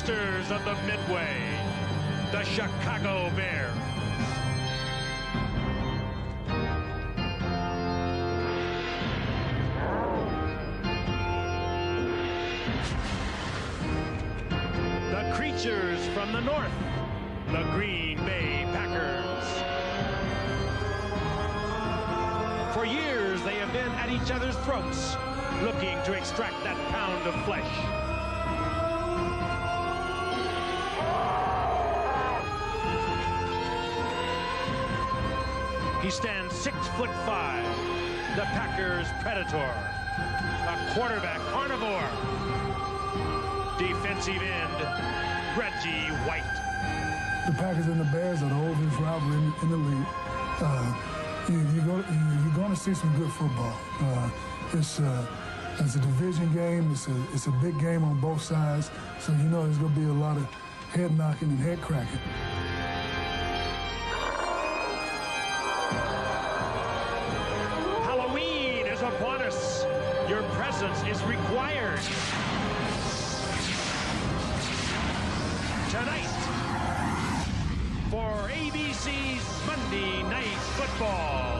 masters of the Midway, the Chicago Bears. The creatures from the north, the Green Bay Packers. For years, they have been at each other's throats, looking to extract that pound of flesh. He stands 6'5", the Packers' predator, a quarterback carnivore, defensive end, Reggie White. The Packers and the Bears are the oldest rivalry in the league. You're going to see some good football. It's a division game. It's a big game on both sides. So you know there's going to be a lot of head knocking and head cracking. Halloween is upon us. Your presence is required. Tonight, for ABC's Monday Night Football.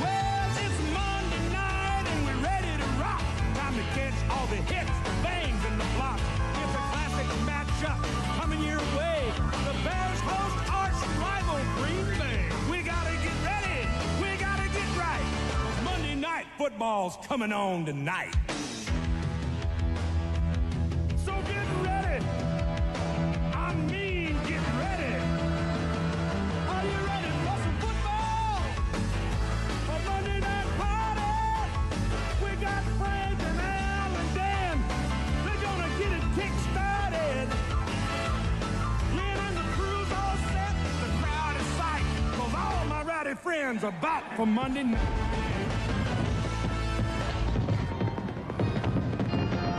Well, it's Monday night and we're ready to rock. Time to catch all the hits, the bangs, and the flops. It's a classic matchup coming your way. The Bears host arch rival Green Bay. We gotta get ready. We gotta get right. Monday Night Football's coming on tonight. So get ready. I mean, get ready. Are you ready for some football? A Monday night party. We got Frank and Al and Dan. They're gonna get it kick-started. Lynn and the crew's all set. The crowd is psyched. 'Cause all my rowdy friends are back for Monday night.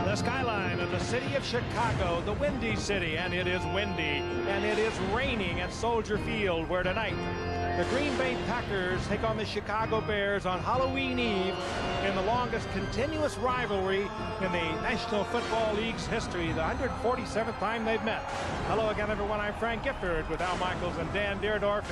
The skyline of the city of Chicago, the Windy City, and it is windy, and it is raining at Soldier Field, where tonight the Green Bay Packers take on the Chicago Bears on Halloween Eve in the longest continuous rivalry in the National Football League's history, the 147th time they've met. Hello again, everyone. I'm Frank Gifford with Al Michaels and Dan Deerdorf.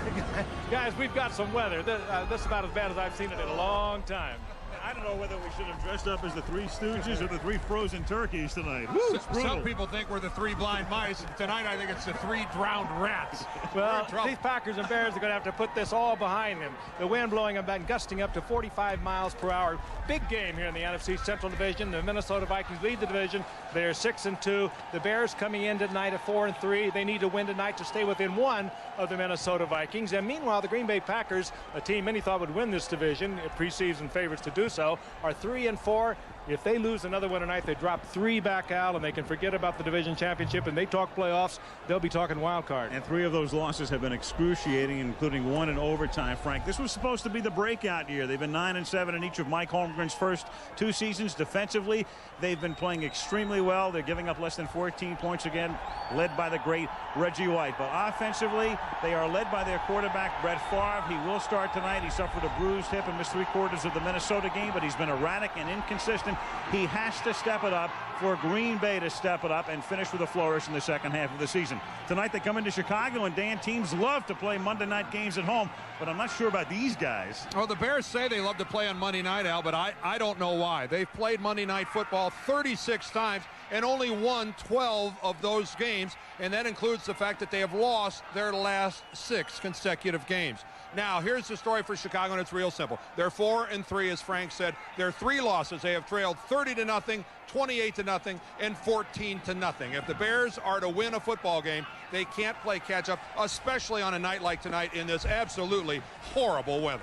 And guys, we've got some weather. This is about as bad as I've seen it in a long time. I don't know whether we should have dressed up as the Three Stooges or the Three Frozen Turkeys tonight. Woo, it's brutal. Some people think we're the Three Blind Mice. Tonight, I think it's the Three Drowned Rats. Well, these Packers and Bears are going to have to put this all behind them. The wind blowing and gusting up to 45 miles per hour. Big game here in the NFC Central Division. The Minnesota Vikings lead the division. They're 6-2. The Bears coming in tonight at 4-3. They need to win tonight to stay within one of the Minnesota Vikings. And meanwhile, the Green Bay Packers, a team many thought would win this division, preseason favorites to do so, are 3-4. If they lose another one tonight, they drop 3 back out, and they can forget about the division championship, and they talk playoffs, they'll be talking wild card. And 3 of those losses have been excruciating, including 1 in overtime, Frank. This was supposed to be the breakout year. They've been 9-7 in each of Mike Holmgren's first 2 seasons. Defensively, they've been playing extremely well. They're giving up less than 14 points again, led by the great Reggie White. But offensively, they are led by their quarterback, Brett Favre. He will start tonight. He suffered a bruised hip and missed 3/4 of the Minnesota game, but he's been erratic and inconsistent. He has to step it up for Green Bay to step it up and finish with a flourish in the second half of the season. Tonight they come into Chicago, and Dan, teams love to play Monday night games at home, but I'm not sure about these guys. Well, the Bears say they love to play on Monday night, Al, but I don't know why. They've played Monday Night Football 36 times and only won 12 of those games, and that includes the fact that they have lost their last 6 consecutive games. Now, here's the story for Chicago, and it's real simple. They're 4-3, as Frank said. Their 3 losses, they have trailed 30-0, 28-0, and 14-0. If the Bears are to win a football game, they can't play catch-up, especially on a night like tonight in this absolutely horrible weather.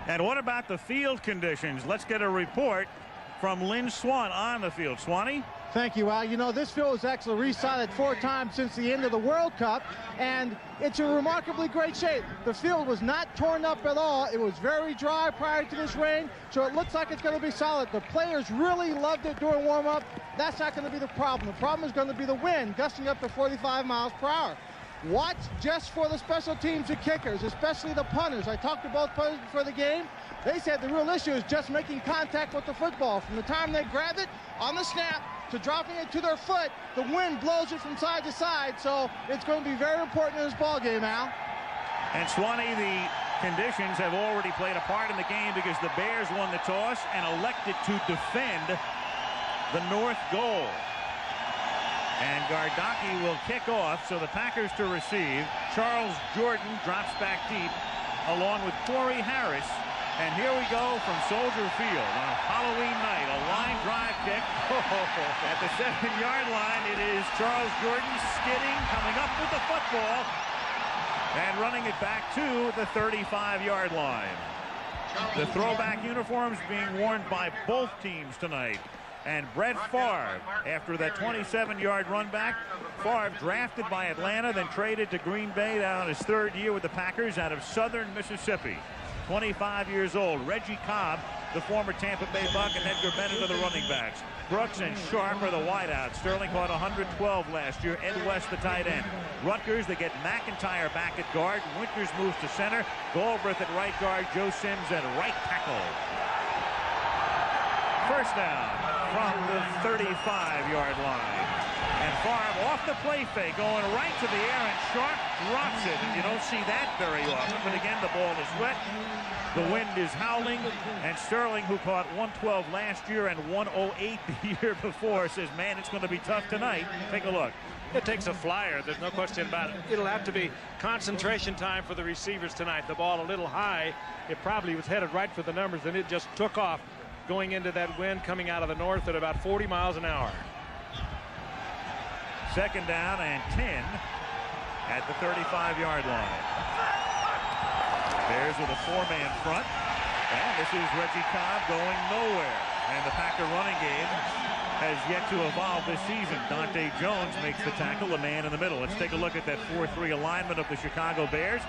And what about the field conditions? Let's get a report from Lynn Swan on the field. Swanee? Thank you, Al. You know, this field was actually resided 4 times since the end of the World Cup, and it's in remarkably great shape. The field was not torn up at all. It was very dry prior to this rain, so it looks like it's going to be solid. The players really loved it during warm-up. That's not going to be the problem. The problem is going to be the wind, gusting up to 45 miles per hour. Watch just for the special teams and kickers, especially the punters. I talked to both punters before the game. They said the real issue is just making contact with the football. From the time they grab it on the snap to dropping it to their foot, the wind blows it from side to side. So it's going to be very important in this ball game, Al. And Swanee, the conditions have already played a part in the game because the Bears won the toss and elected to defend the north goal. And Gardocki will kick off, so the Packers to receive. Charles Jordan drops back deep along with Corey Harris. And here we go from Soldier Field on a Halloween night, a line drive kick. At the 7-yard line, it is Charles Jordan skidding, coming up with the football, and running it back to the 35-yard line. The throwback uniforms being worn by both teams tonight. And Brett Favre, after that 27-yard run back, Favre drafted by Atlanta, then traded to Green Bay down his 3rd year with the Packers out of southern Mississippi. 25 years old. Reggie Cobb, the former Tampa Bay Buck, and Edgar Bennett are the running backs. Brooks and Sharp are the wideouts. Sterling caught 112 last year. Ed West, the tight end. Rutgers, they get McIntyre back at guard. Winters moves to center. Galbraith at right guard. Joe Sims at right tackle. First down from the 35-yard line. And Favre off the play fake, going right to the air, and Sharp drops it. And you don't see that very often. But again, the ball is wet. The wind is howling. And Sterling, who caught 112 last year and 108 the year before, says, man, it's going to be tough tonight. Take a look. It takes a flyer. There's no question about it. It'll have to be concentration time for the receivers tonight. The ball a little high. It probably was headed right for the numbers, and it just took off going into that wind coming out of the north at about 40 miles an hour. Second down and 10 at the 35-yard line. Bears with a 4-man front. And this is Reggie Cobb going nowhere. And the Packer running game has yet to evolve this season. Dante Jones makes the tackle, a man in the middle. Let's take a look at that 4-3 alignment of the Chicago Bears,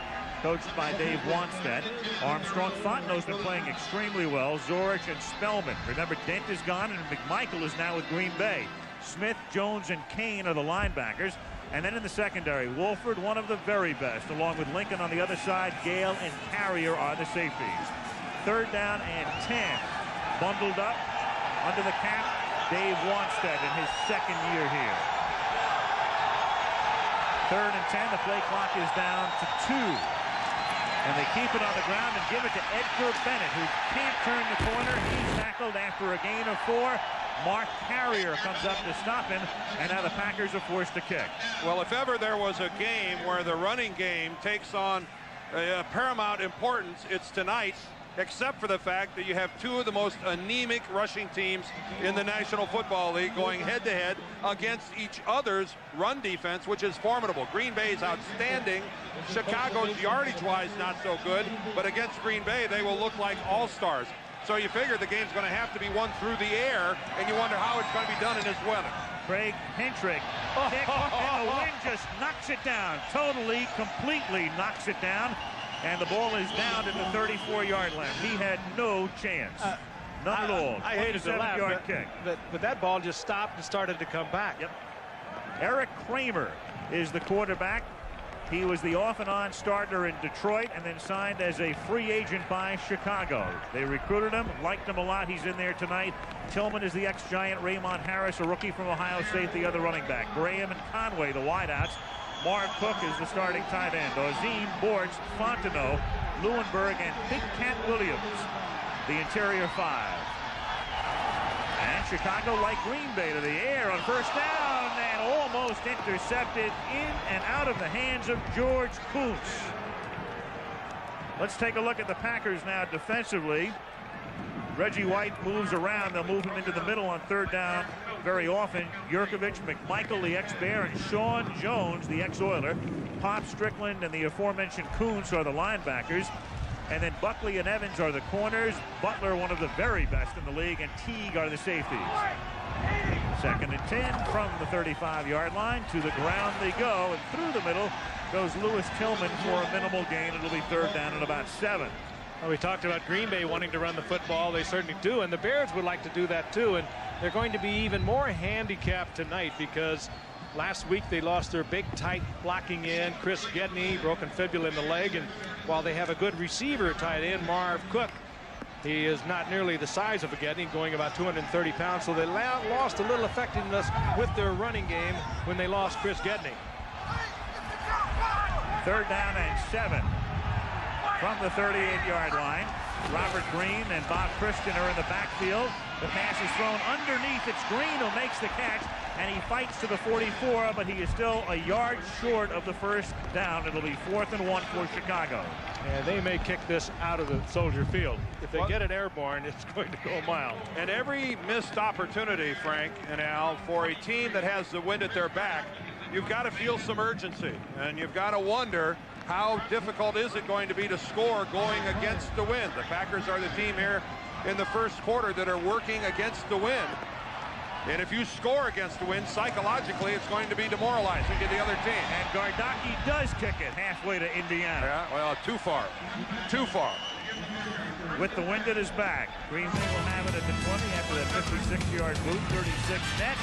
coached by Dave Wanstead. Armstrong Fontenot's been playing extremely well. Zorich and Spellman. Remember, Dent is gone, and McMichael is now with Green Bay. Smith, Jones, and Kane are the linebackers. And then in the secondary, Wolford, one of the very best, along with Lincoln on the other side. Gale and Carrier are the safeties. Third down and 10. Bundled up under the cap, Dave Wanstead in his second year here. Third and 10, the play clock is down to 2. And they keep it on the ground and give it to Edgar Bennett, who can't turn the corner. He's tackled after a gain of 4. Mark Carrier comes up to stop him, and now the Packers are forced to kick. Well, if ever there was a game where the running game takes on paramount importance, it's tonight, except for the fact that you have two of the most anemic rushing teams in the National Football League going head-to-head against each other's run defense, which is formidable. Green Bay's outstanding. Chicago's yardage-wise not so good, but against Green Bay, they will look like all-stars. So you figure the game's going to have to be won through the air, and you wonder how it's going to be done in this weather. Craig Hentrick, kick, and the wind just knocks it down. Totally, completely knocks it down. And the ball is down at the 34-yard line. He had no chance. None at all. I hated to laugh, yard kick. But that ball just stopped and started to come back. Yep. Eric Kramer is the quarterback. He was the off-and-on starter in Detroit and then signed as a free agent by Chicago. They recruited him, liked him a lot. He's in there tonight. Tillman is the ex-Giant. Raymond Harris, a rookie from Ohio State, the other running back. Graham and Conway, the wideouts. Marv Cook is the starting tight end. Ozim, Bortz, Fontenot, Leuenberg, and Big Cat Williams, the interior 5. And Chicago, like Green Bay, to the air on first down and almost intercepted in and out of the hands of George Kuntz. Let's take a look at the Packers now defensively. Reggie White moves around. They'll move him into the middle on third down very often. Yurkovich, McMichael, the ex-Bear, and Sean Jones, the ex-Oiler. Pop Strickland and the aforementioned Kuntz are the linebackers. And then Buckley and Evans are the corners. Butler, one of the very best in the league, and Teague are the safeties. Second and 10 from the 35-yard line. To the ground they go, and through the middle goes Lewis Tillman for a minimal gain. It'll be third down at about 7. Well, we talked about Green Bay wanting to run the football. They certainly do, and the Bears would like to do that too. And they're going to be even more handicapped tonight because Last week they lost their big tight blocking end, Chris Gedney, broken fibula in the leg, and while they have a good receiver tight end, Marv Cook, he is not nearly the size of a Gedney, going about 230 pounds, so they lost a little effectiveness with their running game when they lost Chris Gedney. 3rd down and 7 from the 38-yard line. Robert Green and Bob Christian are in the backfield. The pass is thrown underneath. It's Green who makes the catch, and he fights to the 44, but he is still a yard short of the 1st down. It'll be 4th and 1 for Chicago. And they may kick this out of the Soldier Field. If they get it airborne, it's going to go a mile. And every missed opportunity, Frank and Al, for a team that has the wind at their back, you've got to feel some urgency, and you've got to wonder how difficult is it going to be to score going against the wind. The Packers are the team here in the 1st quarter that are working against the wind. And if you score against the wind, psychologically, it's going to be demoralizing to the other team. And Gardocki does kick it halfway to Indiana. Yeah, well, too far. Too far. With the wind at his back, Green Bay will have it at the 20 after that 56-yard boot, 36 net.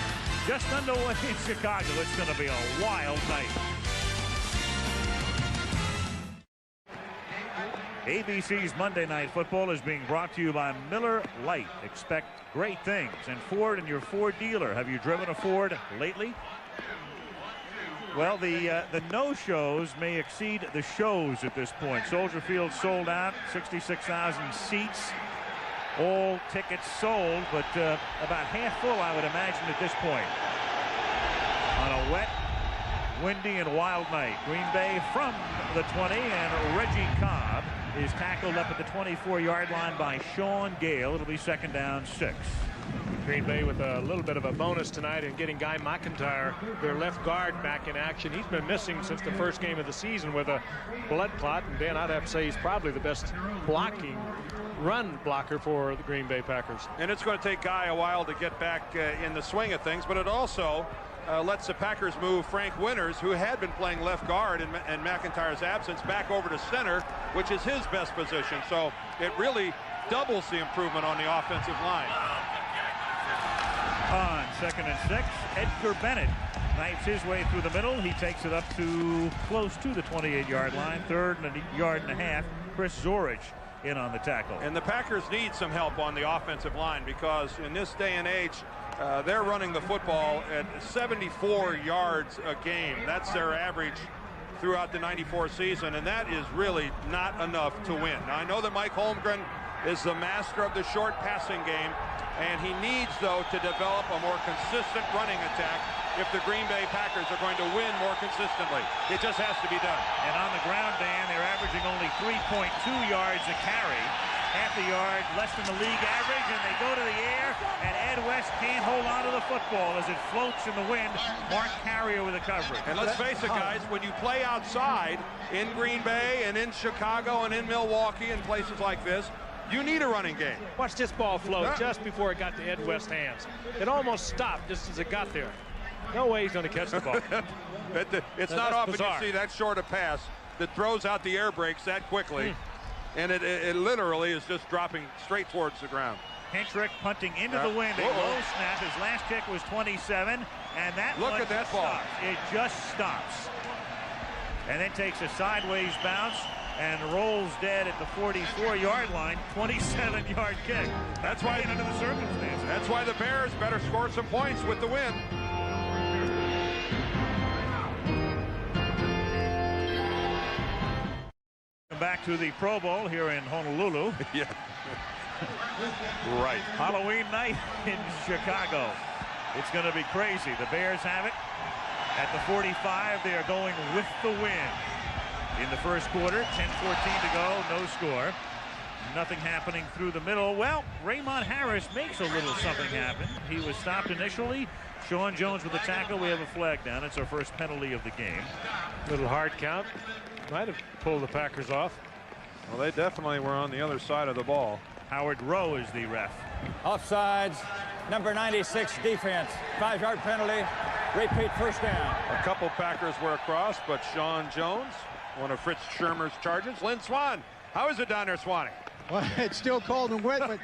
Just underway in Chicago. It's going to be a wild night. ABC's Monday Night Football is being brought to you by Miller Lite. Expect great things. And Ford and your Ford dealer. Have you driven a Ford lately? Well, the no-shows may exceed the shows at this point. Soldier Field sold out, 66,000 seats. All tickets sold, but about half full, I would imagine, at this point. On a wet, windy, and wild night. Green Bay from the 20, and Reggie Cobb is tackled up at the 24-yard line by Sean Gale. It'll be 2nd down 6. Green Bay with a little bit of a bonus tonight in getting Guy McIntyre, their left guard, back in action. He's been missing since the 1st game of the season with a blood clot, and Dan, I'd have to say he's probably the best run blocker for the Green Bay Packers. And it's going to take Guy a while to get back in the swing of things, but it also lets the Packers move Frank Winters, who had been playing left guard in McIntyre's absence, back over to center, which is his best position. So it really doubles the improvement on the offensive line. On 2nd and 6, Edgar Bennett knifes his way through the middle. He takes it up to close to the 28-yard line. 3rd and a yard and a half. Chris Zorich in on the tackle. And the Packers need some help on the offensive line, because in this day and age, they're running the football at 74 yards a game. That's their average throughout the '94 season, and that is really not enough to win. Now, I know that Mike Holmgren is the master of the short passing game, and he needs, though, to develop a more consistent running attack if the Green Bay Packers are going to win more consistently. It just has to be done. And on the ground, Dan, they're averaging only 3.2 yards a carry. Half a yard less than the league average, and they go to the air, and Ed West can't hold on to the football as it floats in the wind. Mark Carrier with the coverage. And let's face it, guys, when you play outside in Green Bay and in Chicago and in Milwaukee and places like this, you need a running game. Watch this ball float just before it got to Ed West's hands. It almost stopped just as it got there. No way he's going to catch the ball. It's not often you see that short a pass that throws out the air brakes that quickly. And it literally is just dropping straight towards the ground. Hentrick punting into the wind. A low snap. His last kick was 27. And that Look at that ball. It just stops. And then takes a sideways bounce and rolls dead at the 44-yard line. 27-yard kick. That's why, under the circumstances. That's why the Bears better score some points with the win. Back to the Pro Bowl here in Honolulu. Yeah. Right. Halloween night in Chicago. It's going to be crazy. The Bears have it at the 45. They are going with the wind. In the 1st quarter, 10-14 to go, no score. Nothing happening through the middle. Well, Raymond Harris makes a little something happen. He was stopped initially. Sean Jones with the tackle. We have a flag down. It's our first penalty of the game. Little hard count. Might have pulled the Packers off. Well, they definitely were on the other side of the ball. Howard Rowe is the ref. Offsides, number 96 defense. 5-yard penalty. Repeat 1st down. A couple Packers were across, but Sean Jones, one of Fritz Shermer's charges. Lynn Swan, how is it down there, Swanee? Well, it's still cold and wet, but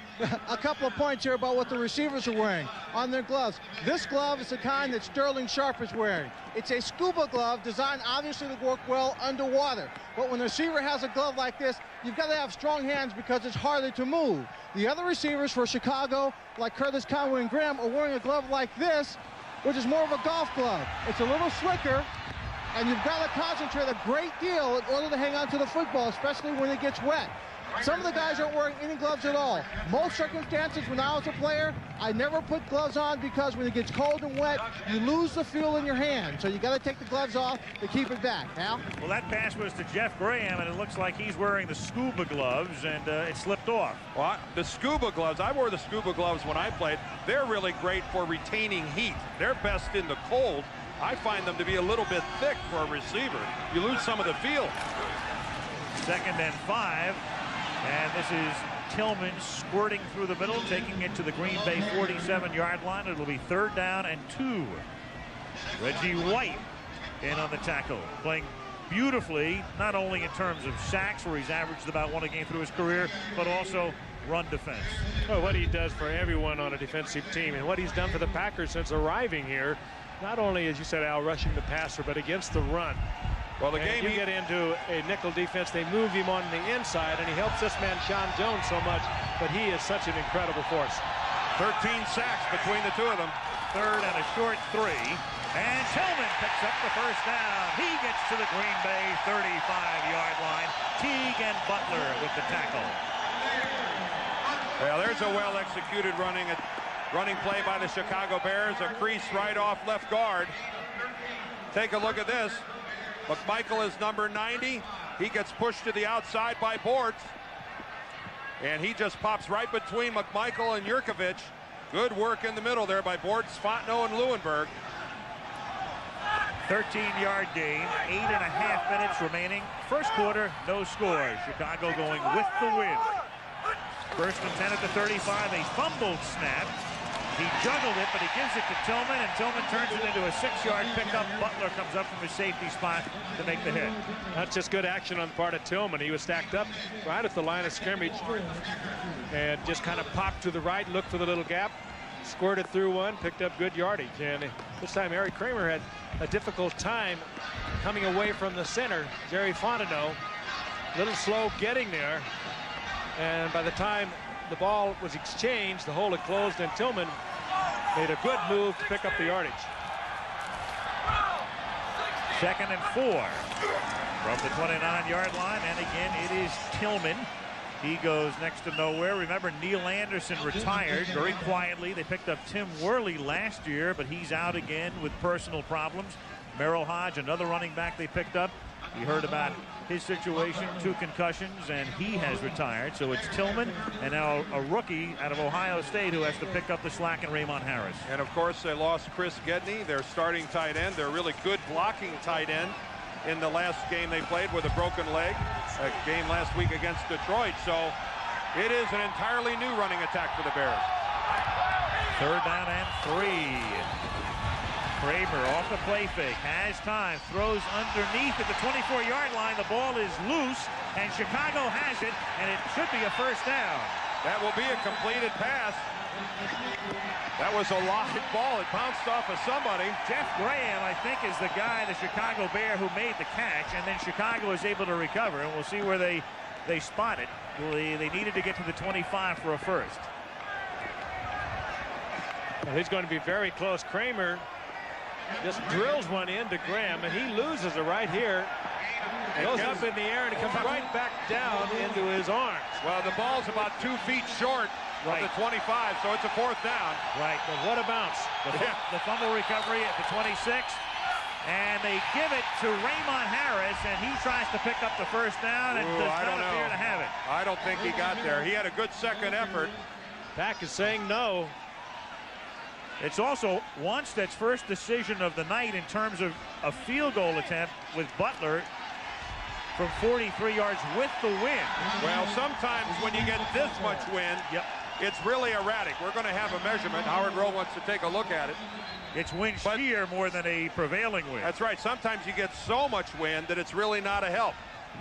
a couple of points here about what the receivers are wearing on their gloves. This glove is the kind that Sterling Sharp is wearing. It's a scuba glove designed obviously to work well underwater. But when the receiver has a glove like this, you've got to have strong hands because it's harder to move. The other receivers for Chicago, like Curtis Conway and Graham, are wearing a glove like this, which is more of a golf glove. It's a little slicker, and you've got to concentrate a great deal in order to hang on to the football, especially when it gets wet. Some of the guys aren't wearing any gloves at all. Most circumstances, when I was a player, I never put gloves on because when it gets cold and wet, you lose the feel in your hand. So you got to take the gloves off to keep it back. Hal? Well, that pass was to Jeff Graham, and it looks like he's wearing the scuba gloves, and it slipped off. Well, the scuba gloves, I wore the scuba gloves when I played. They're really great for retaining heat. They're best in the cold. I find them to be a little bit thick for a receiver. You lose some of the feel. 2nd and 5. And this is Tillman squirting through the middle, taking it to the Green Bay 47-yard line. It'll be 3rd down and 2. Reggie White in on the tackle, playing beautifully, not only in terms of sacks, where he's averaged about 1 a game through his career, but also run defense. Well, what he does for everyone on a defensive team, and what he's done for the Packers since arriving here, not only, as you said, Al, rushing the passer, but against the run. Well, the game you get into a nickel defense, they move him on the inside, and he helps this man, Sean Jones, so much, but he is such an incredible force. 13 sacks between the two of them. 3rd and a short 3. And Tillman picks up the 1st down. He gets to the Green Bay 35-yard line. Teague and Butler with the tackle. Well, there's a well-executed running play by the Chicago Bears. A crease right off left guard. Take a look at this. McMichael is number 90. He gets pushed to the outside by Bortz. And he just pops right between McMichael and Jurkovich. Good work in the middle there by Bortz, Fontenot, and Leuenberg. 13-yard gain, 8.5 minutes remaining. First quarter, no score. Chicago going with the win. 1st and 10 at the 35. A fumbled snap. He juggled it, but he gives it to Tillman, and Tillman turns it into a 6-yard pickup. Butler comes up from his safety spot to make the hit. That's just good action on the part of Tillman. He was stacked up right at the line of scrimmage and just kind of popped to the right, looked for the little gap, squirted through one, picked up good yardage. And this time Eric Kramer had a difficult time coming away from the center. Jerry Fontenot, a little slow getting there. And by the time the ball was exchanged, the hole had closed, and Tillman made a good move to pick up the yardage. 2nd and 4 from the 29-yard line, and again it is Tillman. He goes next to nowhere. Remember, Neil Anderson retired very quietly. They picked up Tim Worley last year, but he's out again with personal problems. Merrill Hodge, another running back they picked up. You heard about his situation, 2 concussions, and he has retired. So it's Tillman and now a rookie out of Ohio State who has to pick up the slack, in Raymond Harris. And of course they lost Chris Gedney, their starting tight end. They're really good blocking tight end in the last game they played with a broken leg. A game last week against Detroit. So it is an entirely new running attack for the Bears. 3rd down and 3. Kramer off the play fake, has time, throws underneath at the 24-yard line. The ball is loose, and Chicago has it, and it should be a 1st down. That will be a completed pass. That was a live ball. It bounced off of somebody. Jeff Graham, I think, is the guy, the Chicago Bear, who made the catch, and then Chicago is able to recover, and we'll see where they spot it. They needed to get to the 25 for a 1st. Well, he's going to be very close. Kramer just drills one into Graham, and he loses it right here. It goes up in the air, and it comes right back down into his arms. Well, the ball's about 2 feet short of the 25, so it's a 4th down. Right, but what a bounce. The fumble recovery at the 26, and they give it to Raymond Harris, and he tries to pick up the 1st down and does not appear to have it. I don't think he got there. He had a good second effort. Pack is saying no. It's also Wanstead's first decision of the night in terms of a field goal attempt with Butler from 43 yards with the wind. Well, sometimes when you get this much wind, it's really erratic. We're going to have a measurement. Howard Rowe wants to take a look at it. It's wind shear more than a prevailing wind. That's right. Sometimes you get so much wind that it's really not a help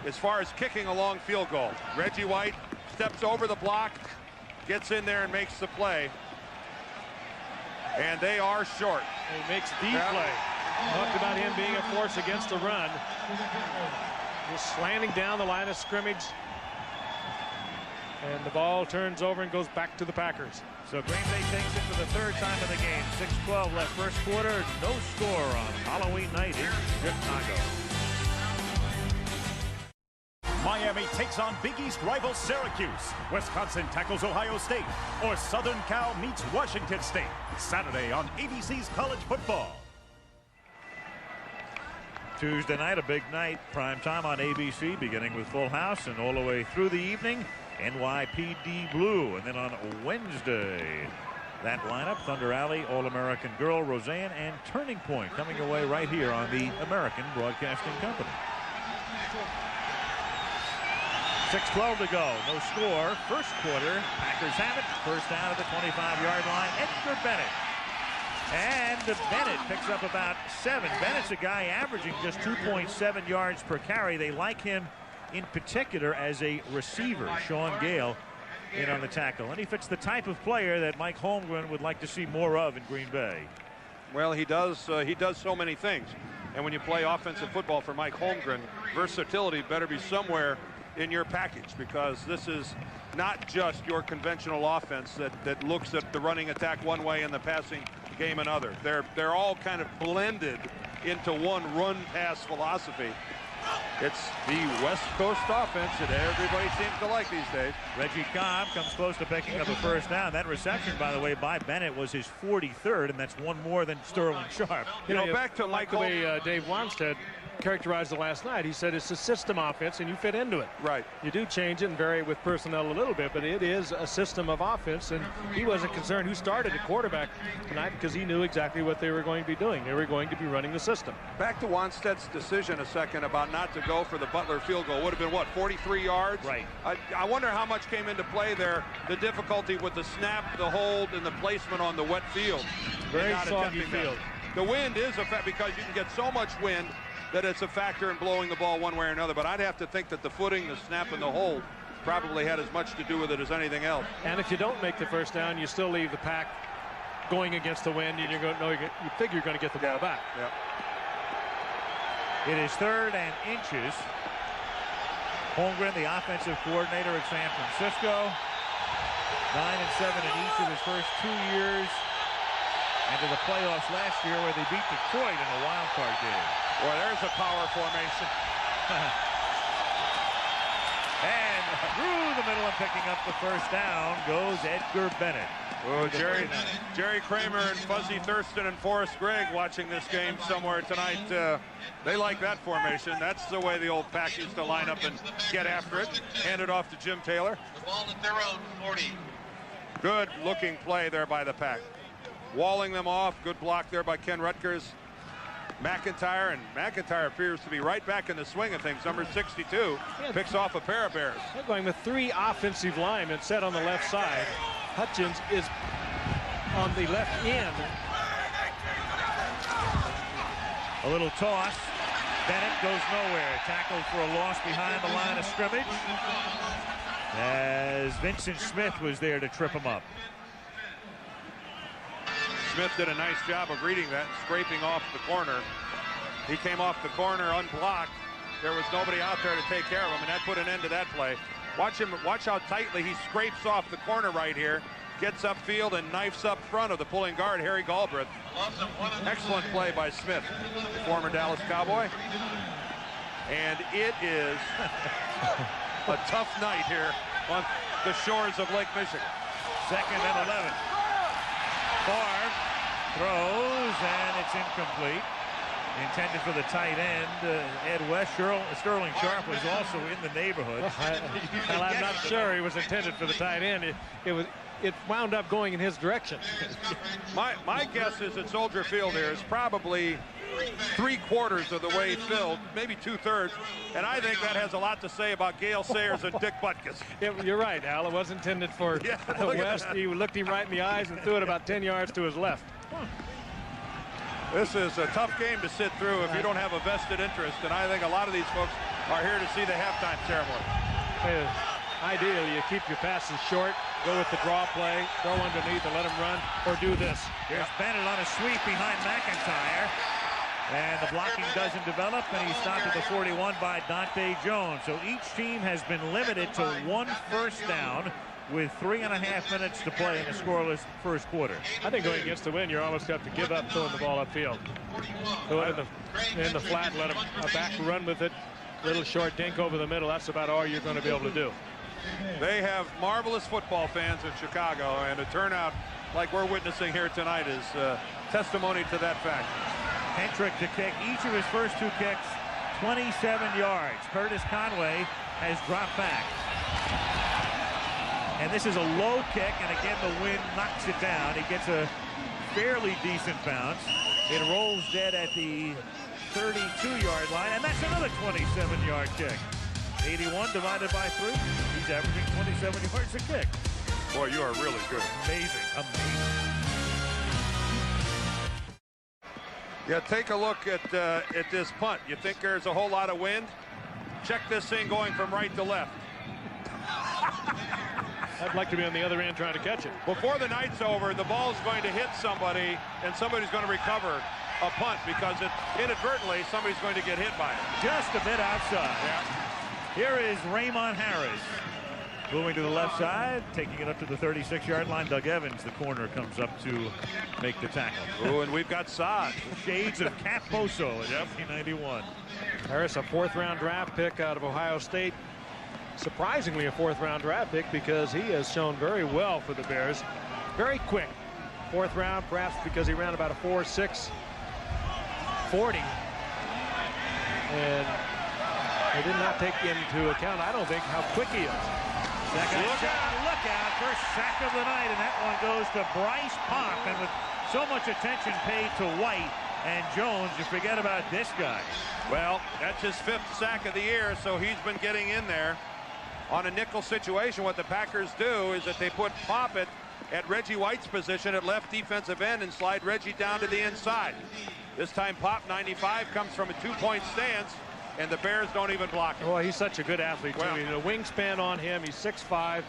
as far as kicking a long field goal. Reggie White steps over the block, gets in there and makes the play. And they are short. He makes the play. Talked about him being a force against the run. Just slanting down the line of scrimmage. And the ball turns over and goes back to the Packers. So Green Bay takes it for the third time in the game. 6:12 left first quarter. No score on Halloween night in Chicago. Miami takes on Big East rival Syracuse. Wisconsin tackles Ohio State. Or Southern Cal meets Washington State. Saturday on ABC's College Football. Tuesday night, a big night. Prime time on ABC, beginning with Full House and all the way through the evening. NYPD Blue. And then on Wednesday, that lineup, Thunder Alley, All-American Girl, Roseanne, and Turning Point coming away right here on the American Broadcasting Company. 6:12 to go. No score. First quarter. Packers have it. First down at the 25-yard line. Edgar Bennett. And Bennett picks up about 7. Bennett's a guy averaging just 2.7 yards per carry. They like him in particular as a receiver. Sean Gale in on the tackle. And he fits the type of player that Mike Holmgren would like to see more of in Green Bay. Well, he does so many things. And when you play offensive football for Mike Holmgren, versatility better be somewhere in your package, because this is not just your conventional offense that looks at the running attack one way and the passing game another. They're all kind of blended into one run-pass philosophy. It's the West Coast offense that everybody seems to like these days. Reggie Cobb comes close to picking up a first down. That reception, by the way, by Bennett was his 43rd, and that's one more than Sterling Sharp. You know, back to Michael. The way Dave Wanstead characterized it last night, he said it's a system offense and you fit into it. Right. You do change it and vary with personnel a little bit, but it is a system of offense, and he wasn't concerned who started at quarterback tonight because he knew exactly what they were going to be doing. They were going to be running the system. Back to Wanstead's decision a second about not to go for the Butler field goal. Would have been, what, 43 yards? Right. I wonder how much came into play there, the difficulty with the snap, the hold, and the placement on the wet field. Very soggy field. The wind is a fact, because you can get so much wind that it's a factor in blowing the ball one way or another. But I'd have to think that the footing, the snap, and the hold probably had as much to do with it as anything else. And if you don't make the first down, you still leave the pack going against the wind, and you figure you're going to get the ball back. Yeah. It is 3rd and inches. Holmgren, the offensive coordinator at San Francisco, 9-7 in each of his first 2 years, and to the playoffs last year where they beat Detroit in a wild card game. Boy, there's a power formation. And through the middle and picking up the first down goes Edgar Bennett. Oh, Jerry Kramer and Fuzzy Thurston and Forrest Gregg watching this game somewhere tonight. They like that formation. That's the way the old Pack used to line up and get after it. Hand it off to Jim Taylor. The ball at their own 40. Good looking play there by the Pack. Walling them off. Good block there by Ken Rutgers. McIntyre appears to be right back in the swing of things. Number 62 picks off a pair of Bears. They're going with 3 offensive linemen set on the left side. Hutchins is on the left end. A little toss. Bennett goes nowhere. Tackled for a loss behind the line of scrimmage, as Vincent Smith was there to trip him up. Smith did a nice job of reading that, scraping off the corner. He came off the corner unblocked. There was nobody out there to take care of him, and that put an end to that play. Watch how tightly he scrapes off the corner right here, gets upfield and knifes up front of the pulling guard, Harry Galbraith. Excellent play by Smith, the former Dallas Cowboy. And it is a tough night here on the shores of Lake Michigan. 2nd and 11. Favre throws, and it's incomplete. Intended for the tight end, Ed West. Sterling Sharp was also in the neighborhood. Well, I'm not sure he was intended for the tight end. It wound up going in his direction. My guess is that Soldier Field here is probably 3/4 of the way filled, maybe 2/3, and I think that has a lot to say about Gale Sayers and Dick Butkus. You're right, Al. It was intended for West. He looked him right in the eyes and threw it about 10 yards to his left. This is a tough game to sit through if you don't have a vested interest, and I think a lot of these folks are here to see the halftime ceremony. Ideally, you keep your passes short, go with the draw play, throw underneath and let them run, or do this. Here's Bennett on a sweep behind McIntyre. And the blocking doesn't develop, and he's stopped at the 41 by Dante Jones. So each team has been limited to 1 first down with 3.5 minutes to play in a scoreless first quarter. I think going against the wind, you almost have to give up throwing the ball upfield. Throw it in the flat, let a back run with it. Little short dink over the middle. That's about all you're going to be able to do. They have marvelous football fans in Chicago, and a turnout like we're witnessing here tonight is testimony to that fact. Hentrick to kick each of his first 2 kicks 27 yards. Curtis Conway has dropped back. And this is a low kick, and again the wind knocks it down. He gets a fairly decent bounce. It rolls dead at the 32-yard line, and that's another 27-yard kick. 81 divided by 3. He's averaging 27 yards a kick. Boy, you are really good. Amazing. Yeah, take a look at this punt. You think there's a whole lot of wind? Check this thing going from right to left. I'd like to be on the other end trying to catch it. Before the night's over, the ball's going to hit somebody, and somebody's going to recover a punt because inadvertently somebody's going to get hit by it. Just a bit outside. Yeah. Here is Raymond Harris moving to the left side, taking it up to the 36-yard line. Doug Evans, the corner, comes up to make the tackle. Ooh, and we've got Saad. Shades of Cap Poso in 1991. Harris, a 4th-round draft pick out of Ohio State. Surprisingly, a 4th-round draft pick because he has shown very well for the Bears. Very quick. 4th round, perhaps because he ran about a 4.6 40. And they did not take into account, I don't think, how quick he is. Second look out, first sack of the night, and that one goes to Bryce Pop. And with so much attention paid to White and Jones, you forget about this guy. Well, that's his 5th sack of the year, so he's been getting in there. On a nickel situation, what the Packers do is that they put Pop at Reggie White's position at left defensive end and slide Reggie down to the inside. This time Pop, 95, comes from a 2-point stance, and the Bears don't even block him. Well, he's such a good athlete, too. Well, The wingspan on him, he's 6'5",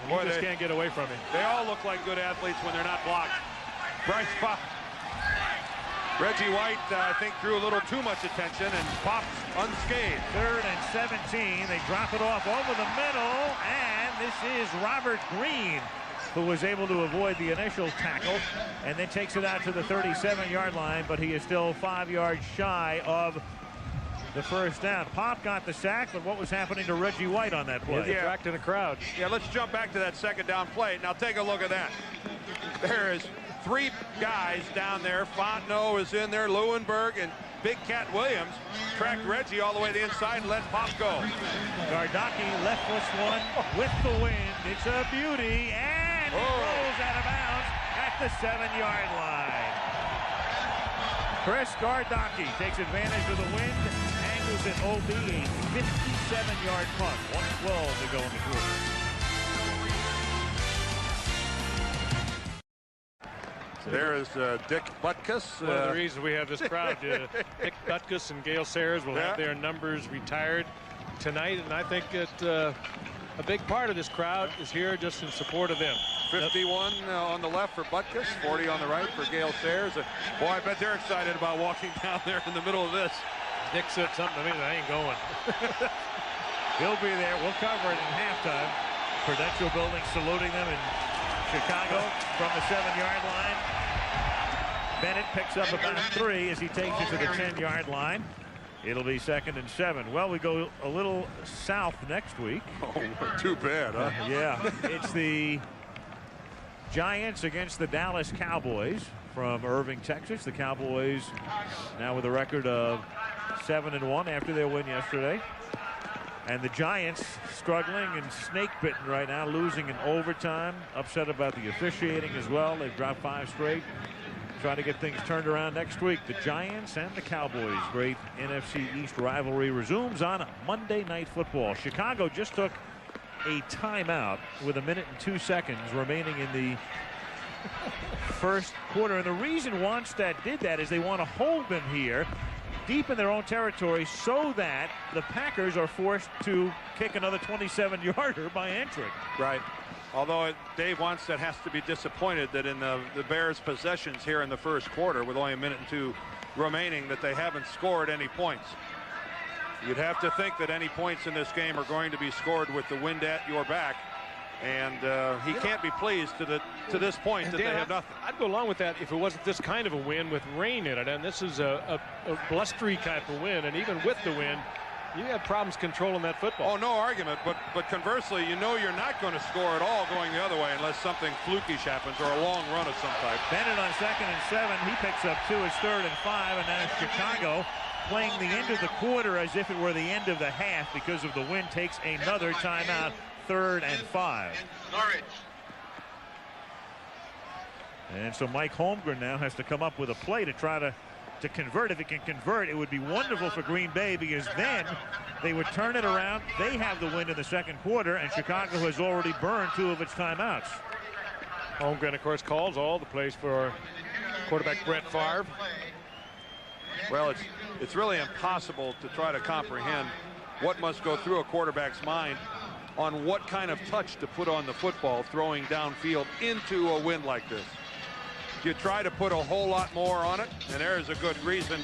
and you just can't get away from him. They all look like good athletes when they're not blocked. Bryce Pop. Reggie White, I think, drew a little too much attention, and Pop's unscathed. 3rd and 17. They drop it off over the middle, and this is Robert Green, who was able to avoid the initial tackle and then takes it out to the 37-yard line, but he is still 5 yards shy of the first down. Pop got the sack, but what was happening to Reggie White on that play? He's attracting a crowd. Yeah, let's jump back to that 2nd down play. Now take a look at that. There is 3 guys down there. Fontenot is in there, Leuenberg, and Big Cat Williams tracked Reggie all the way to the inside and let Pop go. Gardocki left this one with the wind. It's a beauty, and it rolls out of bounds at the 7-yard line. Chris Gardocki takes advantage of the wind, angles it OB, a 57-yard punt. 1:12 to go in the quarter. There is Dick Butkus. One of the reasons we have this crowd. Dick Butkus and Gale Sayers will have their numbers retired tonight, and I think that a big part of this crowd is here just in support of them. 51 on the left for Butkus, 40 on the right for Gale Sayers. Boy, I bet they're excited about walking down there in the middle of this. Dick said something to me that I ain't going. He'll be there. We'll cover it in halftime. Prudential Building saluting them in Chicago from the 7-yard line. Bennett picks up about 3 as he takes it to the 10-yard line. It'll be 2nd and 7. Well, we go a little south next week. Oh, too bad, huh? Yeah, it's the Giants against the Dallas Cowboys from Irving, Texas. The Cowboys now with a record of 7-1 after their win yesterday. And the Giants struggling and snake-bitten right now, losing in overtime. Upset about the officiating as well. They've dropped 5 straight. Trying to get things turned around next week. The Giants and the Cowboys. Great NFC East rivalry resumes on Monday Night Football. Chicago just took a timeout with 1 minute and 2 seconds remaining in the first quarter. And the reason Wannstedt did that is they want to hold them here deep in their own territory so that the Packers are forced to kick another 27-yarder by Hentrick. Right. Although Dave Wannstedt has to be disappointed that in the Bears' possessions here in the first quarter, with only a minute and 2 remaining, that they haven't scored any points. You'd have to think that any points in this game are going to be scored with the wind at your back. And he can't be pleased to this point that they have nothing. I'd go along with that if it wasn't this kind of a wind with rain in it. And this is a blustery type of wind. And even with the wind, you have problems controlling that football. Oh, no argument. But conversely, you know you're not going to score at all going the other way unless something flukish happens or a long run of some type. Bennett on 2nd and 7. He picks up 2. It's 3rd and 5. And now Chicago playing the end of the quarter as if it were the end of the half because of the wind takes another timeout. 3rd and 5. And so Mike Holmgren now has to come up with a play to try to convert. If it can convert, it would be wonderful for Green Bay because then they would turn it around. They have the win in the second quarter, and Chicago has already burned 2 of its timeouts. Holmgren, of course, calls all the plays for quarterback Brett Favre. Well, it's really impossible to try to comprehend what must go through a quarterback's mind on what kind of touch to put on the football throwing downfield into a wind like this. You try to put a whole lot more on it, and there's a good reason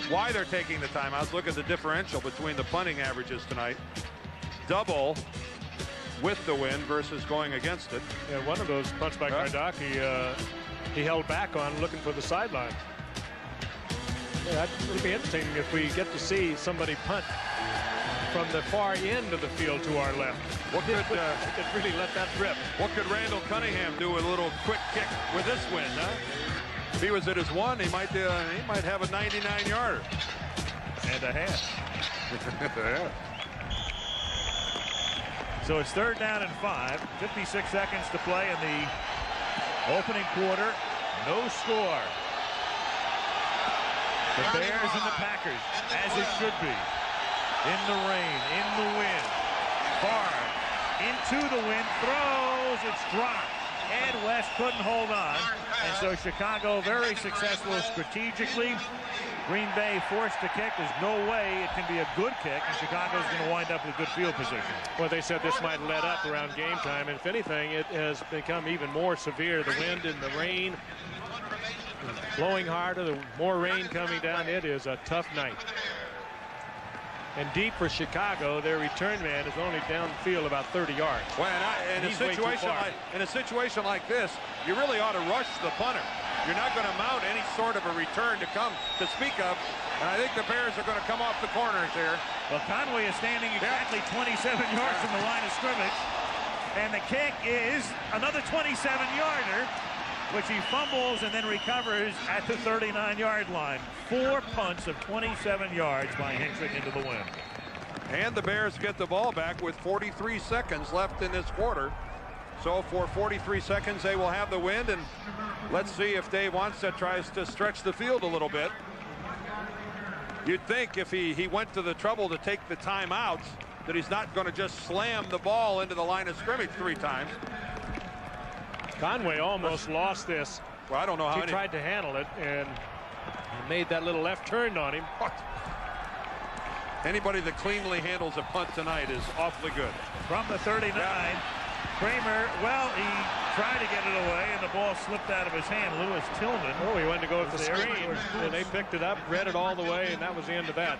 why they're taking the timeouts. Look at the differential between the punting averages tonight. Double with the wind versus going against it. Yeah, one of those punts by Kardak, he held back on looking for the sideline. Yeah, it'll be interesting if we get to see somebody punt from the far end of the field to our left. What could really let that rip? What could Randall Cunningham do with a little quick kick with this wind, huh? If he was at his 1, he might have a 99-yarder. And a half. So it's 3rd down and 5. 56 seconds to play in the opening quarter. No score. The Bears and the Packers, as it should be. In the rain, in the wind. Favre into the wind, throws, it's dropped. Ed West couldn't hold on. And so Chicago very successful strategically. Green Bay forced to kick. There's no way it can be a good kick, and Chicago's going to wind up with good field position. Well, they said this might let up around game time, and if anything, it has become even more severe. The wind and the rain blowing harder, the more rain coming down. It is a tough night. And deep for Chicago, their return man is only downfield about 30 yards. Well, in a situation like this, you really ought to rush the punter. You're not going to mount any sort of a return to speak of. And I think the Bears are going to come off the corners here. Well, Conway is standing exactly 27 yards from the line of scrimmage. And the kick is another 27-yarder, which he fumbles and then recovers at the 39-yard line. 4 punts of 27 yards by Hentrick into the wind. And the Bears get the ball back with 43 seconds left in this quarter. So for 43 seconds, they will have the wind, and let's see if Dave Wannstedt tries to stretch the field a little bit. You'd think if he went to the trouble to take the timeouts that he's not going to just slam the ball into the line of scrimmage 3 times. Conway almost lost this. Well, I don't know how he tried to handle it and made that little left turn on him. What? Anybody that cleanly handles a punt tonight is awfully good. From the 39, Kramer, well, he tried to get it away, and the ball slipped out of his hand. Lewis Tillman. Oh, he wanted to go with the screen, and they picked it up, read it all the way, and that was the end of that.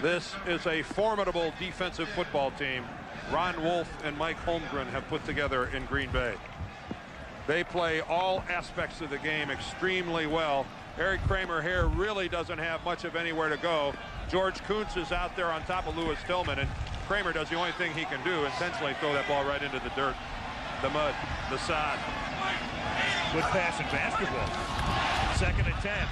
This is a formidable defensive football team Ron Wolf and Mike Holmgren have put together in Green Bay. They play all aspects of the game extremely well. Eric Kramer here really doesn't have much of anywhere to go. George Kuntz is out there on top of Lewis Tillman, and Kramer does the only thing he can do, intentionally throw that ball right into the dirt, the mud, the sod. Good pass in basketball. 2nd and 10.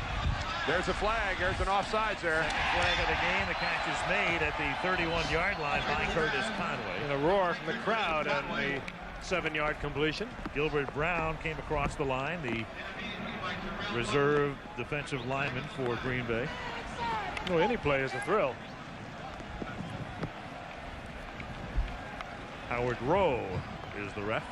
There's a flag. There's an offsides there. Second flag of the game. The catch is made at the 31-yard line by Curtis Conway. And a roar from the crowd on the 7-yard completion. Gilbert Brown came across the line, the reserve defensive lineman for Green Bay. Well, any play is a thrill. Howard Rowe is the ref.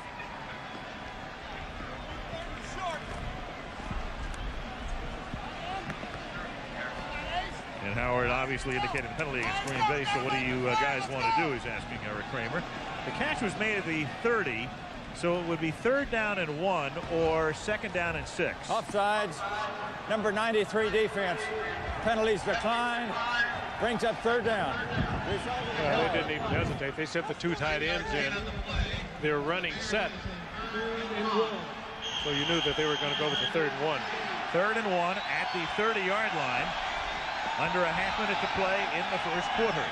And Howard obviously indicated the penalty against Green Bay. So what do you guys want to do? He's asking Eric Kramer. The catch was made at the 30. So it would be 3rd down and 1 or 2nd down and 6. Offsides. Number 93 defense. Penalties decline. Brings up 3rd down. Well, they didn't even hesitate. They sent the 2 tight ends in. They're running set. So you knew that they were going to go with the 3rd and 1. 3rd and 1 at the 30-yard line. Under a half minute to play in the first quarter.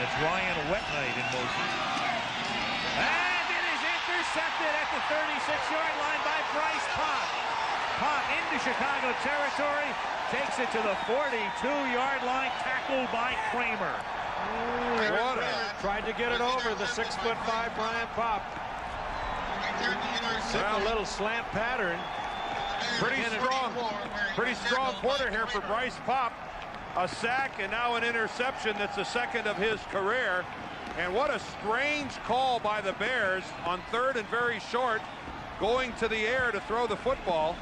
That's Ryan Wetnight in motion. And it is intercepted at the 36-yard line by Bryce Pop. Pop into Chicago territory. Takes it to the 42-yard line. Tackled by Kramer. Tried to get it over the 6'5" Brian Pop. Set a little slant pattern. Pretty strong quarter here for Bryce Pop. A sack and now an interception. That's the 2nd of his career. And what a strange call by the Bears on 3rd and very short, going to the air to throw the football.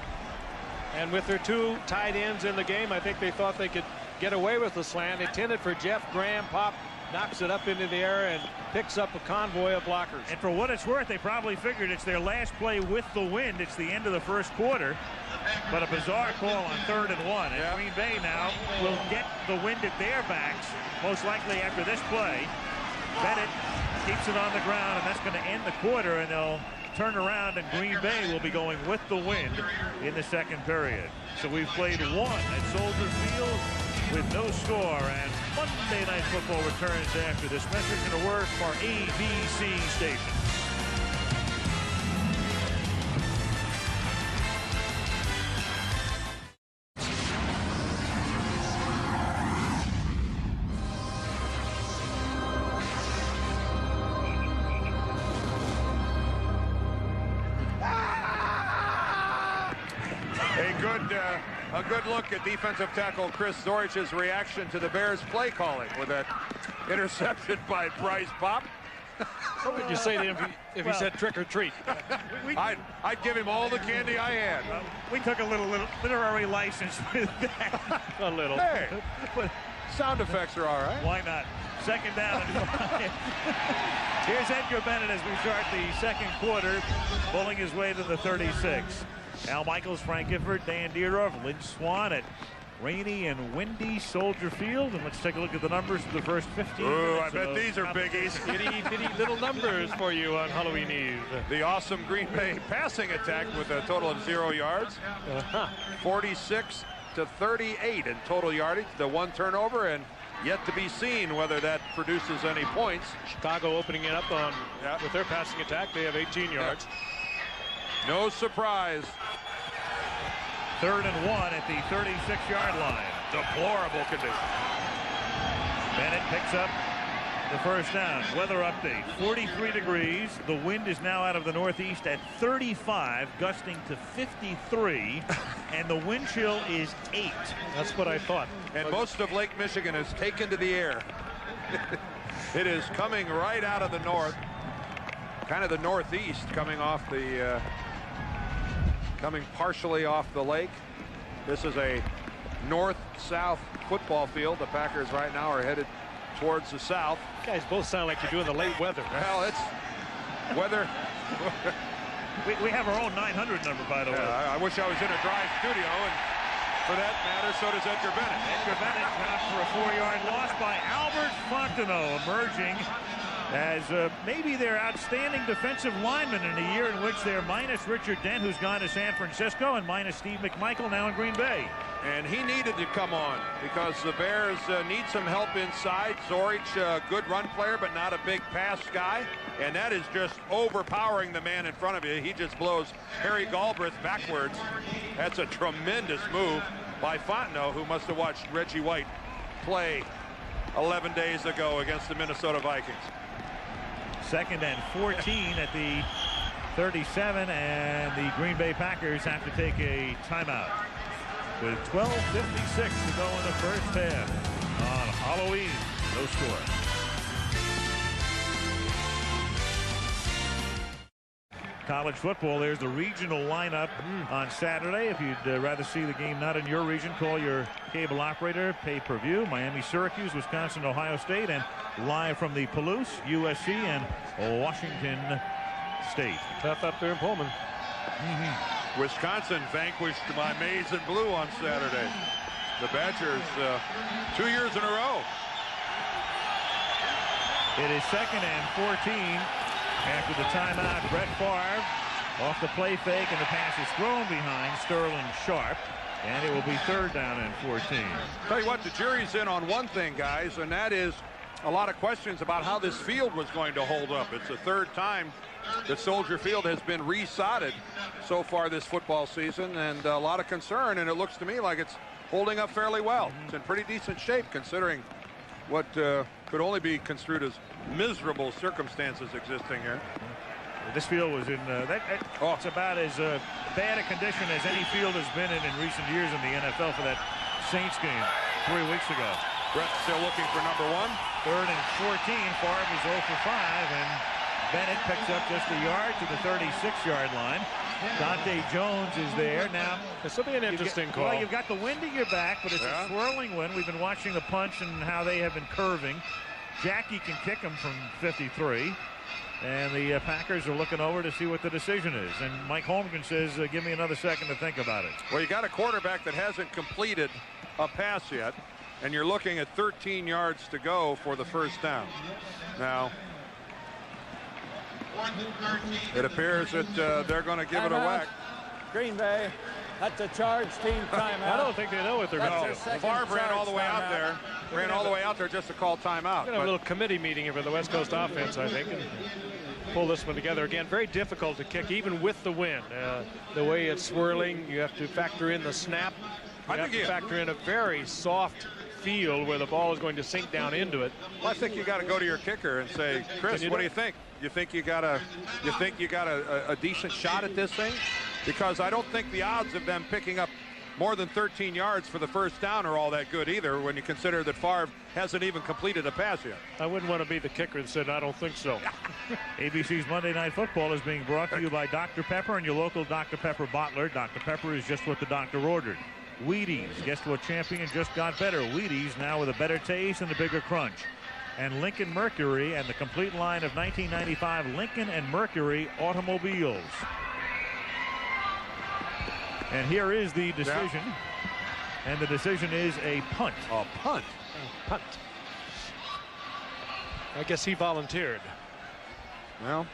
And with their 2 tight ends in the game, I think they thought they could get away with the slant. Intended for Jeff Graham. Pop knocks it up into the air and picks up a convoy of blockers. And for what it's worth, they probably figured it's their last play with the wind. It's the end of the first quarter. But a bizarre call on 3rd and 1. And Green Bay now will get the wind at their backs, most likely after this play. Bennett keeps it on the ground, and that's going to end the quarter, and they'll turn around, and Green Bay will be going with the wind in the 2nd period. So we've played 1 at Soldier Field with no score, and Monday Night Football returns after this message and a word from our ABC station. A good look at defensive tackle Chris Zorich's reaction to the Bears play calling with that interception by Bryce Pop. What would you say to him if he said trick or treat? I'd give him all the candy I had. We took a little literary license with that. A little. Hey, but sound effects are all right. Why not? 2nd down and 5. Here's Edgar Bennett as we start the 2nd quarter, pulling his way to the 36. Al Michaels, Frank Gifford, Dan Deerdorf, Lynn Swan at rainy and windy Soldier Field. And let's take a look at the numbers for the first 15 minutes. I bet these are biggies. Itty bitty little numbers for you on Halloween Eve. The awesome Green Bay passing attack with a total of 0 yards. 46 to 38 in total yardage. The 1 turnover, and yet to be seen whether that produces any points. Chicago opening it up on with their passing attack. They have 18 yards. No surprise. 3rd and 1 at the 36-yard line. Deplorable condition. Bennett picks up the first down. Weather update. 43 degrees. The wind is now out of the northeast at 35, gusting to 53, and the wind chill is 8. That's what I thought. And most of Lake Michigan is taken to the air. It is coming right out of the north, kind of the northeast, coming off the coming partially off the lake. This is a north-south football field. The Packers right now are headed towards the south. You guys both sound like you're doing the late weather. Well, it's weather. we have our own 900 number, by the way. I wish I was in a dry studio, and for that matter, so does Edgar Bennett. Edgar Bennett out for a 4-yard loss by Albert Fontenot, emerging as maybe their outstanding defensive lineman in a year in which they're minus Richard Dent, who's gone to San Francisco, and minus Steve McMichael now in Green Bay. And he needed to come on because the Bears need some help inside. Zorich, a good run player, but not a big pass guy. And that is just overpowering the man in front of you. He just blows Harry Galbraith backwards. That's a tremendous move by Fontenot, who must have watched Reggie White play 11 days ago against the Minnesota Vikings. 2nd and 14 at the 37, and the Green Bay Packers have to take a timeout with 12:56 to go in the first half. On Halloween, no score. college football. There's the regional lineup on Saturday. If you'd rather see the game not in your region, call your cable operator. Pay-per-view. Miami, Syracuse, Wisconsin, Ohio State, and live from the Palouse, USC, and Washington State. Tough up there in Pullman. Wisconsin vanquished by maize and blue on Saturday. The Badgers 2 years in a row. It is 2nd and 14 after the timeout. Brett Favre off the play fake, and the pass is thrown behind Sterling Sharp, and it will be 3rd down and 14. Tell you what, the jury's in on one thing, guys, and that is a lot of questions about how this field was going to hold up. It's the 3rd time that Soldier Field has been resodded so far this football season, and a lot of concern, and it looks to me like it's holding up fairly well. It's in pretty decent shape considering what could only be construed as miserable circumstances existing here. This field was in it's about as bad a condition as any field has been in recent years in the NFL for that Saints game 3 weeks ago. Brett still looking for number 1. 3rd and 14. Favre was 0 for 5, and Bennett picks up just a yard to the 36-yard line. Dante Jones is there. Now, this will be an interesting call. Well, you've got the wind at your back, but it's a swirling wind. We've been watching the punch and how they have been curving. Jackie can kick him from 53. And the Packers are looking over to see what the decision is. And Mike Holmgren says, give me another second to think about it. Well, you got a quarterback that hasn't completed a pass yet, and you're looking at 13 yards to go for the 1st down. Now, it appears that they're going to give it a whack. Green Bay. That's a charge team timeout. I don't think they know what they're going to do. Favre ran all the way out there. Ran all the way out there just to call timeout. We're going to have a little committee meeting here for the West Coast offense, I think, and pull this one together. Again, very difficult to kick, even with the wind. The way it's swirling, you have to factor in the snap. You have to factor in a very soft field where the ball is going to sink down into it. Well, I think you got to go to your kicker and say, Chris, what do you think? You think you got a decent shot at this thing? Because I don't think the odds of them picking up more than 13 yards for the 1st down are all that good either, when you consider that Favre hasn't even completed a pass yet. I wouldn't want to be the kicker that said, I don't think so. ABC's Monday Night Football is being brought to you by Dr. Pepper and your local Dr. Pepper bottler. Dr. Pepper is just what the doctor ordered. Wheaties, guess what champion just got better? Wheaties, now with a better taste and a bigger crunch. And Lincoln Mercury and the complete line of 1995 Lincoln and Mercury automobiles. And here is the decision. And the decision is a punt. A punt? Punt. I guess he volunteered. Well,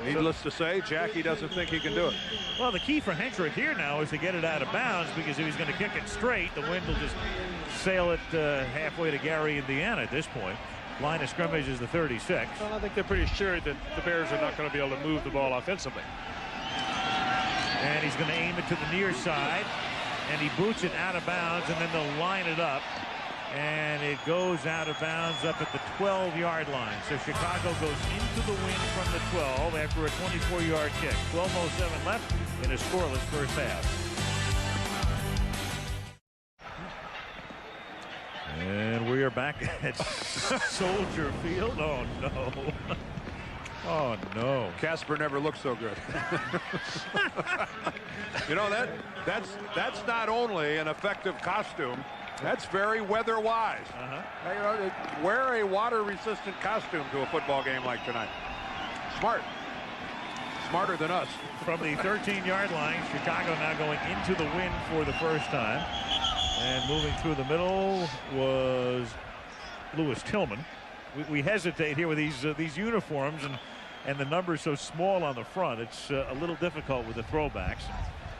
needless to say, Jackie doesn't think he can do it. Well, the key for Hentrick here now is to get it out of bounds, because if he's going to kick it straight, the wind will just sail it halfway to Gary, Indiana at this point. Line of scrimmage is the 36. Well, I think they're pretty sure that the Bears are not going to be able to move the ball offensively. And he's going to aim it to the near side, and he boots it out of bounds, and then they'll line it up, and it goes out of bounds up at the 12-yard line. So Chicago goes into the wind from the 12 after a 24-yard kick. 12:07 left in a scoreless 1st half. And we are back at Soldier Field. Oh no. Oh no. Casper never looked so good. You know, that's not only an effective costume, that's very weather wise. You know, wear a water resistant costume to a football game like tonight. Smart. Smarter than us. From the 13-yard line, Chicago now going into the wind for the 1st time. And moving through the middle was Lewis Tillman. We hesitate here with these uniforms and the numbers so small on the front. It's a little difficult with the throwbacks.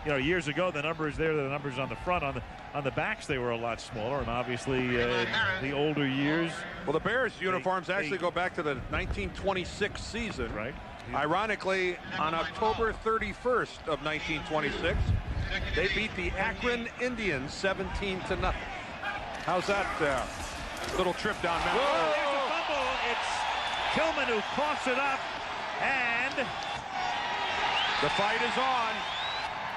You know, years ago the numbers there, the numbers on the front, on the backs they were a lot smaller, and obviously the older years. Well, the Bears uniforms actually go back to the 1926 season. Right. Ironically, on October 31st of 1926, they beat the Akron Indians 17-0. How's that little trip down memory lane? Whoa, there's a fumble. It's Tillman who coughs it up, and the fight is on.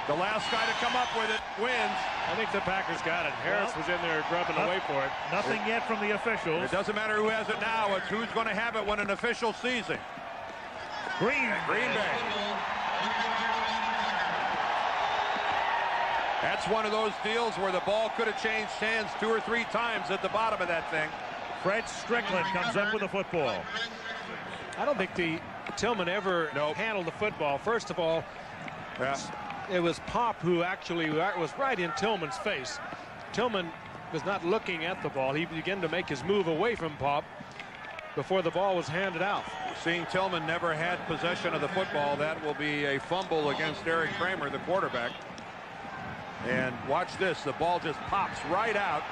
The last guy to come up with it wins. I think the Packers got it. Harris was in there grubbing away for it. Nothing yet from the officials. It doesn't matter who has it now. It's who's going to have it when an official sees it. Green Bay. That's one of those deals where the ball could have changed hands 2 or 3 times at the bottom of that thing. Fred Strickland comes up with the football. I don't think Tillman ever handled the football. First of all, it was Pop who actually was right in Tillman's face. Tillman was not looking at the ball. He began to make his move away from Pop before the ball was handed out. Seeing Tillman never had possession of the football, that will be a fumble against Eric Kramer, the quarterback. And watch this, the ball just pops right out.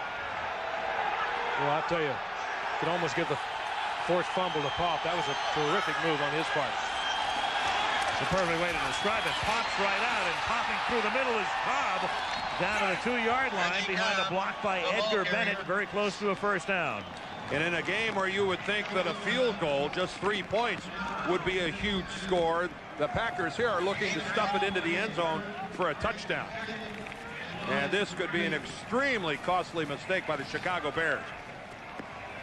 Well, I'll tell you, you could almost give the forced fumble to Pop. That was a terrific move on his part. The perfect way to describe it. Pops right out, and popping through the middle is Cobb down to the 2-yard line behind a block by Edgar Bennett, very close to a first down. And in a game where you would think that a field goal, just 3 points, would be a huge score, the Packers here are looking to stuff it into the end zone for a touchdown. And this could be an extremely costly mistake by the Chicago Bears.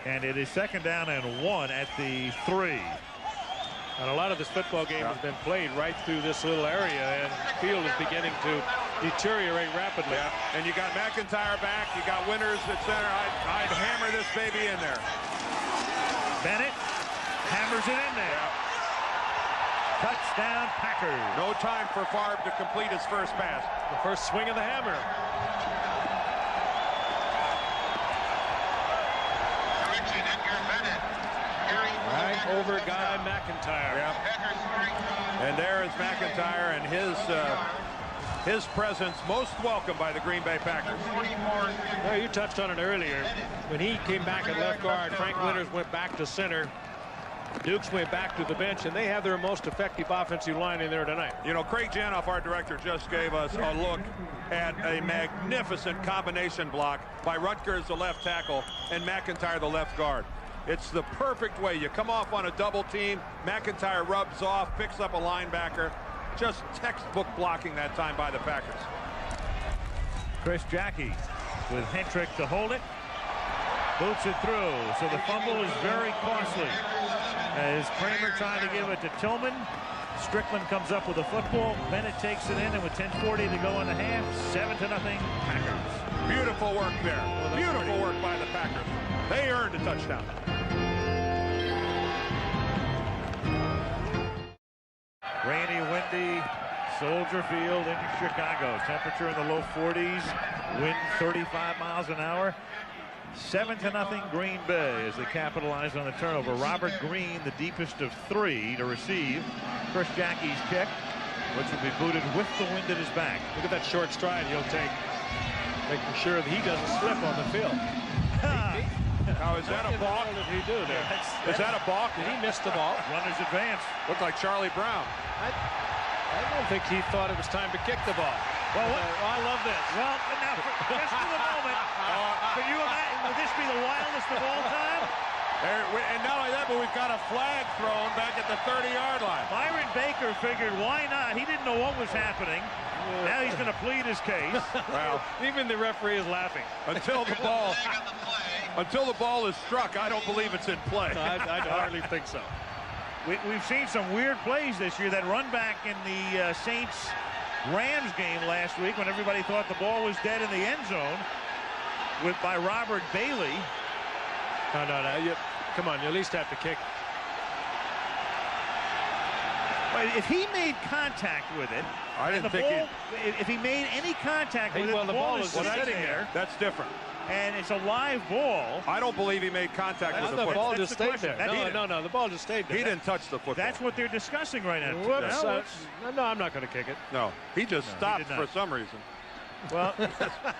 And it is 2nd down and 1 at the 3. And a lot of this football game has been played right through this little area, and the field is beginning to deteriorate rapidly. And you got McIntyre back, you got Winters at center. I'd hammer this baby in there. Bennett hammers it in there. Touchdown, Packers. No time for Favre to complete his first pass. The first swing of the hammer. Right over Guy McIntyre. And there is McIntyre, and his presence most welcome by the Green Bay Packers. Well, you touched on it earlier. When he came back at left guard, Frank Winters went back to center. Dukes went back to the bench, and they have their most effective offensive line in there tonight. You know, Craig Janoff, our director, just gave us a look at a magnificent combination block by Rutgers, the left tackle, and McIntyre, the left guard. It's the perfect way. You come off on a double team, McIntyre rubs off, picks up a linebacker. Just textbook blocking that time by the Packers. Chris Jackie with Hentrick to hold it. Boots it through, so the fumble is very costly. As Kramer trying to give it to Tillman, Strickland comes up with the football. Bennett takes it in, and with 10:40 to go in the half, 7-0 Packers. Beautiful work there. Beautiful work by the Packers. They earned a touchdown. Rainy, windy, Soldier Field in Chicago. Temperature in the low 40s, wind 35 miles an hour. 7-0 Green Bay as they capitalize on the turnover. Robert Green, the deepest of 3 to receive. Chris Jackie's kick, which will be booted with the wind at his back. Look at that short stride he'll take, making sure that he doesn't slip on the field. Now, is that a balk? What did he do there? Is that a balk? Did he miss the ball? Runners advance. Looked like Charlie Brown. I don't think he thought it was time to kick the ball. Well, I love this. Well, now, just for the moment, can you imagine, would this be the wildest of all time? And not only that, but we've got a flag thrown back at the 30-yard line. Myron Baker figured, why not? He didn't know what was happening. Now he's going to plead his case. Well, even the referee is laughing. Until the ball is struck, I don't believe it's in play. No, I hardly think so. We've seen some weird plays this year. That run back in the Saints-Rams game last week when everybody thought the ball was dead in the end zone by Robert Bailey. No. Come on, you at least have to kick. If he made contact with it, I didn't think if he made any contact with well, it, the ball is sitting there. That's different. And it's a live ball. I don't believe he made contact with the football. The ball just stayed there. No, the ball just stayed there. He didn't touch the football. That's what they're discussing right now. Whoops. No, I'm not going to kick it. No, he just stopped for some reason. Well,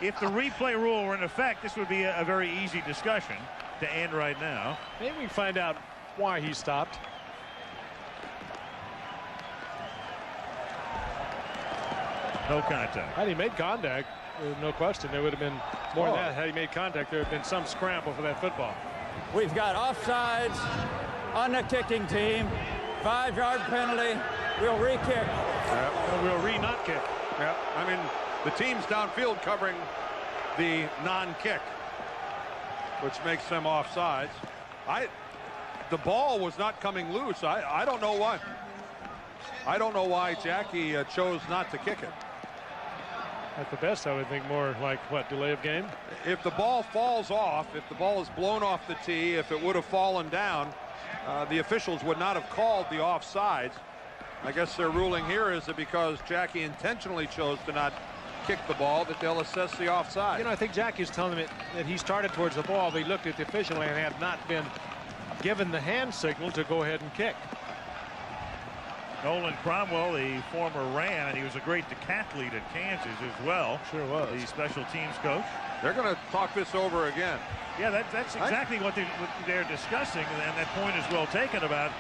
if the replay rule were in effect, this would be a very easy discussion to end right now. Maybe we can find out why he stopped. No contact. Had he made contact, no question, there would have been more than that. Had he made contact, there would have been some scramble for that football. We've got offsides on the kicking team. 5-yard penalty. We'll re-kick. Yep. We'll re-not kick. Yeah, I mean, the team's downfield covering the non-kick, which makes them offsides. The ball was not coming loose. I don't know what. I don't know why Jackie chose not to kick it. At the best, I would think more like, what, delay of game? If the ball falls off, if the ball is blown off the tee, if it would have fallen down, the officials would not have called the offsides. I guess their ruling here is that because Jackie intentionally chose to not kick the ball, that they'll assess the offside. You know, I think Jackie's telling him that he started towards the ball, but he looked at the official and had not been given the hand signal to go ahead and kick. Nolan Cromwell, the former Ram, and he was a great decathlete at Kansas as well. Sure was. The special teams coach. They're going to talk this over again. Yeah, that's exactly what they're discussing, and that point is well taken about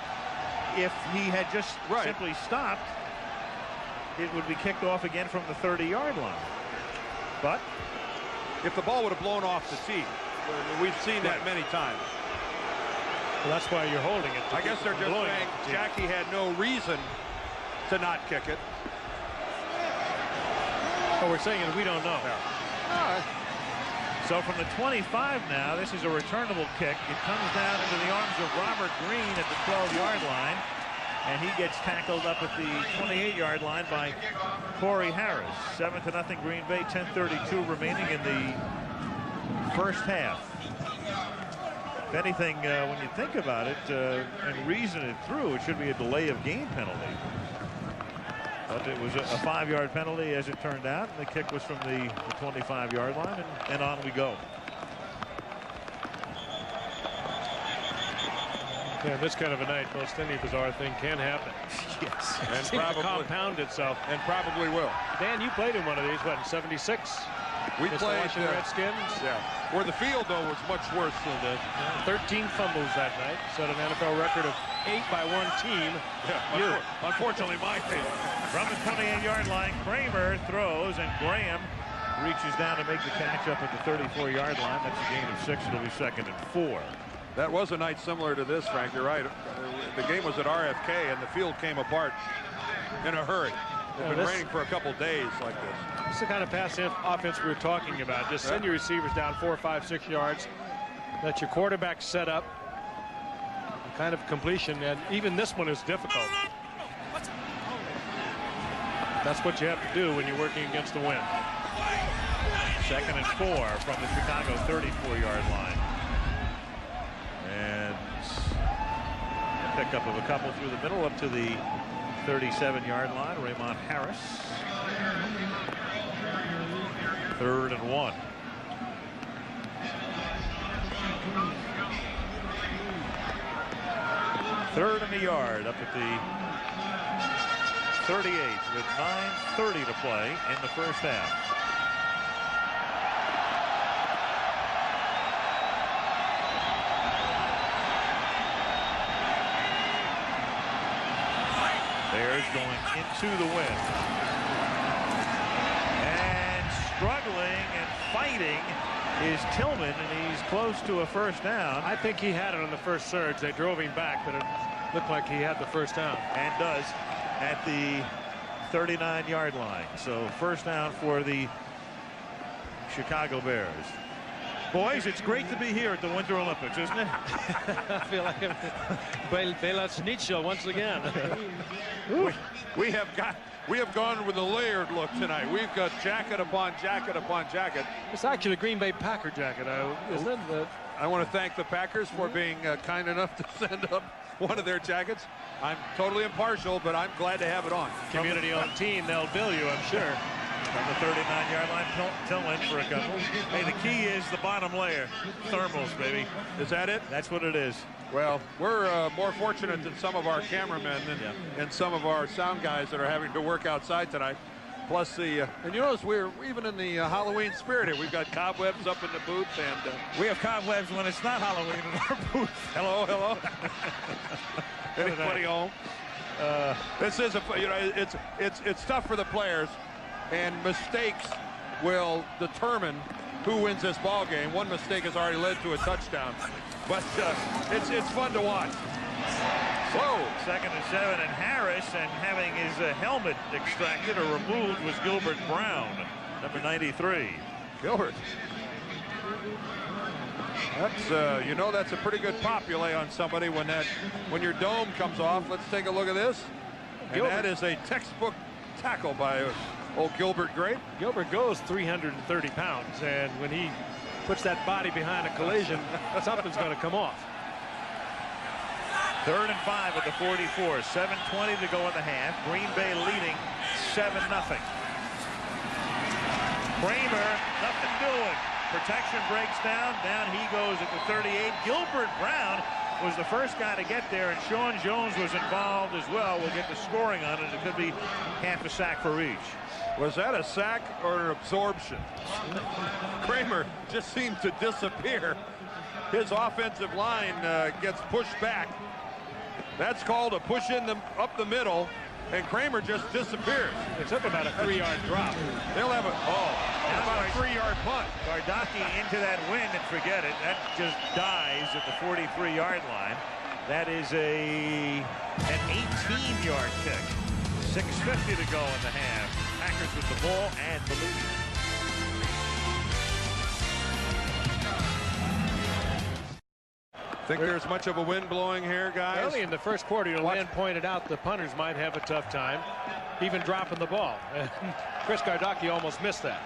if he had just simply stopped, it would be kicked off again from the 30-yard line. But if the ball would have blown off the tee, we've seen that many times. Well, that's why you're holding it. I guess they're just saying Jackie had no reason to not kick it. Oh, we're saying it, we don't know. So from the 25 now, this is a returnable kick. It comes down into the arms of Robert Green at the 12-yard line, and he gets tackled up at the 28-yard line by Corey Harris. 7-0 Green Bay, 10:32 remaining in the first half. If anything, when you think about it and reason it through, it should be a delay of game penalty. But it was a 5-yard penalty, as it turned out, and the kick was from the 25-yard line, and on we go. Yeah, this kind of a night, most any bizarre thing can happen. Yes. And probably compound itself. And probably will. Dan, you played in one of these, what, in '76? We played the Washington Redskins. Yeah. Where the field, though, was much worse than this. 13 fumbles that night. Set an NFL record of 8 by one team. Yeah, unfortunately, my team. From the 28-yard line, Kramer throws, and Graham reaches down to make the catch up at the 34-yard line. That's a gain of 6. It'll be 2nd and 4. That was a night similar to this, Frank. You're right. The game was at RFK, and the field came apart in a hurry. It's been raining for a couple days like this. It's the kind of pass offense we were talking about. Just send your receivers down 4, 5, 6 yards. Let your quarterback set up. The kind of completion, and even this one is difficult. That's what you have to do when you're working against the wind. 2nd and 4 from the Chicago 34-yard line. And a pickup of a couple through the middle up to the 37-yard line. Raymond Harris. 3rd and 1. Third and a yard up at the 38 with 9:30 to play in the first half. Bears going into the wind. And struggling and fighting is Tillman, and he's close to a first down. I think he had it on the first surge. They drove him back, but it looked like he had the first down. And does at the 39-yard line. So first down for the Chicago Bears. Boys, it's great to be here at the Winter Olympics, isn't it? I feel like Bela Schnitzel once again. We have gone with a layered look tonight. We've got jacket upon jacket upon jacket. It's actually a Green Bay Packer jacket, isn't it? I want to thank the Packers for being kind enough to send up one of their jackets. I'm totally impartial, but I'm glad to have it on. Community-owned team, they'll bill you, I'm sure. From the 39-yard line, Tillman for a couple. Hey, the key is the bottom layer. Thermals, baby. Is that it? That's what it is. Well, we're more fortunate than some of our cameramen and some of our sound guys that are having to work outside tonight. Plus and you notice we're even in the Halloween spirit here. We've got cobwebs up in the booth, and we have cobwebs when it's not Halloween in our booth. Hello. Anybody home? This is it's tough for the players, and mistakes will determine who wins this ball game. One mistake has already led to a touchdown, but it's fun to watch. Whoa. 2nd and 7, and Harris, and having his helmet extracted or removed, was Gilbert Brown, number 93. Gilbert. That's that's a pretty good pop you lay on somebody when your dome comes off. Let's take a look at this. And that is a textbook tackle by old Gilbert Grape. Gilbert goes 330 pounds, and when he puts that body behind a collision, something's going to come off. 3rd and 5 at the 44. 7:20 to go in the half. Green Bay leading 7-0. Kramer, nothing doing. Protection breaks down. Down he goes at the 38. Gilbert Brown was the first guy to get there, and Sean Jones was involved as well. We'll get the scoring on it. It could be half a sack for each. Was that a sack or an absorption? Kramer just seemed to disappear. His offensive line gets pushed back. That's called a push in up the middle, and Kramer just disappears. It took about a 3-yard drop. They'll have about a 3-yard punt. Gardocki into that wind, and forget it. That just dies at the 43-yard line. That is an 18-yard kick. 6:50 to go in the half. Packers with the ball and the lead. Think there's much of a wind blowing here, guys? Early in the first quarter, Lynn pointed out the punters might have a tough time even dropping the ball. Chris Gardocki almost missed that.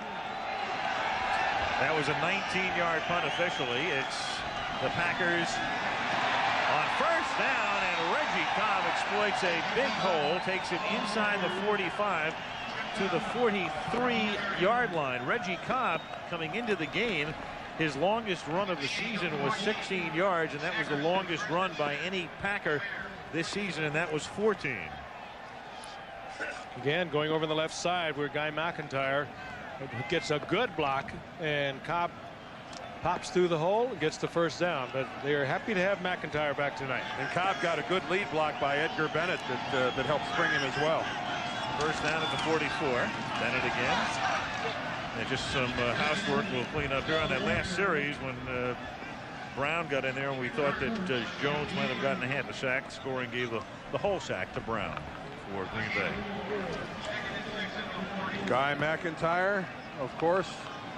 That was a 19-yard punt officially. It's the Packers on first down, and Reggie Cobb exploits a big hole, takes it inside the 45 to the 43-yard line. Reggie Cobb coming into the game, his longest run of the season was 16 yards, and that was the longest run by any Packer this season, and that was 14. Again, going over the left side where Guy McIntyre gets a good block, and Cobb pops through the hole and gets the first down. But they are happy to have McIntyre back tonight. And Cobb got a good lead block by Edgar Bennett that helped spring him as well. First down at the 44. Bennett again. And just some housework we'll clean up here on that last series when Brown got in there, and we thought that Jones might have gotten a half a sack. Scoring gave the whole sack to Brown for Green Bay. Guy McIntyre, of course,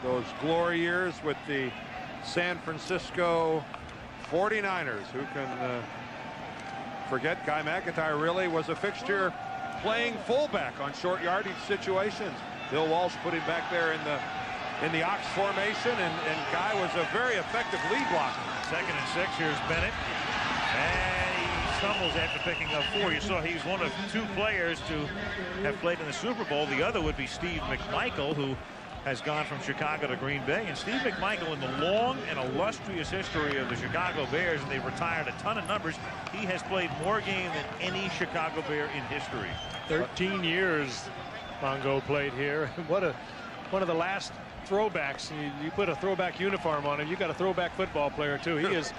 those glory years with the San Francisco 49ers. Who can forget Guy McIntyre really was a fixture playing fullback on short yardage situations. Bill Walsh put him back there in the Ox formation, and Guy was a very effective lead blocker. 2nd and 6. Here's Bennett, and he stumbles after picking up 4. You saw he's one of 2 players to have played in the Super Bowl. The other would be Steve McMichael, who has gone from Chicago to Green Bay. And Steve McMichael, in the long and illustrious history of the Chicago Bears, and they've retired a ton of numbers, he has played more games than any Chicago Bear in history. 13 years Mongo played here. One of the last throwbacks. You put a throwback uniform on him, you got a throwback football player too. He is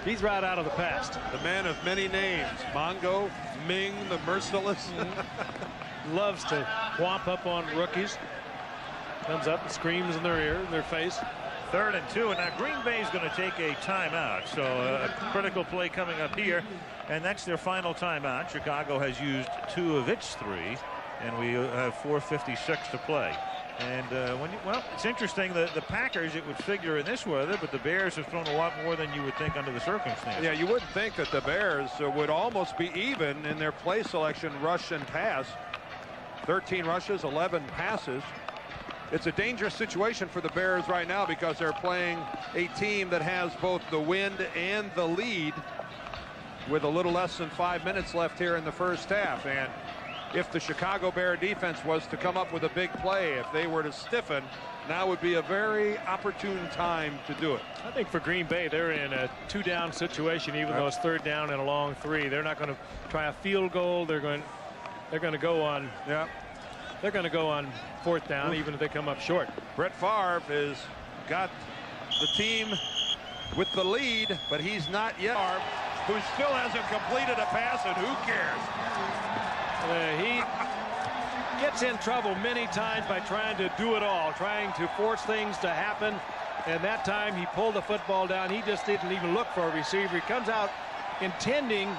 he's right out of the past. The man of many names. Mongo, Ming, the merciless. Loves to whomp up on rookies. Comes up and screams in their ear, in their face. 3rd and 2, and now Green Bay is going to take a timeout. So a critical play coming up here, and that's their final timeout. Chicago has used 2 of its 3, and we have 4:56 to play. And well, it's interesting that the Packers, it would figure in this weather, but the Bears have thrown a lot more than you would think under the circumstances. Yeah, you wouldn't think that the Bears would almost be even in their play selection, rush and pass. 13 rushes, 11 passes. It's a dangerous situation for the Bears right now because they're playing a team that has both the wind and the lead with a little less than 5 minutes left here in the first half. And if the Chicago Bear defense was to come up with a big play, if they were to stiffen, now would be a very opportune time to do it. I think for Green Bay, they're in a 2-down situation, even though it's 3rd down and a long 3. They're not going to try a field goal. They're going to go on. Yeah. They're going to go on 4th down, even if they come up short. Brett Favre has got the team with the lead, but he's not yet. Who still hasn't completed a pass, and who cares? He gets in trouble many times by trying to do it all, trying to force things to happen. And that time he pulled the football down. He just didn't even look for a receiver. He comes out intending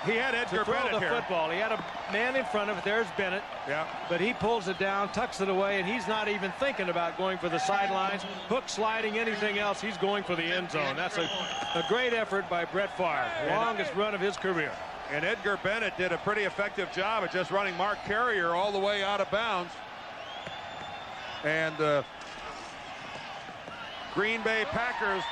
He had Edgar to throw Bennett the here. football. He had a man in front of it. There's Bennett. Yeah. But he pulls it down, tucks it away, and he's not even thinking about going for the sidelines, hook sliding, anything else. He's going for the end zone. That's a great effort by Brett Favre. Longest run of his career. And Edgar Bennett did a pretty effective job of just running Mark Carrier all the way out of bounds. And Green Bay Packers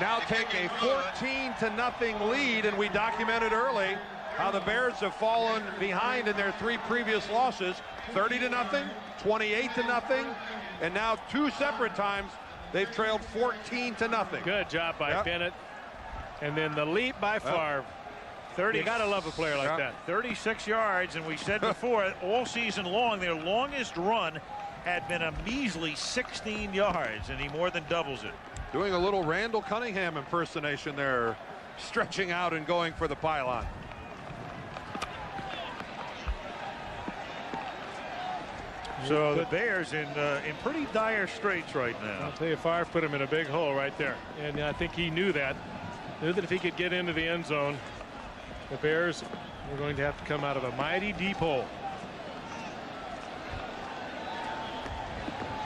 now take a 14-0 lead, and we documented early how the Bears have fallen behind in their 3 previous losses, 30-0, 28-0, and now 2 separate times they've trailed 14-0. Good job by Bennett. And then the leap by Favre. 30. You gotta love a player like that. 36 yards, and we said before, all season long, their longest run had been a measly 16 yards, and he more than doubles it. Doing a little Randall Cunningham impersonation there, stretching out and going for the pylon. So the Bears in pretty dire straits right now. I'll tell you, Favre put him in a big hole right there, and I think he knew that. Knew that if he could get into the end zone, the Bears were going to have to come out of a mighty deep hole.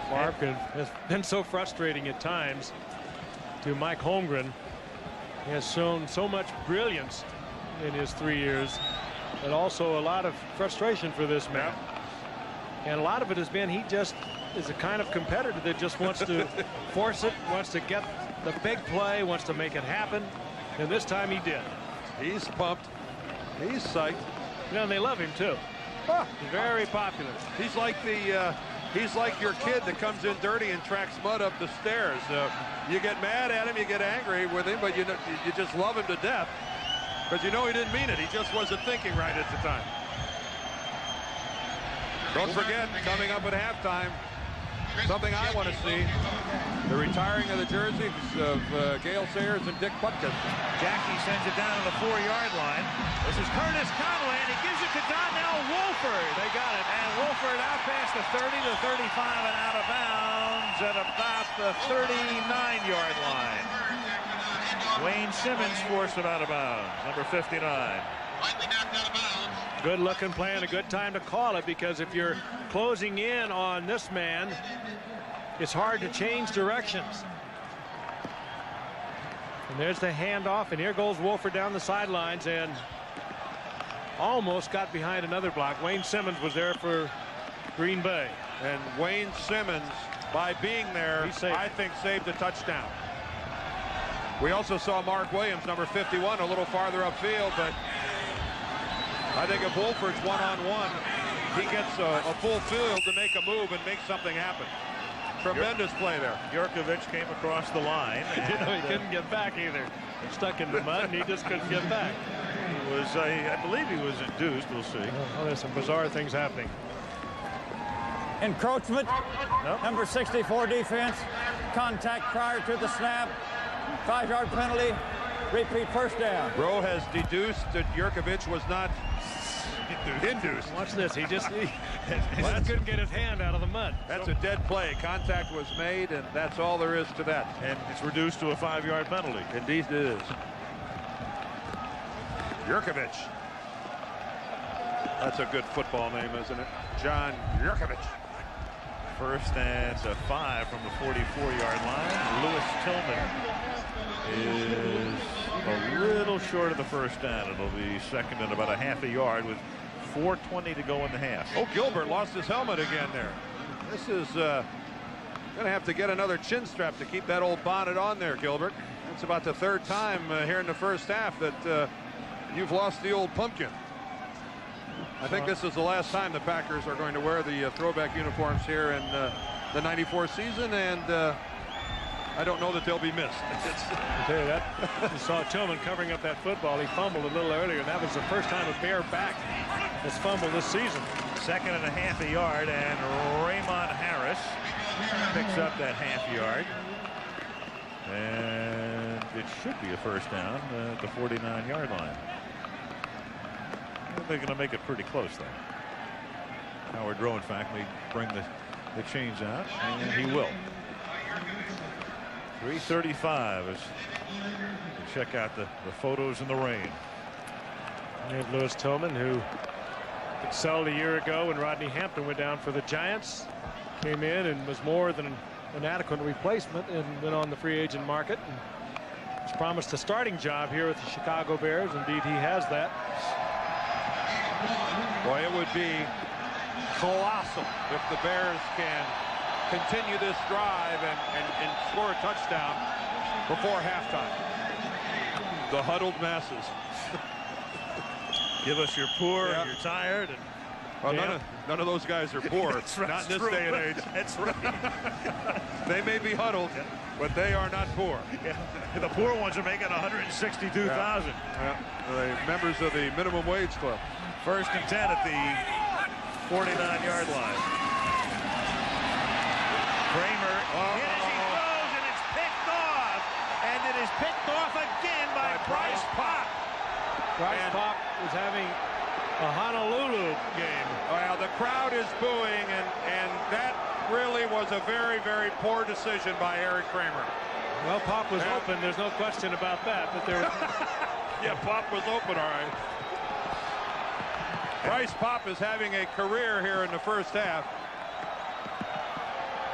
Favre has been so frustrating at times to Mike Holmgren. He has shown so much brilliance in his 3 years, but also a lot of frustration for this man. And a lot of it has been he just is a kind of competitor that just wants to force it, wants to get the big play, wants to make it happen. And this time he did. He's pumped. He's psyched. You know, and they love him too. He's very popular. He's like your kid that comes in dirty and tracks mud up the stairs. You get mad at him, you get angry with him, but you just love him to death because you know he didn't mean it. He just wasn't thinking right at the time. Don't forget, coming up at halftime, something I want to see, the retiring of the jerseys of Gale Sayers and Dick Butkus. Jackie sends it down to the 4-yard line. This is Curtis Conway, and he gives it to Donnell Wolford. They got it. And Wolford out past the 30 to 35 and out of bounds at about the 39-yard line. Wayne Simmons forced it out of bounds, number 59. Good looking play and a good time to call it, because if you're closing in on this man, it's hard to change directions. And there's the handoff, and here goes Wolford down the sidelines and almost got behind another block. Wayne Simmons was there for Green Bay. And Wayne Simmons, by being there, I think saved a touchdown. We also saw Mark Williams, number 51, a little farther upfield, but I think if Wolford's one-on-one, he gets a full field to make a move and make something happen. Tremendous play there. Jurkovich came across the line. And, you know, he couldn't get back either. Stuck in the mud, and he just couldn't get back. He was, I believe he was induced. We'll see. Oh, there's some bizarre things happening. Encroachment. Nope. Number 64 defense. Contact prior to the snap. 5-yard penalty. Repeat first down. Rowe has deduced that Jurkovich was not induced. Watch this. He just couldn't get his hand out of the mud. That's a dead play. Contact was made, and that's all there is to that. And it's reduced to a 5-yard penalty. Indeed it is. Jurkovich. That's a good football name, isn't it? John Jurkovich. First and 5 from the 44-yard line. Lewis Tillman is a little short of the first down. It'll be second and about a half a yard with 4:20 to go in the half. Oh, Gilbert lost his helmet again there. This is going to have to get another chin strap to keep that old bonnet on there, Gilbert. It's about the third time here in the first half that you've lost the old pumpkin. I think this is the last time the Packers are going to wear the throwback uniforms here in the '94 season, and I don't know that they'll be missed. I'll tell you that. You saw Tillman covering up that football. He fumbled a little earlier, and that was the first time a Bear back has fumbled this season. Second and a half a yard, and Raymond Harris picks up that half yard. And it should be a first down at the 49-yard line. They're going to make it pretty close, though. Howard Rowe, in fact, may bring the chains out, and he will. 3:35 as we check out the photos in the rain. And Lewis Tillman, who excelled a year ago when Rodney Hampton went down for the Giants, came in and was more than an adequate replacement and went on the free agent market. And promised a starting job here with the Chicago Bears. Indeed, he has that. Boy, it would be colossal if the Bears can continue this drive and score a touchdown before halftime. The huddled masses. Give us your poor and you're tired. And well, none of those guys are poor. Right, not in this day and age. That's right. They may be huddled, but they are not poor. Yeah. The poor ones are making $162,000. Yeah. The members of the minimum wage club. 1st and 10 at the 49-yard line. Kramer, in as he throws, and it's picked off. And it is picked off again by Bryce Pop. Bryce Pop is having a Honolulu game. Well, the crowd is booing, and that really was a very, very poor decision by Eric Kramer. Well, Pop was open. There's no question about that. But there. Yeah, Pop was open, all right. Bryce Pop is having a career here in the first half.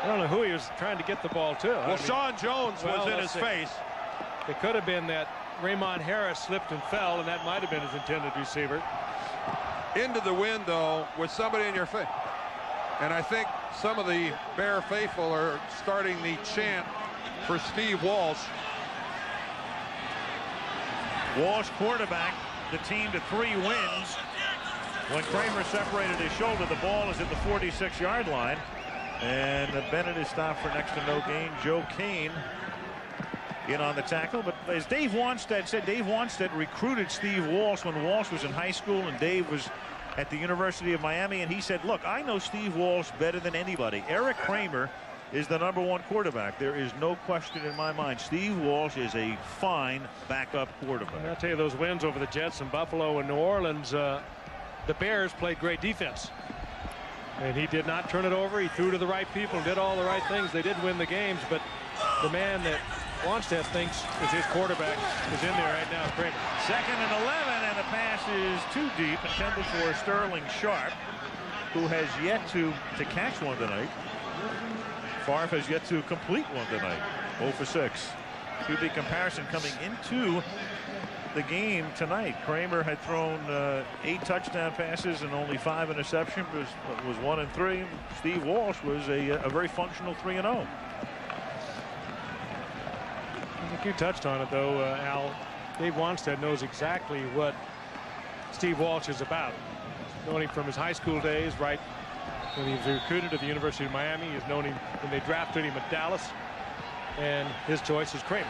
I don't know who he was trying to get the ball to. Well, Sean Jones was in his face. It could have been that Raymond Harris slipped and fell, and that might have been his intended receiver. Into the wind, though, with somebody in your face. And I think some of the Bear faithful are starting the chant for Steve Walsh. Walsh quarterback the team to 3 wins. When Kramer separated his shoulder, the ball is at the 46-yard line. And Bennett is stopped for next to no gain. Joe Kane in on the tackle. But as Dave Wanstead said, Dave Wanstead recruited Steve Walsh when Walsh was in high school and Dave was at the University of Miami. And he said, look, I know Steve Walsh better than anybody. Eric Kramer is the #1 quarterback. There is no question in my mind. Steve Walsh is a fine backup quarterback. And I'll tell you, those wins over the Jets and Buffalo and New Orleans, the Bears played great defense. And he did not turn it over. He threw to the right people and did all the right things. They did win the games, but the man that Wanstead thinks is his quarterback is in there right now, Kramer. 2nd and 11, and the pass is too deep, intended for Sterling Sharp, who has yet to catch one tonight. Favre has yet to complete one tonight. 0 for 6. QB comparison coming into the game tonight. Kramer had thrown 8 touchdown passes and only 5 interceptions. Was 1 and 3. Steve Walsh was a very functional 3-0. I think you touched on it, though, Al. Dave Wanstead knows exactly what Steve Walsh is about. Knowing him from his high school days, right when he was recruited to the University of Miami. He's known him when they drafted him at Dallas. And his choice is Kramer.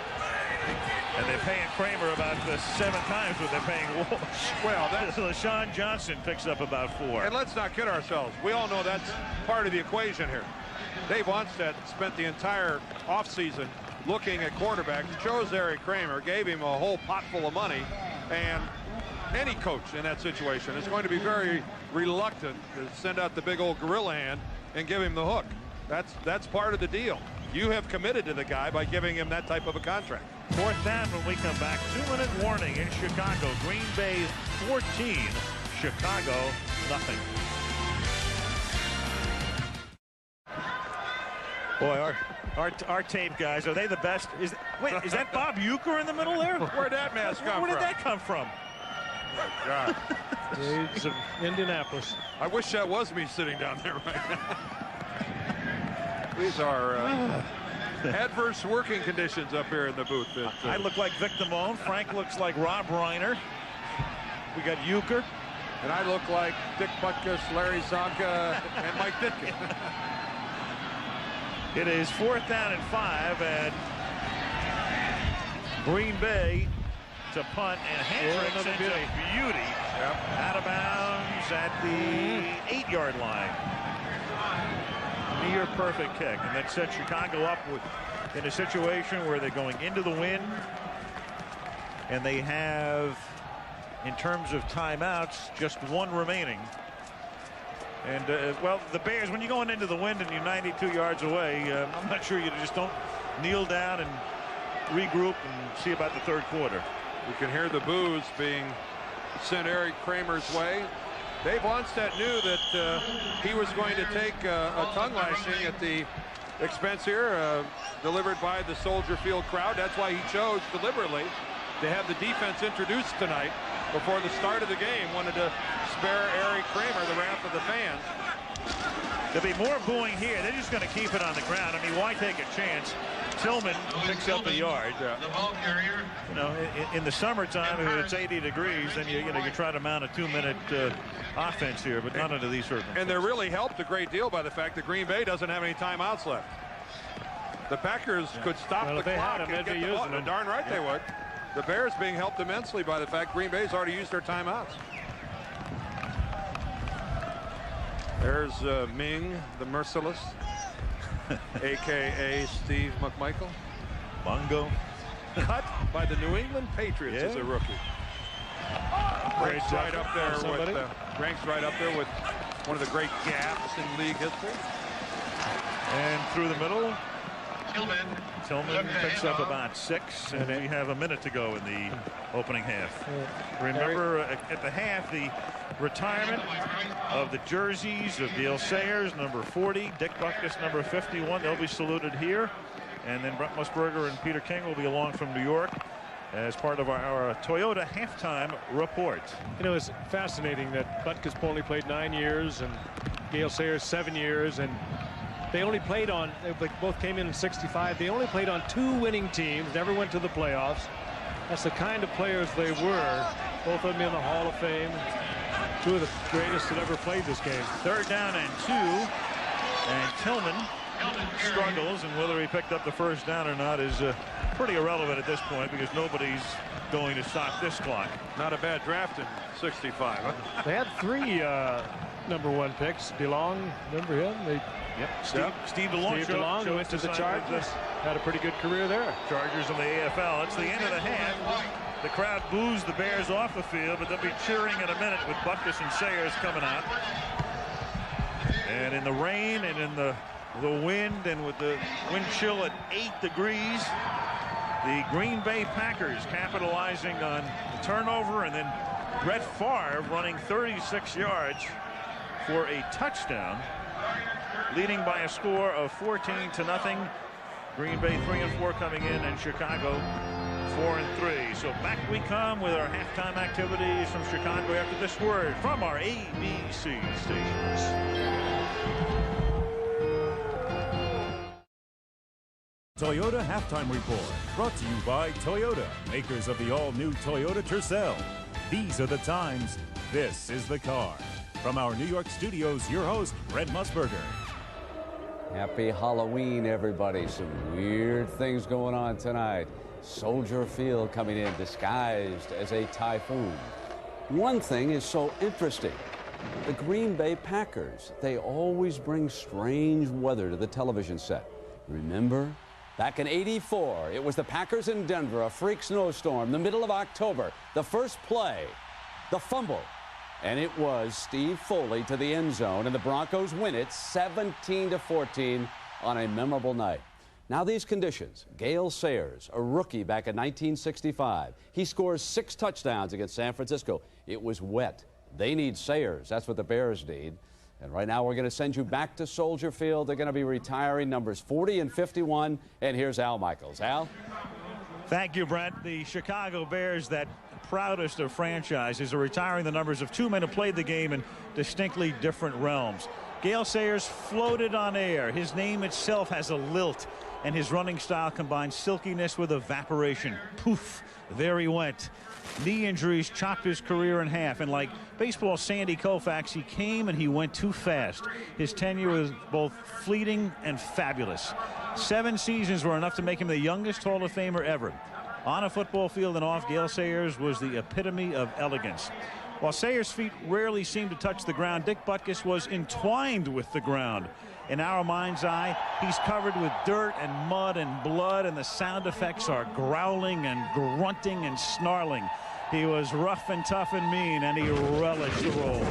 And they're paying Kramer about 7 times what they're paying Walsh. Well, that's LaShawn Johnson picks up about 4. And let's not kid ourselves. We all know that's part of the equation here. Dave Wanstead spent the entire offseason looking at quarterbacks, chose Eric Kramer, gave him a whole pot full of money, and any coach in that situation is going to be very reluctant to send out the big old gorilla hand and give him the hook. That's part of the deal. You have committed to the guy by giving him that type of a contract. 4th down when we come back. 2-minute warning in Chicago. Green Bay 14, Chicago nothing. Boy, our tape guys, are they the best? Is that Bob Uecker in the middle there? Where'd that mask come from? Where did that come from? God. Days of Indianapolis. I wish that was me sitting down there right now. These are adverse working conditions up here in the booth. I look like Vic Damone. Frank looks like Rob Reiner. We got Uecker. And I look like Dick Butkus, Larry Zonka, and Mike Ditka. It is 4th down and 5, and Green Bay to punt, and Hendricks into beauty. Yep. Out of bounds at the 8-yard line. Near perfect kick, and that set Chicago up in a situation where they're going into the wind, and they have, in terms of timeouts, just 1 remaining. And well, the Bears, when you're going into the wind and you're 92 yards away, I'm not sure you just don't kneel down and regroup and see about the 3rd quarter. You can hear the boos being sent Eric Kramer's way. Dave Wanstead knew that he was going to take a tongue lashing at the expense here, delivered by the Soldier Field crowd. That's why he chose deliberately to have the defense introduced tonight before the start of the game. Wanted to spare Eric Kramer the wrath of the fans. There'll be more booing here. They're just going to keep it on the ground. I mean, why take a chance? Tillman picks up a yard. The ball carrier. You know, in the summertime, if it's 80 degrees, then you try to mount a 2-minute offense here, but not under these circumstances. And they're really helped a great deal by the fact that Green Bay doesn't have any timeouts left. The Packers could stop the clock and get the ball. Darn right they would. The Bears being helped immensely by the fact Green Bay's already used their timeouts. There's Ming, the Merciless, a.k.a. Steve McMichael. Mongo. Cut by the New England Patriots as a rookie. Ranks right up there with one of the great gaps in league history. And through the middle, Tillman picks up about 6, and we have a minute to go in the opening half. Remember, at the half, the retirement of the jerseys of Gale Sayers, number 40, Dick Butkus, number 51. They'll be saluted here. And then Brent Musburger and Peter King will be along from New York as part of our Toyota halftime report. You know, it's fascinating that Butkus only played 9 years and Gale Sayers 7 years, and they only played on, they both came in 65. They only played on 2 winning teams, never went to the playoffs. That's the kind of players they were. Both of them in the Hall of Fame. 2 of the greatest that ever played this game. 3rd down and 2. And Tillman struggles, and whether he picked up the first down or not is pretty irrelevant at this point because nobody's going to stop this clock. Not a bad draft in 65. Huh? They had 3 #1 picks. DeLong, remember him? Steve DeLong who went to the Chargers. Had a pretty good career there. Chargers in the AFL. It's the end of the half. The crowd boos the Bears off the field, but they'll be cheering in a minute with Butkus and Sayers coming out. And in the rain and in the wind and with the wind chill at 8 degrees, the Green Bay Packers capitalizing on the turnover, and then Brett Favre running 36 yards for a touchdown, leading by a score of 14-0. Green Bay 3-4 coming in, and Chicago 4-3. So back we come with our halftime activities from Chicago after this word from our ABC stations. Toyota Halftime Report, brought to you by Toyota, makers of the all-new Toyota Tercel. These are the times, this is the car. From our New York studios, your host, Brent Musburger. Happy Halloween, everybody. Some weird things going on tonight. Soldier Field coming in disguised as a typhoon. One thing is so interesting. The Green Bay Packers, they always bring strange weather to the television set. Remember? Back in '84, it was the Packers in Denver, a freak snowstorm, the middle of October. The first play, the fumble, and it was Steve Foley to the end zone, and the Broncos win it 17-14 on a memorable night. Now these conditions, Gale Sayers, a rookie back in 1965. He scores 6 touchdowns against San Francisco. It was wet. They need Sayers. That's what the Bears need. And right now we're going to send you back to Soldier Field. They're going to be retiring numbers 40 and 51. And here's Al Michaels. Al? Thank you, Brent. The Chicago Bears, that proudest of franchises, are retiring the numbers of 2 men who played the game in distinctly different realms. Gale Sayers floated on air. His name itself has a lilt, and his running style combines silkiness with evaporation. Poof, there he went. Knee injuries chopped his career in half, and like baseball's Sandy Koufax, he came and he went too fast. His tenure was both fleeting and fabulous. 7 seasons were enough to make him the youngest Hall of Famer ever. On a football field and off, Gale Sayers was the epitome of elegance. While Sayers' feet rarely seemed to touch the ground, Dick Butkus was entwined with the ground. In our mind's eye, he's covered with dirt and mud and blood, and the sound effects are growling and grunting and snarling. He was rough and tough and mean, and he relished the role.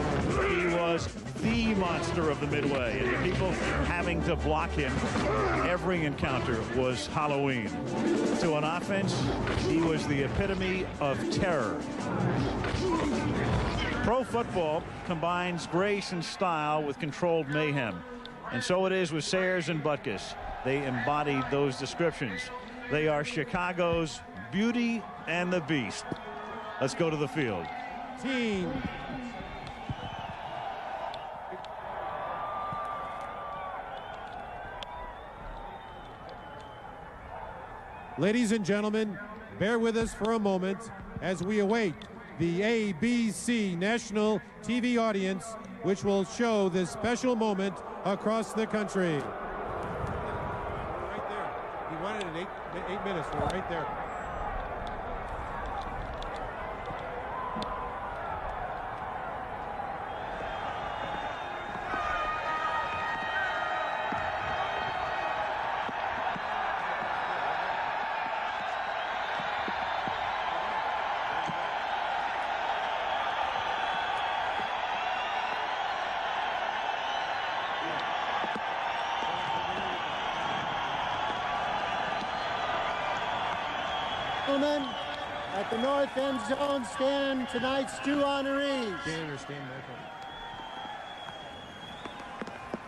He was the monster of the Midway, and the people having to block him every encounter was Halloween. To an offense, he was the epitome of terror. Pro football combines grace and style with controlled mayhem. And so it is with Sayers and Butkus. they embodied those descriptions. They are Chicago's Beauty and the Beast. Let's go to the field. Team. Ladies and gentlemen, bear with us for a moment as we await the ABC national TV audience, which will show this special moment across the country. Right there. He wanted it in eight minutes. We're right there. Gentlemen, at the north end zone stand tonight's two honorees.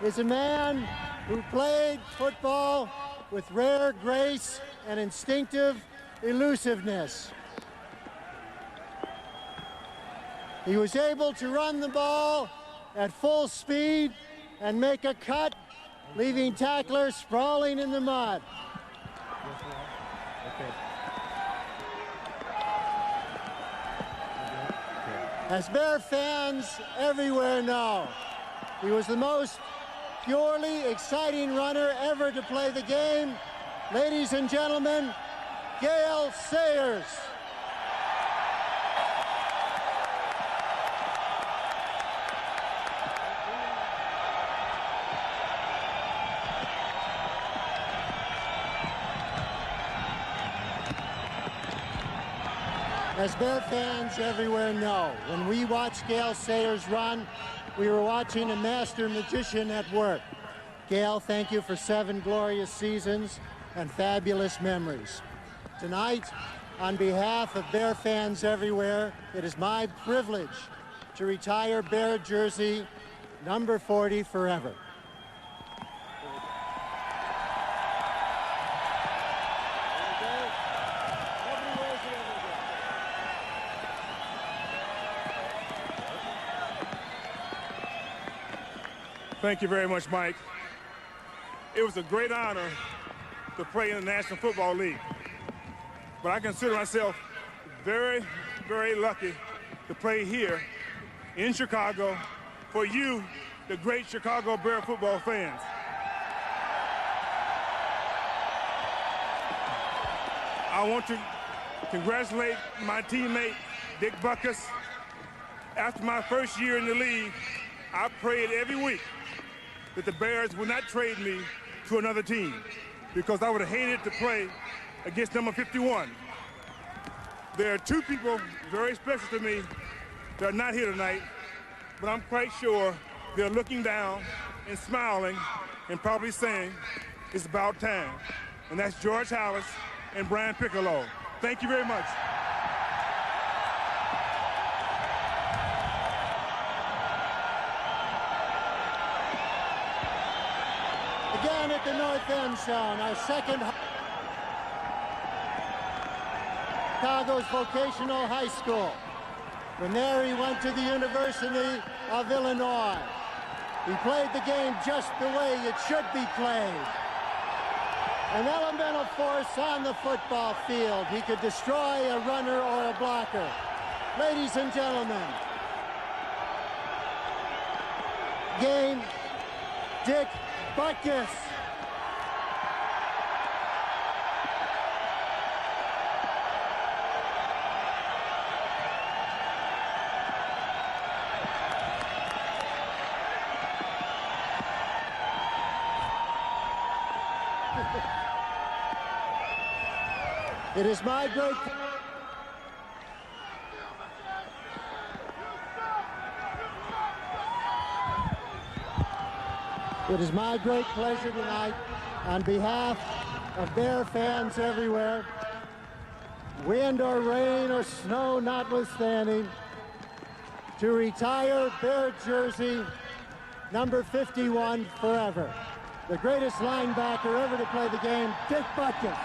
Is a man who played football with rare grace and instinctive elusiveness. He was able to run the ball at full speed and make a cut, leaving tacklers sprawling in the mud. As Bear fans everywhere know, he was the most purely exciting runner ever to play the game. Ladies and gentlemen, Gale Sayers. As Bear fans everywhere know, when we watch Gale Sayers run, we were watching a master magician at work. Gale, thank you for 7 glorious seasons and fabulous memories. Tonight, on behalf of Bear fans everywhere, it is my privilege to retire Bear jersey number 40 forever. Thank you very much, Mike. It was a great honor to play in the National Football League. But I consider myself very, very lucky to play here in Chicago for you, the great Chicago Bear football fans. I want to congratulate my teammate, Dick Buckus. After my first year in the league, I prayed every week that the Bears would not trade me to another team because I would have hated to play against number 51. There are 2 people very special to me that are not here tonight, but I'm quite sure they're looking down and smiling and probably saying, it's about time. And that's George Hallis and Brian Piccolo. Thank you very much. Again at the north end zone, our second Chicago's vocational high school. From there, he went to the University of Illinois. He played the game just the way it should be played. An elemental force on the football field. He could destroy a runner or a blocker. Ladies and gentlemen, game Dick Buckus. It is my great pleasure tonight, on behalf of Bear fans everywhere, wind or rain or snow notwithstanding, to retire Bear jersey number 51 forever. the greatest linebacker ever to play the game, Dick Butkus.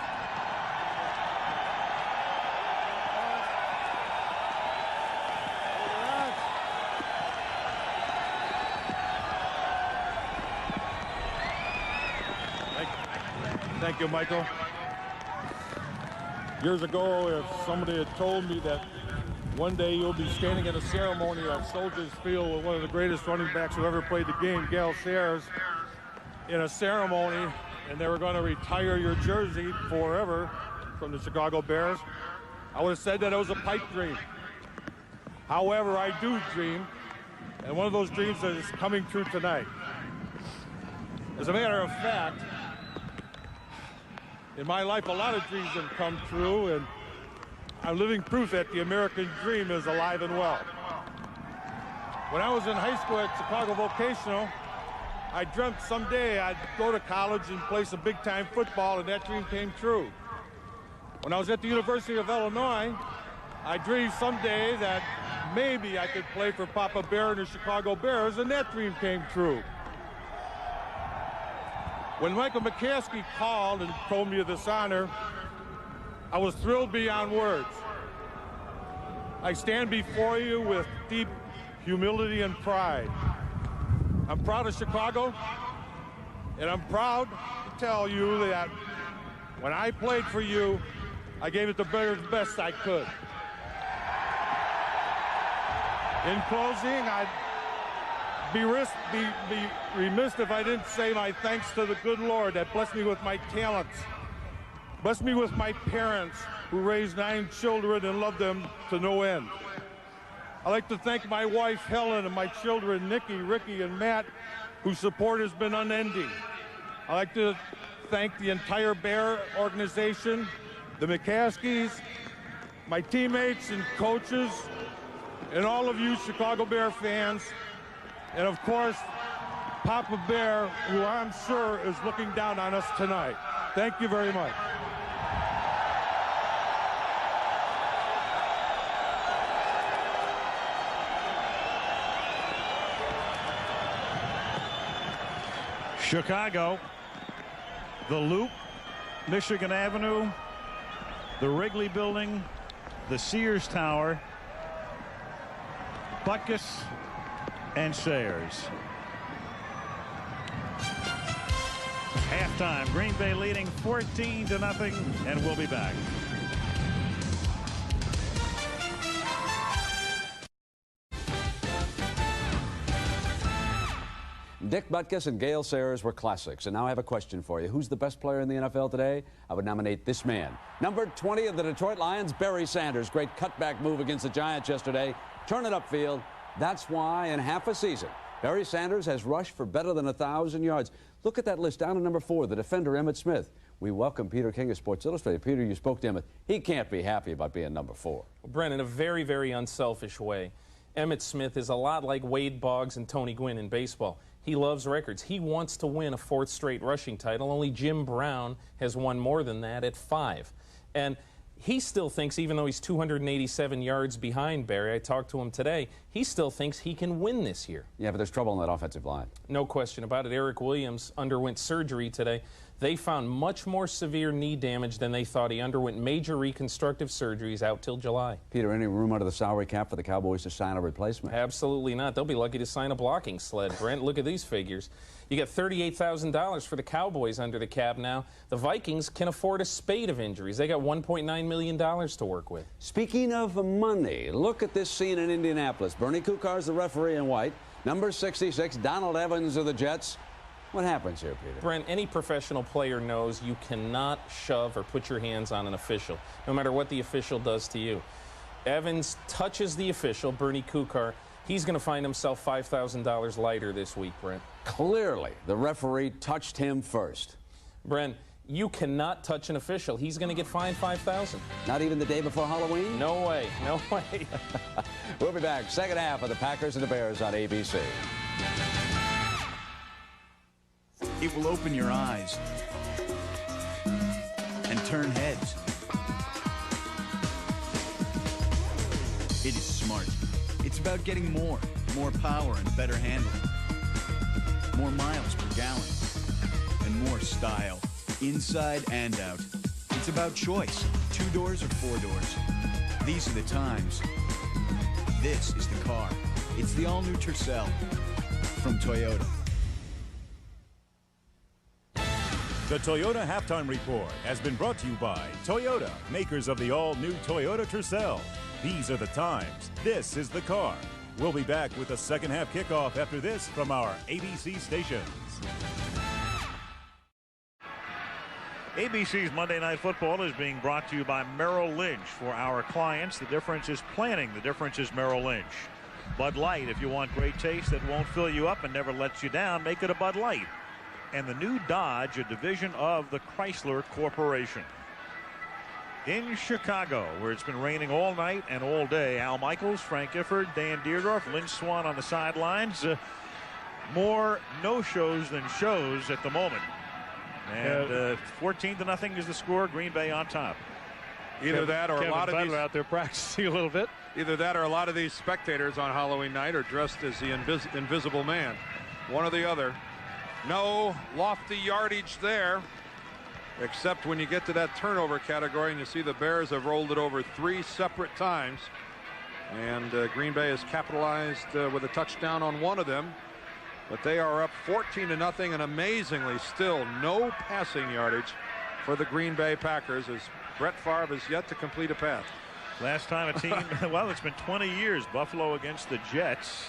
Thank you, Michael. Years ago, if somebody had told me that one day you'll be standing in a ceremony at Soldiers Field with one of the greatest running backs who ever played the game, Gale Sayers, in a ceremony, and they were going to retire your jersey forever from the Chicago Bears, I would have said that it was a pipe dream. However, I do dream, and one of those dreams is coming true tonight. As a matter of fact, in my life, a lot of dreams have come true, and I'm living proof that the American dream is alive and well. When I was in high school at Chicago Vocational, I dreamt someday I'd go to college and play some big-time football, and that dream came true. When I was at the University of Illinois, I dreamed someday that maybe I could play for Papa Bear and the Chicago Bears, and that dream came true. When Michael McCaskey called and told me of this honor, I was thrilled beyond words. I stand before you with deep humility and pride. I'm proud of Chicago, and I'm proud to tell you that when I played for you, I gave it the very best I could. In closing, I'd be remiss if I didn't say my thanks to the good Lord that blessed me with my talents, blessed me with my parents who raised 9 children and loved them to no end. I'd like to thank my wife Helen and my children Nikki, Ricky, and Matt, whose support has been unending. I'd like to thank the entire Bear organization, the McCaskies, my teammates and coaches, and all of you Chicago Bear fans. And of course, Papa Bear, who I'm sure is looking down on us tonight. Thank you very much. Chicago, the Loop, Michigan Avenue, the Wrigley Building, the Sears Tower, Butkus, and Sayers. Halftime, Green Bay leading 14-0, and we'll be back. Dick Butkus and Gale Sayers were classics, and now I have a question for you. Who's the best player in the NFL today? I would nominate this man. Number 20 of the Detroit Lions, Barry Sanders. Great cutback move against the Giants yesterday. Turn it upfield. That's why in half a season, Barry Sanders has rushed for better than 1,000 yards. Look at that list down to number 4, the defender Emmitt Smith. We welcome Peter King of Sports Illustrated. Peter, you spoke to Emmitt. He can't be happy about being number 4. Well, Brent, in a very, very unselfish way, Emmitt Smith is a lot like Wade Boggs and Tony Gwynn in baseball. He loves records. He wants to win a 4th straight rushing title. Only Jim Brown has won more than that at 5. And he still thinks, even though he's 287 yards behind Barry, I talked to him today, he still thinks he can win this year. Yeah, but there's trouble on that offensive line. No question about it. Eric Williams underwent surgery today. They found much more severe knee damage than they thought. He underwent major reconstructive surgeries out till July. Peter, any room under the salary cap for the Cowboys to sign a replacement? Absolutely not. They'll be lucky to sign a blocking sled, Brent. Look at these figures. You got $38,000 for the Cowboys under the cap now. The Vikings can afford a spate of injuries. They got $1.9 million to work with. Speaking of money, look at this scene in Indianapolis. Bernie Kukar's the referee in white. Number 66, Donald Evans of the Jets. What happens here, Peter? Brent, any professional player knows you cannot shove or put your hands on an official, no matter what the official does to you. Evans touches the official, Bernie Kukar. He's going to find himself $5,000 lighter this week, Brent. Clearly, the referee touched him first. Brent, you cannot touch an official. He's going to get fined $5,000. Not even the day before Halloween? No way. No way. We'll be back. Second half of the Packers and the Bears on ABC. It will open your eyes and turn heads. It is smart. It's about getting more power and better handling, more miles per gallon, style, inside and out. It's about choice, 2 doors or 4 doors. These are the times. This is the car. It's the all-new Tercel from Toyota. The Toyota Halftime Report has been brought to you by Toyota, makers of the all-new Toyota Tercel. These are the times. This is the car. We'll be back with the second half kickoff after this from our ABC stations. ABC's Monday Night Football is being brought to you by Merrill Lynch. For our clients, the difference is planning. The difference is Merrill Lynch. Bud Light, if you want great taste that won't fill you up and never lets you down, make it a Bud Light. And the new Dodge, a division of the Chrysler Corporation. In Chicago, where it's been raining all night and all day, Al Michaels, Frank Gifford, Dan Deerdorf, Lynn Swan on the sidelines. More no-shows than shows at the moment. And 14-0 is the score. Green Bay on top. Either that or Kevin a lot of Butler these out there practicing a little bit. Either that or a lot of these spectators on Halloween night are dressed as the invisible man. One or the other. No lofty yardage there, except when you get to that turnover category and you see the Bears have rolled it over 3 separate times. And Green Bay has capitalized with a touchdown on one of them. But they are up 14-0, and amazingly still no passing yardage for the Green Bay Packers, as Brett Favre has yet to complete a pass. Last time a team, well, it's been 20 years, Buffalo against the Jets.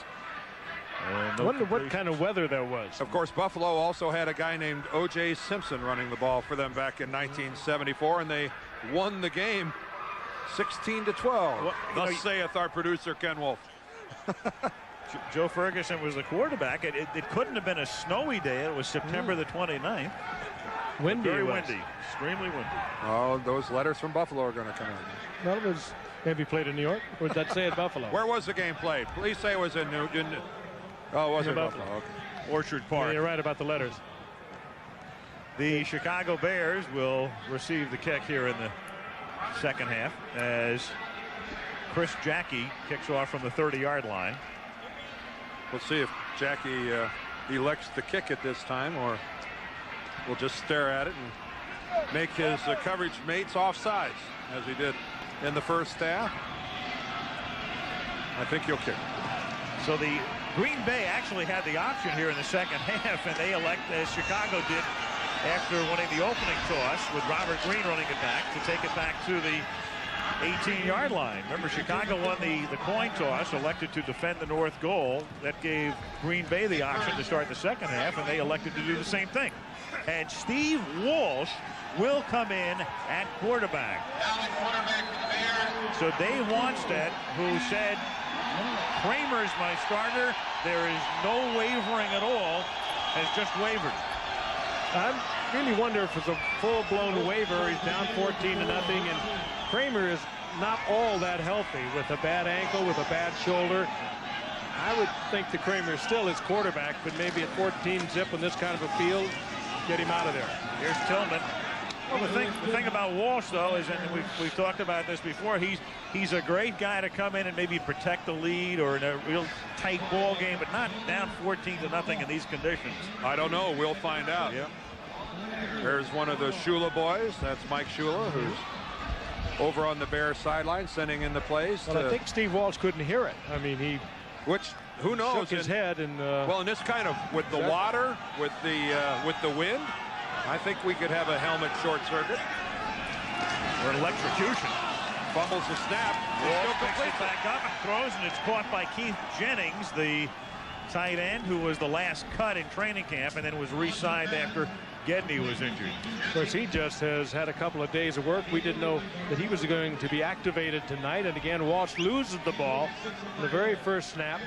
I wonder what kind of weather there was. Of course, Buffalo also had a guy named O.J. Simpson running the ball for them back in 1974, and they won the game 16-12. Well, Thus saith our producer, Ken Wolf. Joe Ferguson was the quarterback. It couldn't have been a snowy day. It was September the 29th. Windy. Very windy. Extremely windy. Oh, those letters from Buffalo are going to come in. Well, it was maybe played in New York. Or did that say at Buffalo? Where was the game played? Please say it was in oh, it wasn't Buffalo. Okay. Orchard Park. Yeah, you're right about the letters. The Chicago Bears will receive the kick here in the second half as Chris Jackie kicks off from the 30-yard line. We'll see if Jackie elects to kick it this time, or we'll just stare at it and make his coverage mates offsides, as he did in the first half. I think he'll kick. So the Green Bay actually had the option here in the second half, and they elect, as Chicago did after winning the opening toss with Robert Green running it back, to take it back to the 18-yard line. Remember, Chicago won the coin toss, elected to defend the north goal. That gave Green Bay the option to start the second half, and they elected to do the same thing. And Steve Walsh will come in at quarterback. So Dave Wanstead, who said, Kramer's my starter, there is no wavering at all, has just wavered. I really wonder if it's a full-blown waiver. He's down 14-0, and Kramer is not all that healthy with a bad ankle, with a bad shoulder. I would think that Kramer is still his quarterback, but maybe at 14-zip in this kind of a field, get him out of there. Here's Tillman. Well, the thing about Walsh, though, is, and we've talked about this before, he's a great guy to come in and maybe protect the lead or in a real tight ball game, but not down 14-0 in these conditions. I don't know. We'll find out. Yeah. There's one of the Shula boys. That's Mike Shula, who's over on the Bears sideline, sending in the plays. Well, I think Steve Walsh couldn't hear it. I mean, who knows? Shook his head and well, in this kind of with the water, with the wind, I think we could have a helmet short circuit or electrocution. Fumbles the snap. Walsh picks it back up and throws, and it's caught by Keith Jennings, the tight end who was the last cut in training camp and then was re-signed after Gedney was injured. Of course, he just has had a couple of days of work. We didn't know that he was going to be activated tonight. And again, Walsh loses the ball in the very first snap.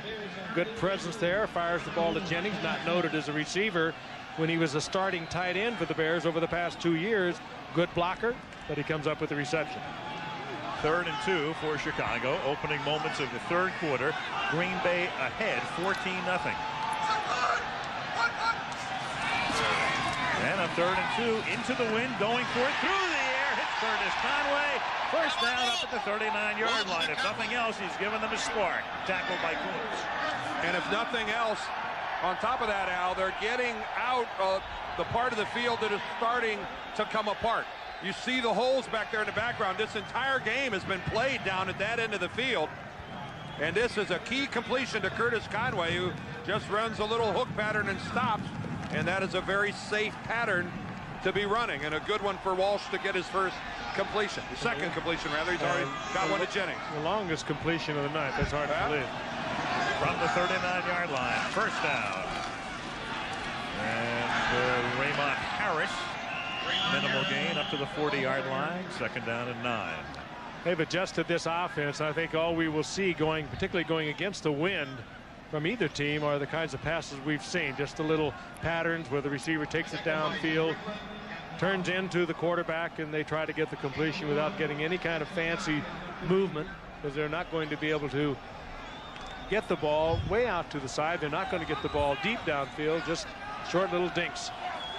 Good presence there. Fires the ball to Jennings, not noted as a receiver when he was a starting tight end for the Bears over the past 2 years. Good blocker, but he comes up with the reception. 3rd and 2 for Chicago. Opening moments of the third quarter. Green Bay ahead, 14-0. And on 3rd and 2, into the wind, going for it, through the air, hits Curtis Conway. First down up at the 39-yard line. If nothing else, he's given them a spark. Tackled by Kuntz. And if nothing else, on top of that, Al, they're getting out the part of the field that is starting to come apart. You see the holes back there in the background. This entire game has been played down at that end of the field. And this is a key completion to Curtis Conway, who just runs a little hook pattern and stops. And that is a very safe pattern to be running, and a good one for Walsh to get his first completion. The second completion, rather. He's already got one to Jennings. The longest completion of the night. That's hard to believe. From the 39-yard line, first down. And Raymond Harris, minimal gain up to the 40-yard line. Second down and 9. They've adjusted this offense. I think all we will see particularly going against the wind from either team, are the kinds of passes we've seen. Just the little patterns where the receiver takes it downfield, turns into the quarterback, and they try to get the completion without getting any kind of fancy movement, because they're not going to be able to get the ball way out to the side. They're not going to get the ball deep downfield, just short little dinks.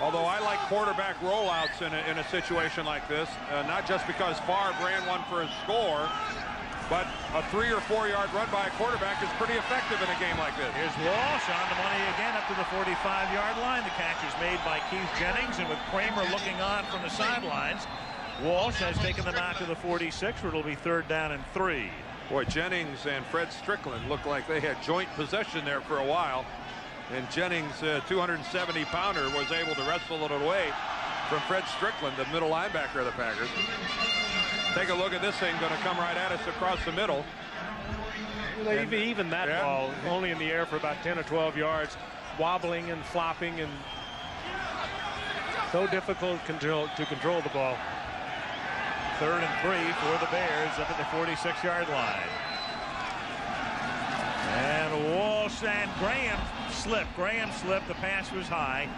Although I like quarterback rollouts in a situation like this, not just because Favre ran one for a score, but a 3 or 4 yard run by a quarterback is pretty effective in a game like this. Here's Walsh on the money again up to the 45-yard line. The catch is made by Keith Jennings, and with Kramer looking on from the sidelines, Walsh has taken them out to the 46, where it'll be third down and 3. Boy, Jennings and Fred Strickland looked like they had joint possession there for a while. And Jennings, 270-pounder, was able to wrestle it away from Fred Strickland, the middle linebacker of the Packers. Take a look at this thing, going to come right at us across the middle. Even that ball, only in the air for about 10 or 12 yards, wobbling and flopping, and so difficult to control the ball. Third and 3 for the Bears up at the 46-yard line. And Walsh and Graham slipped. The pass was high.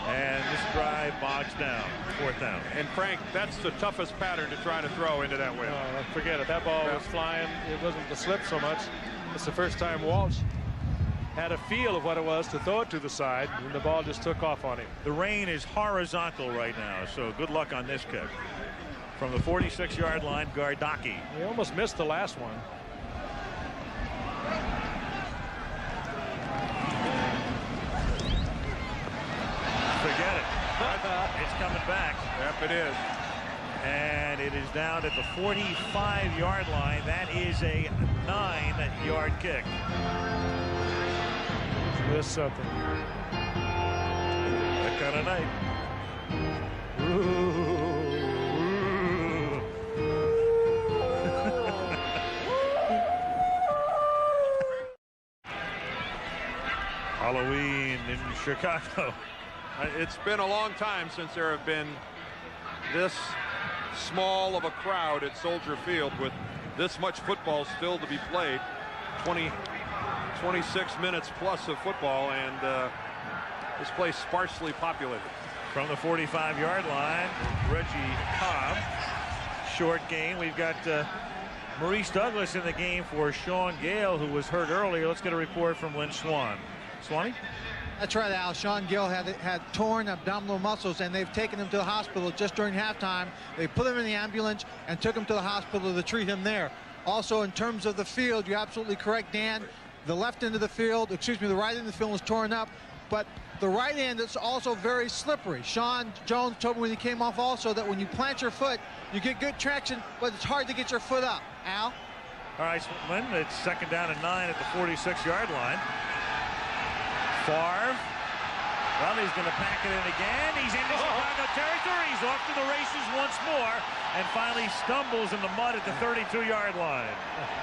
And this drive bogs down. Fourth down. And Frank, that's the toughest pattern to try to throw into that wind. Forget it. That ball was flying. It wasn't the slip so much. It's the first time Walsh had a feel of what it was to throw it to the side, and the ball just took off on him. The rain is horizontal right now, so good luck on this kick. From the 46-yard line, Gardocki. He almost missed the last one. Forget it. It's coming back. Yep, it is. And it is down at the 45-yard line. That is a 9-yard kick. Missed something. That kind of night. Halloween in Chicago. It's been a long time since there have been this small of a crowd at Soldier Field with this much football still to be played. 26 minutes plus of football, and this place sparsely populated. From the 45-yard line, Reggie Cobb. Short gain. We've got Maurice Douglas in the game for Sean Gale, who was hurt earlier. Let's get a report from Lynn Swan. Swanee? That's right, Al. Sean Gill had torn abdominal muscles, and they've taken him to the hospital just during halftime. They put him in the ambulance and took him to the hospital to treat him there. Also, in terms of the field, you're absolutely correct, Dan. The left end of the field, excuse me, the right end of the field was torn up, but the right end is also very slippery. Sean Jones told me when he came off also that when you plant your foot, you get good traction, but it's hard to get your foot up. Al? All right, Lynn, it's second down and 9 at the 46-yard line. Favre. Well, he's going to pack it in again. He's into Chicago territory. He's off to the races once more, and finally stumbles in the mud at the 32-yard line.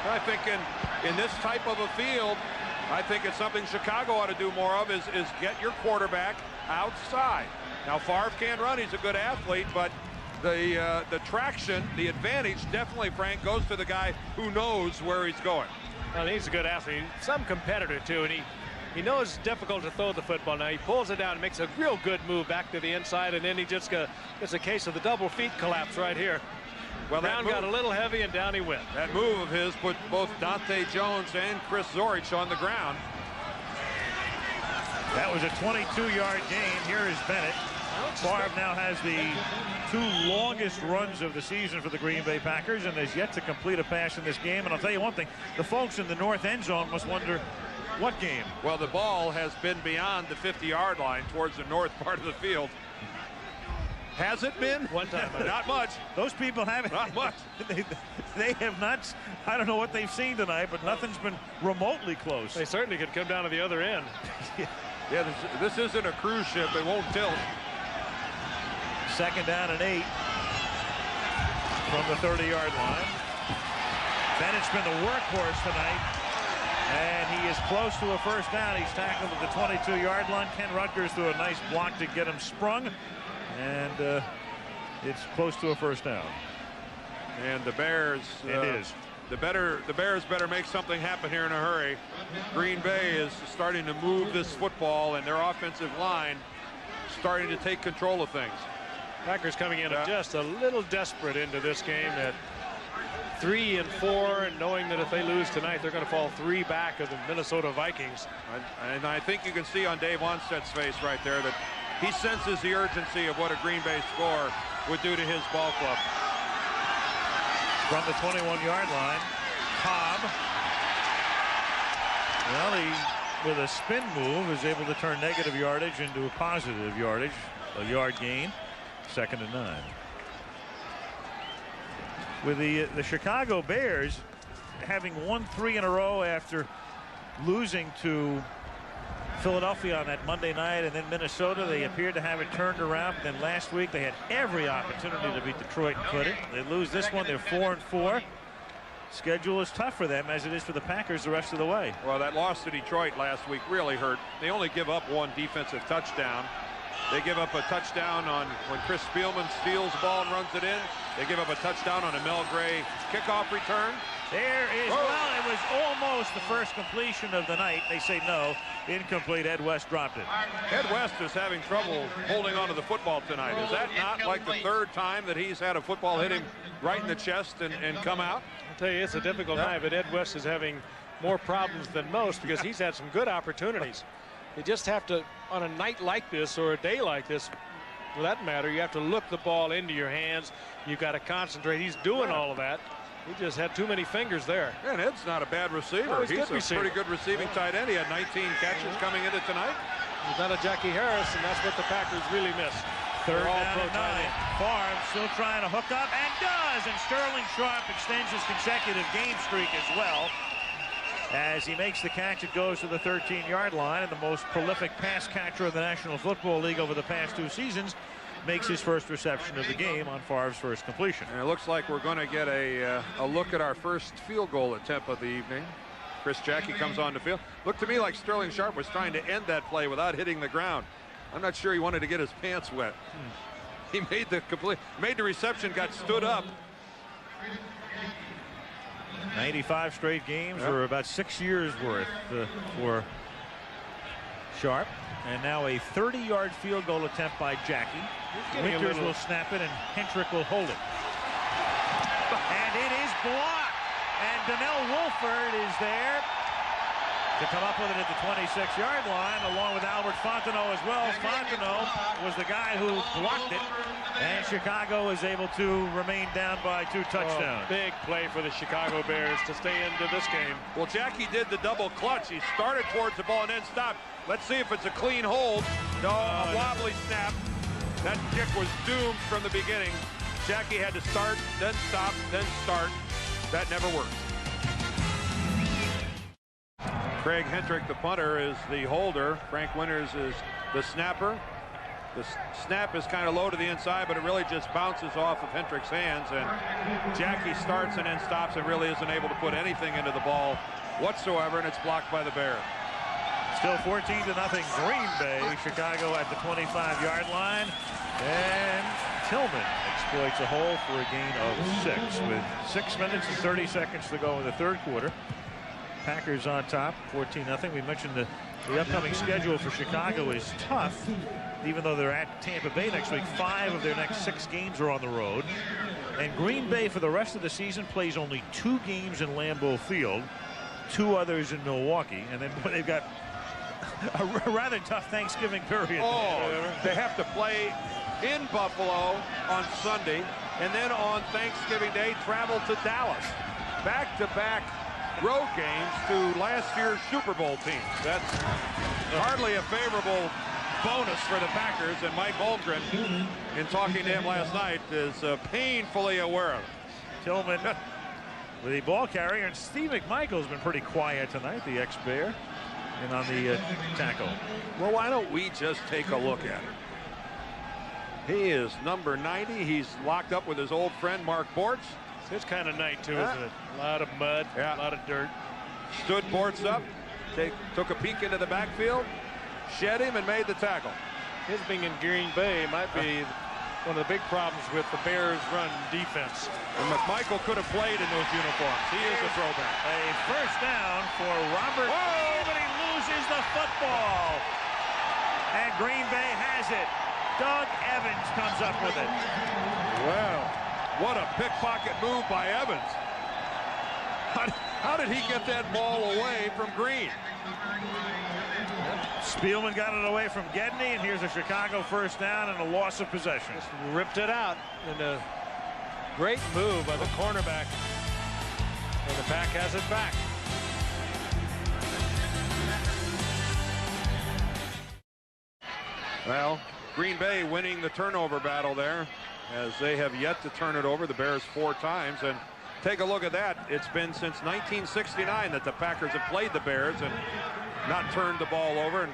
I think in this type of a field, I think it's something Chicago ought to do more of is get your quarterback outside. Now, Favre can run. He's a good athlete, but the traction, the advantage definitely, Frank, goes to the guy who knows where he's going. Well, he's a good athlete. Some competitor, too, and he knows it's difficult to throw the football. Now he pulls it down and makes a real good move back to the inside, and then he just gets a case of the double feet collapse right here. Well, Brown got a little heavy, and down he went. That move of his put both Dante Jones and Chris Zorich on the ground. That was a 22-yard gain. Here is Bennett. Favre now has the 2 longest runs of the season for the Green Bay Packers and has yet to complete a pass in this game. And I'll tell you one thing, the folks in the north end zone must wonder What game? Well, the ball has been beyond the 50-yard line towards the north part of the field. Has it been? One time. Not much. Those people haven't. Not much. They have not. I don't know what they've seen tonight, but nothing's been remotely close. They certainly could come down to the other end. Yeah, this isn't a cruise ship. It won't tilt. 2nd down and 8 from the 30-yard line. Bennett's been the workhorse tonight, and he is close to a first down. He's tackled at the 22-yard line. Ken Rutgers threw a nice block to get him sprung, and it's close to a first down. And the Bears, the Bears better make something happen here in a hurry. Green Bay is starting to move this football, and their offensive line starting to take control of things. Packers coming in just a little desperate into this game at 3-4, and knowing that if they lose tonight, they're going to fall 3 back of the Minnesota Vikings. And I think you can see on Dave Onsted's face right there that he senses the urgency of what a Green Bay score would do to his ball club. From the 21-yard line, Cobb. Well, he, with a spin move, is able to turn negative yardage into a positive yardage, a yard gain. 2nd and 9. With the Chicago Bears having won 3 in a row after losing to Philadelphia on that Monday night and then Minnesota, they appeared to have it turned around. Then last week they had every opportunity to beat Detroit and couldn't. They lose this one. They're 4-4. Schedule is tough for them as it is for the Packers the rest of the way. Well, that loss to Detroit last week really hurt. They only give up 1 defensive touchdown. They give up a touchdown on when Chris Spielman steals the ball and runs it in. They give up a touchdown on a Mel Gray kickoff return. There is, well, it was almost the first completion of the night. They say no. Incomplete. Ed West dropped it. Ed West is having trouble holding onto the football tonight. Is that not like the 3rd time that he's had a football hit him right in the chest and come out? I'll tell you, it's a difficult night, but Ed West is having more problems than most because he's had some good opportunities. You just have to, on a night like this or a day like this, for that matter, you have to look the ball into your hands. You've got to concentrate. He's doing all of that. He just had too many fingers there. And Ed's not a bad receiver. No, he's a receiver. Pretty good receiving tight end. He had 19 catches coming into tonight. He's not a Jackie Harris, and that's what the Packers really miss. 3rd down and 9. Favre still trying to hook up, and does. And Sterling Sharp extends his consecutive game streak as well. As he makes the catch, it goes to the 13-yard line, and the most prolific pass catcher of the National Football League over the past 2 seasons makes his first reception of the game on Favre's first completion. And it looks like we're going to get a look at our first field goal attempt of the evening. Chris Jackie comes on the field. Looked to me like Sterling Sharp was trying to end that play without hitting the ground. I'm not sure he wanted to get his pants wet. He made the reception, got stood up. 95 straight games, or about 6 years worth for Sharp. And now a 30-yard field goal attempt by Jackie. Winters will snap it, and Hentrick will hold it. And it is blocked. And Donnell Wolford is there to come up with it at the 26-yard line, along with Albert Fontenot as well. Fontenot was the guy who blocked it, and Chicago is able to remain down by 2 touchdowns. Big play for the Chicago Bears to stay into this game. Well, Jackie did the double clutch. He started towards the ball and then stopped. Let's see if it's a clean hold. No, a wobbly snap. That kick was doomed from the beginning. Jackie had to start, then stop, then start. That never worked. Craig Hentrick, the punter, is the holder. Frank Winters is the snapper. The snap is kind of low to the inside, but it really just bounces off of Hentrick's hands, and Jackie starts and then stops and really isn't able to put anything into the ball whatsoever, and it's blocked by the Bears. Still 14-0 Green Bay. Chicago at the 25-yard line, and Tillman exploits a hole for a gain of 6 with 6 minutes and 30 seconds to go in the 3rd quarter. Packers on top, 14-0. We mentioned the upcoming schedule for Chicago is tough, even though they're at Tampa Bay next week. 5 of their next 6 games are on the road. And Green Bay for the rest of the season plays only 2 games in Lambeau Field, 2 others in Milwaukee, and then they've got a rather tough Thanksgiving period. Oh, they have to play in Buffalo on Sunday, and then on Thanksgiving Day travel to Dallas. Back-to-back road games to last year's Super Bowl teams. That's hardly a favorable bonus for the Packers, and Mike Holmgren, in talking to him last night, is painfully aware of it. Tillman, the ball carrier, and Steve McMichael's been pretty quiet tonight, the ex-Bear, and on the tackle. Well, why don't we just take a look at it? He is number 90. He's locked up with his old friend Mark Bortz. It's his kind of night, too, isn't it? A lot of mud, a lot of dirt. Stood Bortz up, took a peek into the backfield, shed him, and made the tackle. His being in Green Bay might be one of the big problems with the Bears' run defense. And McMichael could have played in those uniforms. He is a throwback. A first down for Robert. Whoa, but he loses the football. And Green Bay has it. Doug Evans comes up with it. Well, what a pickpocket move by Evans. How did he get that ball away from Green? Spielman got it away from Gedney, and here's a Chicago first down and a loss of possession. Just ripped it out in a great move by the cornerback. And the Pack has it back. Well, Green Bay winning the turnover battle there, as they have yet to turn it over, the Bears 4 times. And take a look at that. It's been since 1969 that the Packers have played the Bears and not turned the ball over. And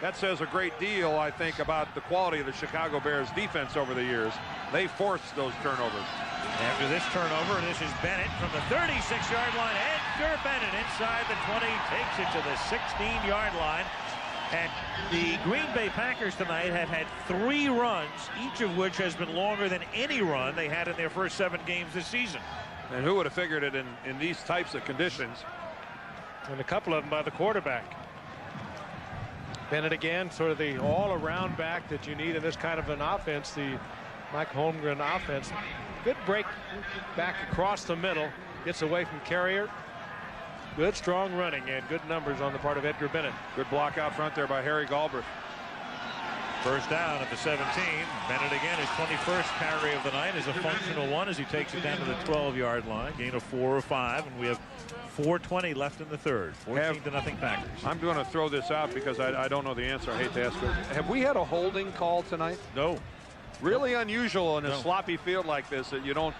that says a great deal, I think, about the quality of the Chicago Bears defense over the years. They forced those turnovers. After this turnover, this is Bennett from the 36-yard line. Edgar Bennett inside the 20, takes it to the 16-yard line. And the Green Bay Packers tonight have had 3 runs, each of which has been longer than any run they had in their first 7 games this season. And who would have figured it in these types of conditions? And a couple of them by the quarterback. Bennett again, sort of the all-around back that you need in this kind of an offense, the Mike Holmgren offense. Good break back across the middle, gets away from Carrier. Good strong running and good numbers on the part of Edgar Bennett. Good block out front there by Harry Galbraith. First down at the 17. Bennett again, his 21st carry of the night, is a functional one as he takes it down to the 12-yard line. Gain of 4 or 5, and we have 4:20 left in the third. 14-0 Packers. I'm going to throw this out because I don't know the answer. I hate to ask it. Have we had a holding call tonight? No. Really unusual in a sloppy field like this that you don't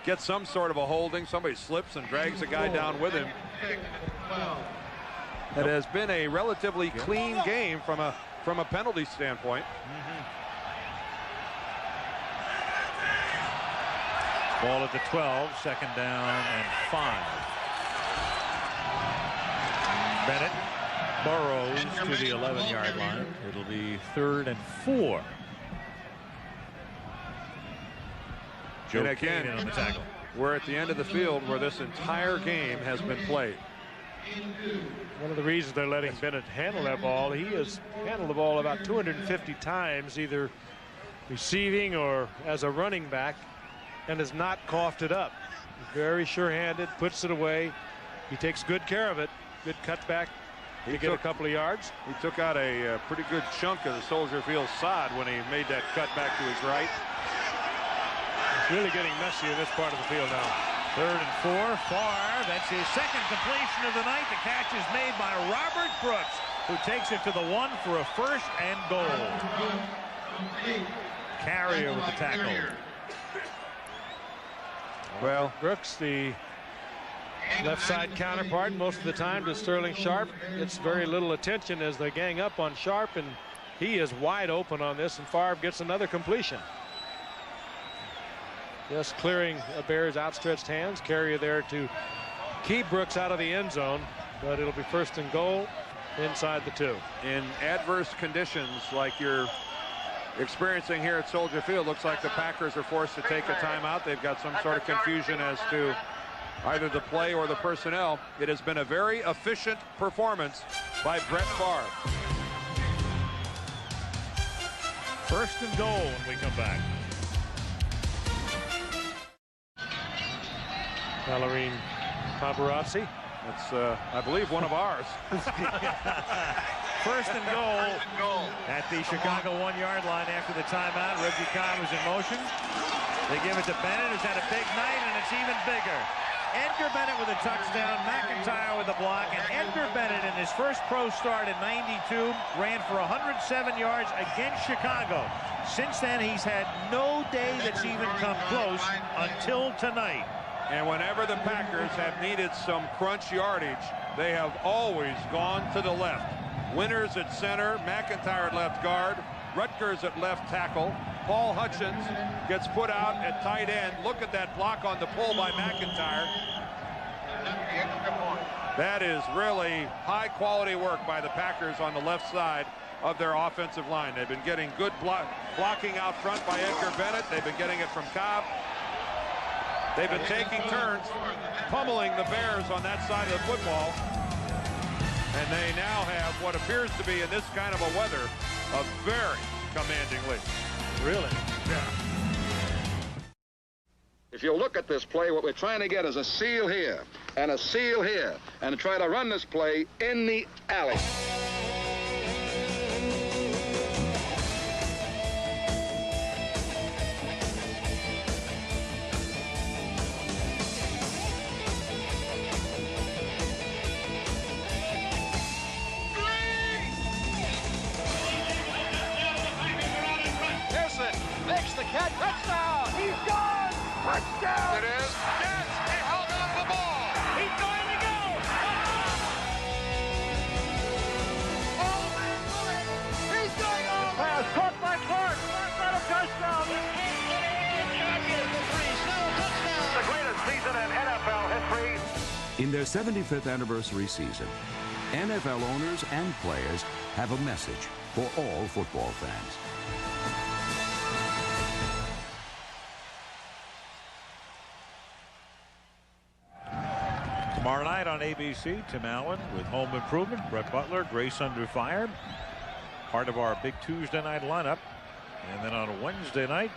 get some sort of a holding. Somebody slips and drags a guy down with him. It has been a relatively clean game from a penalty standpoint. Ball at the 12, second down and 5. Bennett burrows to the 11-yard line. It'll be 3rd and 4. Joe And again, Kane on the tackle. We're at the end of the field where this entire game has been played. One of the reasons they're letting Bennett handle that ball, he has handled the ball about 250 times, either receiving or as a running back, and has not coughed it up. Very sure-handed, puts it away. He takes good care of it. Good cutback to get a couple of yards. He took out a pretty good chunk of the Soldier Field sod when he made that cut back to his right. It's really getting messy in this part of the field now. 3rd and 4. Favre, that's his second completion of the night. The catch is made by Robert Brooks, who takes it to the 1 for a first and goal. Carrier with the tackle. Well, Brooks, the left side counterpart most of the time to Sterling Sharp, gets very little attention as they gang up on Sharp, and he is wide open on this, and Favre gets another completion. Just clearing a Bears' outstretched hands. Carrier there to keep Brooks out of the end zone, but it'll be 1st and goal inside the 2. In adverse conditions like you're experiencing here at Soldier Field, looks like the Packers are forced to take a timeout. They've got some sort of confusion as to either the play or the personnel. It has been a very efficient performance by Brett Favre. 1st and goal when we come back. Ballerine Paparazzi. That's, I believe, one of ours. 1st and goal at the Chicago 1-yard line after the timeout. Reggie Cobb is in motion. They give it to Bennett, who's had a big night, and it's even bigger. Edgar Bennett with a touchdown, McIntyre with a block, and Edgar Bennett in his first pro start in '92 ran for 107 yards against Chicago. Since then, he's had no day that's even come close until tonight. And whenever the Packers have needed some crunch yardage, they have always gone to the left. Winters at center, McIntyre at left guard, Rutgers at left tackle. Paul Hutchins gets put out at tight end. Look at that block on the pull by McIntyre. That is really high-quality work by the Packers on the left side of their offensive line. They've been getting good blocking out front by Edgar Bennett. They've been getting it from Cobb. They've been taking turns pummeling the Bears on that side of the football. And they now have what appears to be, in this kind of a weather, a very commanding lead. Really? Yeah. If you look at this play, what we're trying to get is a seal here and a seal here, and try to run this play in the alley. Touchdown! He's gone! Touchdown! It is. Yes! He held on the ball! He's going to go! He's going over! Pass caught by Clark! Not a touchdown! The greatest season in NFL history. In their 75th anniversary season, NFL owners and players have a message for all football fans. Tomorrow night on ABC, Tim Allen with Home Improvement, Brett Butler, Grace Under Fire, part of our big Tuesday night lineup. And then on Wednesday night,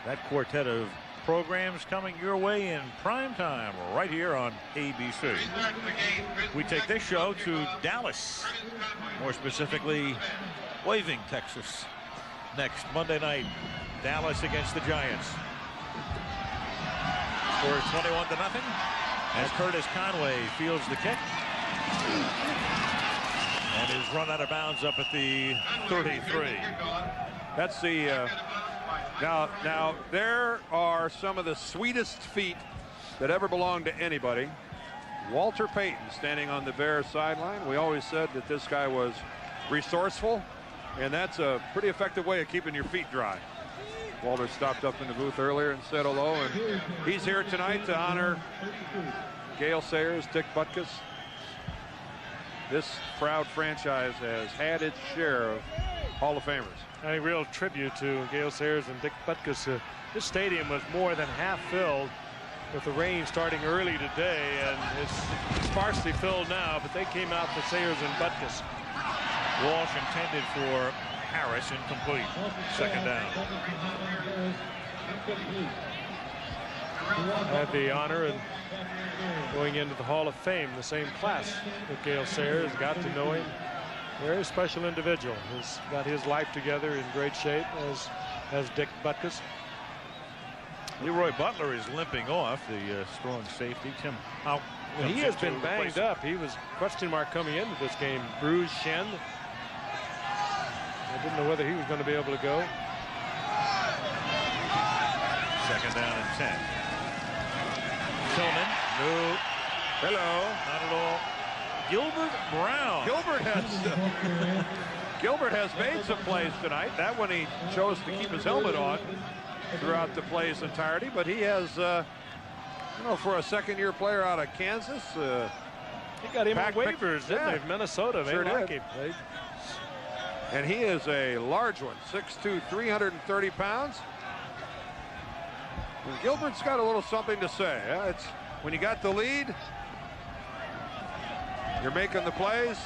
that quartet of programs coming your way in prime time right here on ABC. We take this show to Dallas, more specifically Waving, Texas. Next Monday night, Dallas against the Giants. Score 21-0. As Curtis Conway fields the kick and is run out of bounds up at the 33. That's the now there are some of the sweetest feet that ever belonged to anybody. Walter Payton standing on the Bears sideline. We always said that this guy was resourceful, and that's a pretty effective way of keeping your feet dry. Walter stopped up in the booth earlier and said hello, and he's here tonight to honor Gale Sayers, Dick Butkus. This proud franchise has had its share of Hall of Famers. A real tribute to Gale Sayers and Dick Butkus. This stadium was more than half filled with the rain starting early today, and it's sparsely filled now, but they came out for Sayers and Butkus. Walsh intended for Harris, incomplete. Second down. I had the honor of going into the Hall of Fame, the same class with Gale Sayers. Got to know him. Very special individual. He's got his life together in great shape, as Dick Butkus. Leroy Butler is limping off, the strong safety. Tim, how he has been banged up. He was question mark coming into this game. Bruised shin. I didn't know whether he was going to be able to go. Second down and 10. Tillman. No. Hello. Not at all. Gilbert Brown. Gilbert has made some plays tonight. That one he chose to keep his helmet on throughout the play's entirety, but he has, you know, for a second-year player out of Kansas. He got him on waivers, didn't they? Minnesota. Sure they like did. him. And he is a large one, 6'2", 330 pounds. And Gilbert's got a little something to say. Yeah, it's when you got the lead, you're making the plays.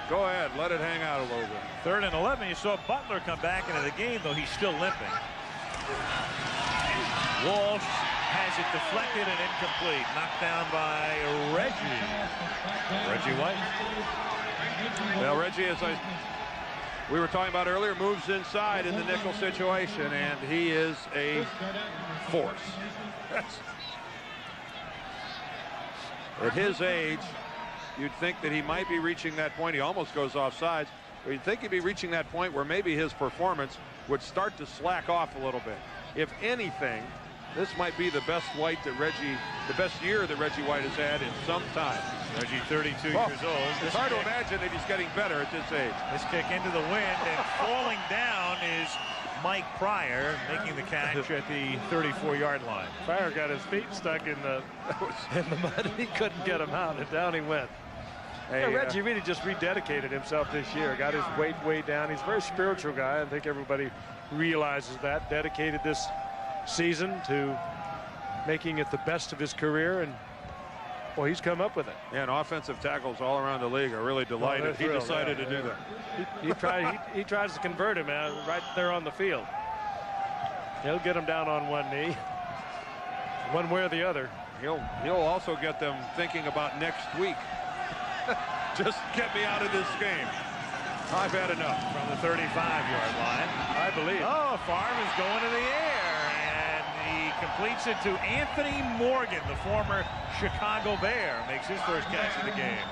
Go ahead, let it hang out a little bit. 3rd and 11. You saw Butler come back into the game, though he's still limping. Walsh has it deflected and incomplete. Knocked down by Reggie White. Well, Reggie, as we were talking about earlier, moves inside in the nickel situation, and he is a force. At his age, you'd think that he might be reaching that point. He almost goes off sides. But you'd think he'd be reaching that point where maybe his performance would start to slack off a little bit. If anything, this might be the best year that Reggie White has had in some time. Reggie, 32 years old. It's hard to imagine that he's getting better at this age. This kick into the wind, and falling down is Mike Pryor, making the catch at the 34-yard line. Pryor got his feet stuck in the mud. He couldn't get them out, and down he went. Hey, Reggie really just rededicated himself this year. Got his weight way down. He's a very spiritual guy. I think everybody realizes that. Dedicated this season to making it the best of his career, and well, he's come up with it. Yeah, and offensive tackles all around the league are really delighted he decided to do that. He tries to convert him right there on the field. He'll get him down on one knee, one way or the other. He'll also get them thinking about next week. Just get me out of this game. I've had enough. From the 35-yard line, I believe. Oh, Favre is going to the air, and he completes it to Anthony Morgan, the former Chicago Bear, makes his first catch of the game.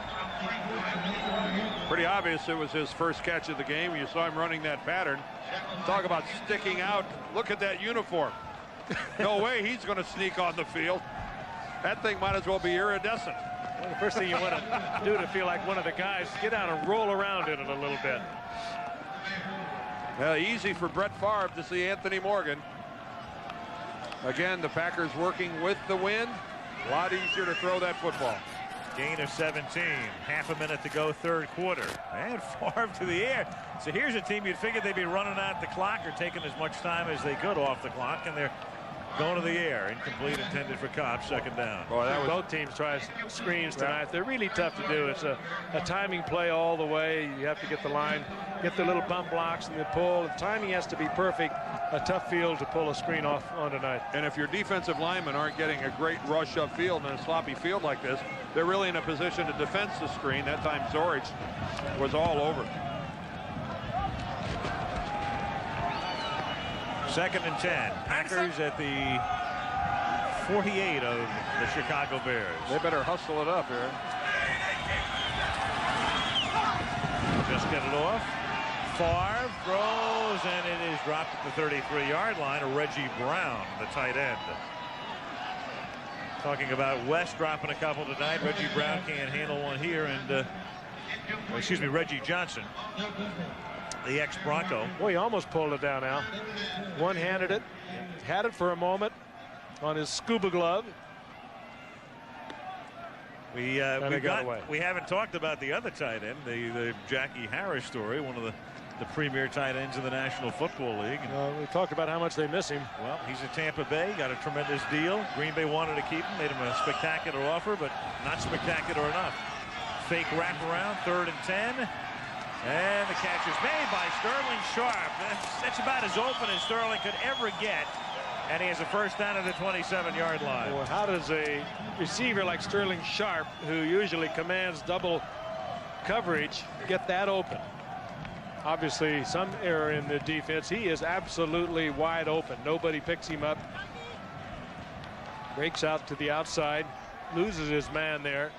Pretty obvious it was his first catch of the game. You saw him running that pattern. Talk about sticking out. Look at that uniform. No way he's going to sneak on the field. That thing might as well be iridescent. Well, the first thing you want to do to feel like one of the guys, get out and roll around in it a little bit. Easy for Brett Favre to see Anthony Morgan. Again, the Packers working with the wind. A lot easier to throw that football. Gain of 17. Half a minute to go, third quarter. And Favre to the air. So here's a team you'd figure they'd be running out the clock or taking as much time as they could off the clock, and they're going to the air. Incomplete, intended for Cobb, second down. Boy, both teams try screens tonight. They're really tough to do. It's a timing play all the way. You have to get the line, get the little bump blocks and the pull. The timing has to be perfect. A tough field to pull a screen off on tonight. And if your defensive linemen aren't getting a great rush upfield in a sloppy field like this, they're really in a position to defend the screen. That time Zorich was all over. Second and 10. Packers at the 48 of the Chicago Bears. They better hustle it up here. Just get it off. Favre throws, and it is dropped at the 33-yard line. Reggie Brown, the tight end. Talking about West dropping a couple tonight. Reggie Brown can't handle one here, and excuse me, Reggie Johnson, the ex-Bronco. Boy, he almost pulled it down, Al. One-handed it, had it for a moment on his scuba glove. We haven't talked about the other tight end, the Jackie Harris story, one of the premier tight ends in the National Football League. We talked about how much they miss him. Well, he's in Tampa Bay, got a tremendous deal. Green Bay wanted to keep him, made him a spectacular offer, but not spectacular enough. Fake wraparound, 3rd and 10. And the catch is made by Sterling Sharp. That's about as open as Sterling could ever get. And he has a first down at the 27-yard line. Well, how does a receiver like Sterling Sharp, who usually commands double coverage, get that open? Obviously, some error in the defense. He is absolutely wide open. Nobody picks him up. Breaks out to the outside. Loses his man there.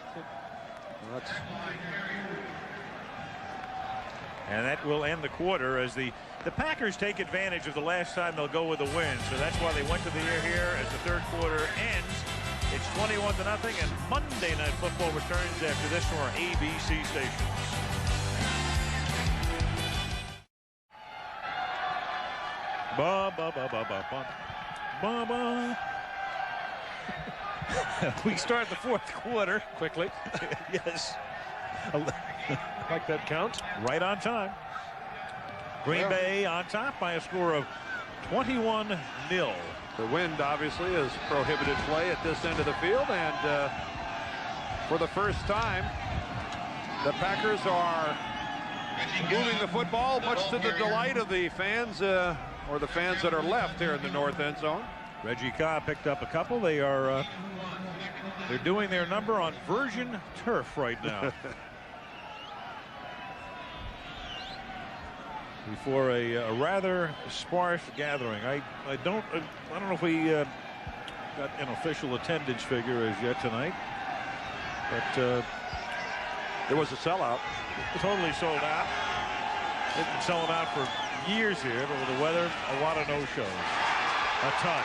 And that will end the quarter as the Packers take advantage of the last time they'll go with a win. So that's why they went to the air here as the third quarter ends. It's 21-0, and Monday Night Football returns after this from our ABC stations. Ba ba ba ba ba ba ba ba. We start the fourth quarter quickly. Yes. Like that count. Right on time. Green Bay on top by a score of 21-0. The wind obviously has prohibited play at this end of the field, and for the first time the Packers are moving the football, much to the delight of the fans, or the fans that are left here in the north end zone. Reggie Cobb picked up a couple. They are they're doing their number on virgin turf right now. Before a rather sparse gathering. I don't know if we got an official attendance figure as yet tonight. But it was a sellout. Totally sold out. They've been selling out for years here, but with the weather, a lot of no-shows. A ton.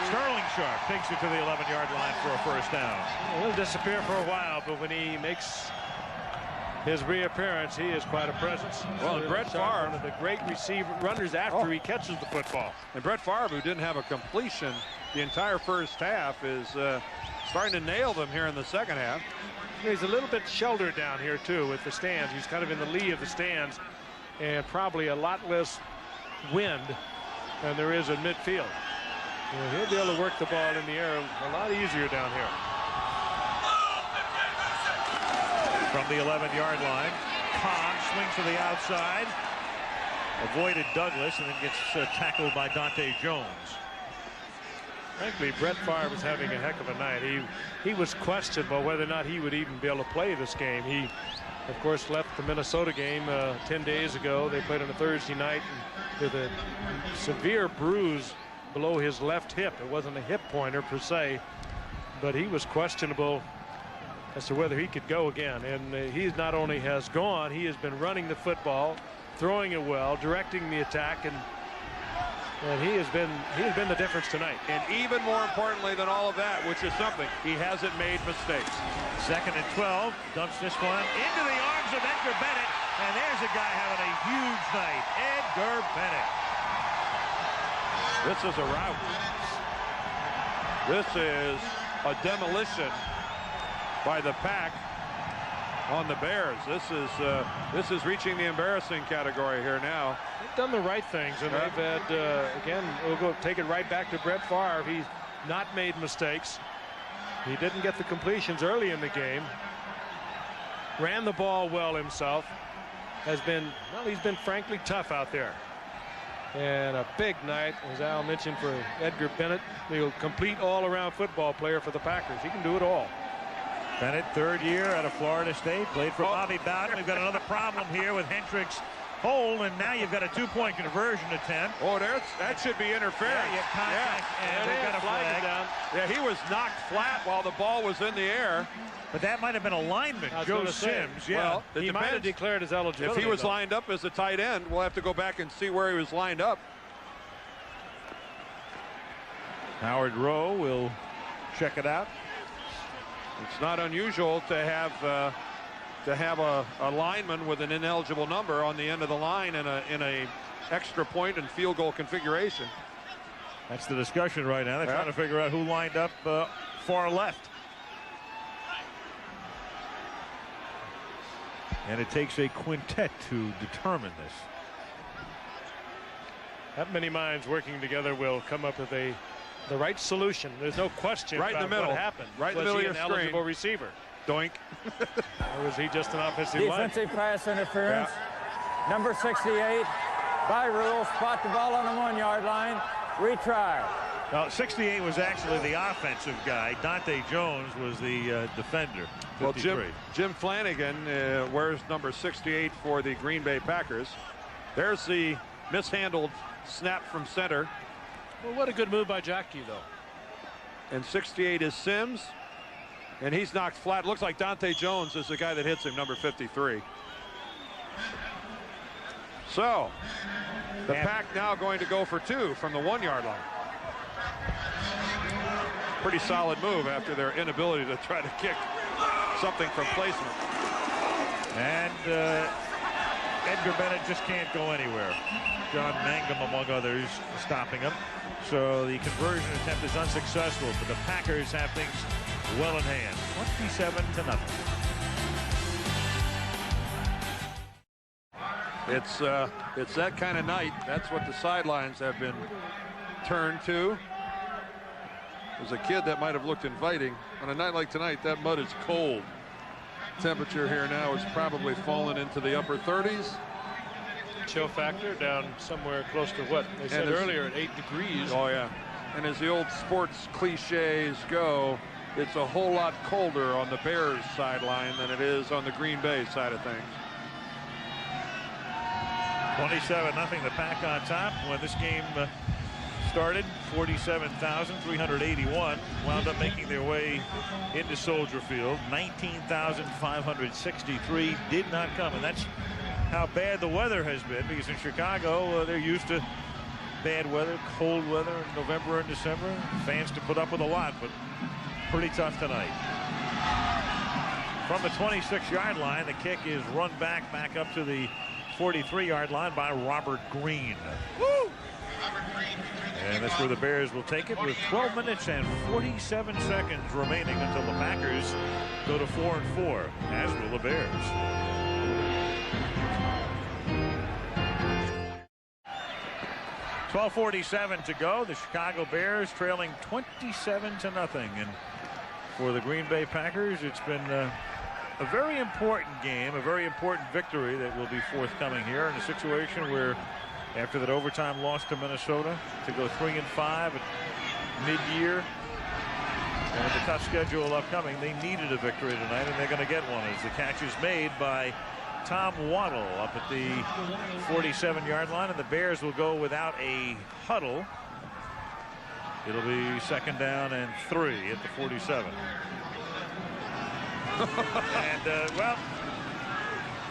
Sterling Sharp takes it to the 11-yard line for a first down. He'll disappear for a while, but when he makes his reappearance, he is quite a presence. Well, Brett Favre, one of the great receiver runners after he catches the football. And Brett Favre, who didn't have a completion the entire first half, is starting to nail them here in the second half. He's a little bit sheltered down here, too, with the stands. He's kind of in the lee of the stands, and probably a lot less wind than there is in midfield. Well, he'll be able to work the ball in the air a lot easier down here. From the 11-yard line, Kahn swings to the outside, avoided Douglas, and then gets tackled by Dante Jones. Frankly, Brett Favre was having a heck of a night. He was questionable whether or not he would even be able to play this game. He, of course, left the Minnesota game 10 days ago. They played on a Thursday night with a severe bruise below his left hip. It wasn't a hip pointer per se, but he was questionable as to whether he could go again. And he not only has gone, he has been running the football, throwing it well, directing the attack, and he has been the difference tonight. And even more importantly than all of that, which is something, he hasn't made mistakes. 2nd and 12, dumps this one into the arms of Edgar Bennett, and there's a guy having a huge night, Edgar Bennett. This is a rout. This is a demolition by the pack on the Bears. This is reaching the embarrassing category here now. They've done the right things, and they've had, again, we'll go take it right back to Brett Favre. He's not made mistakes. He didn't get the completions early in the game. Ran the ball well himself. He's been frankly tough out there. And a big night, as Al mentioned, for Edgar Bennett. The complete all-around football player for the Packers. He can do it all. Bennett, 3rd year out of Florida State, played for Bobby Bowden. We've got another problem here with Hendricks' hole, and now you've got a 2-point conversion attempt. Oh, that should be interference. Yeah, contact, and they've got a flag. Down. Yeah, he was knocked flat while the ball was in the air. But that might have been a lineman, Joe Sims. Yeah, well, he might have declared his eligibility. If he was lined up as a tight end, we'll have to go back and see where he was lined up. Howard Rowe will check it out. It's not unusual to have a lineman with an ineligible number on the end of the line in a extra point and field goal configuration. That's the discussion right now. They're trying to figure out who lined up far left. And it takes a quintet to determine this. That many minds working together will come up with the right solution. There's no question right about in the middle. What happened. Right in the middle of your screen. Eligible receiver? Doink. Or was he just an offensive line? Defensive pass interference. Number 68. By rule, spot the ball on the 1-yard line. Retry. Now, 68 was actually the offensive guy. Dante Jones was the defender. 53. Well, Jim Flanagan wears number 68 for the Green Bay Packers. There's the mishandled snap from center. Well, what a good move by Jackie, though. And 68 is Sims. And he's knocked flat. Looks like Dante Jones is the guy that hits him, number 53. So, the Pack now going to go for 2 from the 1-yard line. Pretty solid move after their inability to try to kick something from placement. And Edgar Bennett just can't go anywhere. John Mangum, among others, stopping him. So the conversion attempt is unsuccessful, but the Packers have things well in hand. 27-0. It's that kind of night. That's what the sidelines have been turned to. As a kid, that might have looked inviting. On a night like tonight, that mud is cold. Temperature here now is probably fallen into the upper 30s. Chill factor down somewhere close to what they said earlier at 8 degrees. Oh yeah, and as the old sports cliches go, it's a whole lot colder on the Bears sideline than it is on the Green Bay side of things. 27-0, the Pack on top when this game started 47,381, wound up making their way into Soldier Field. 19,563 did not come, and that's how bad the weather has been, because in Chicago they're used to bad weather, cold weather in November and December. Fans to put up with a lot, but pretty tough tonight. From the 26-yard line, the kick is run back up to the 43-yard line by Robert Green. Woo! And that's where the Bears will take it with 12 minutes and 47 seconds remaining until the Packers go to 4-4, as will the Bears. .12:47 to go. The Chicago Bears trailing 27-0. And for the Green Bay Packers, it's been a very important game, a very important victory that will be forthcoming here in a situation where, after that overtime loss to Minnesota, to go 3-5 at mid-year, and with the tough schedule upcoming, they needed a victory tonight, and they're going to get one as the catch is made by Tom Waddle up at the 47-yard line, and the Bears will go without a huddle. It'll be 2nd down and 3 at the 47. And well,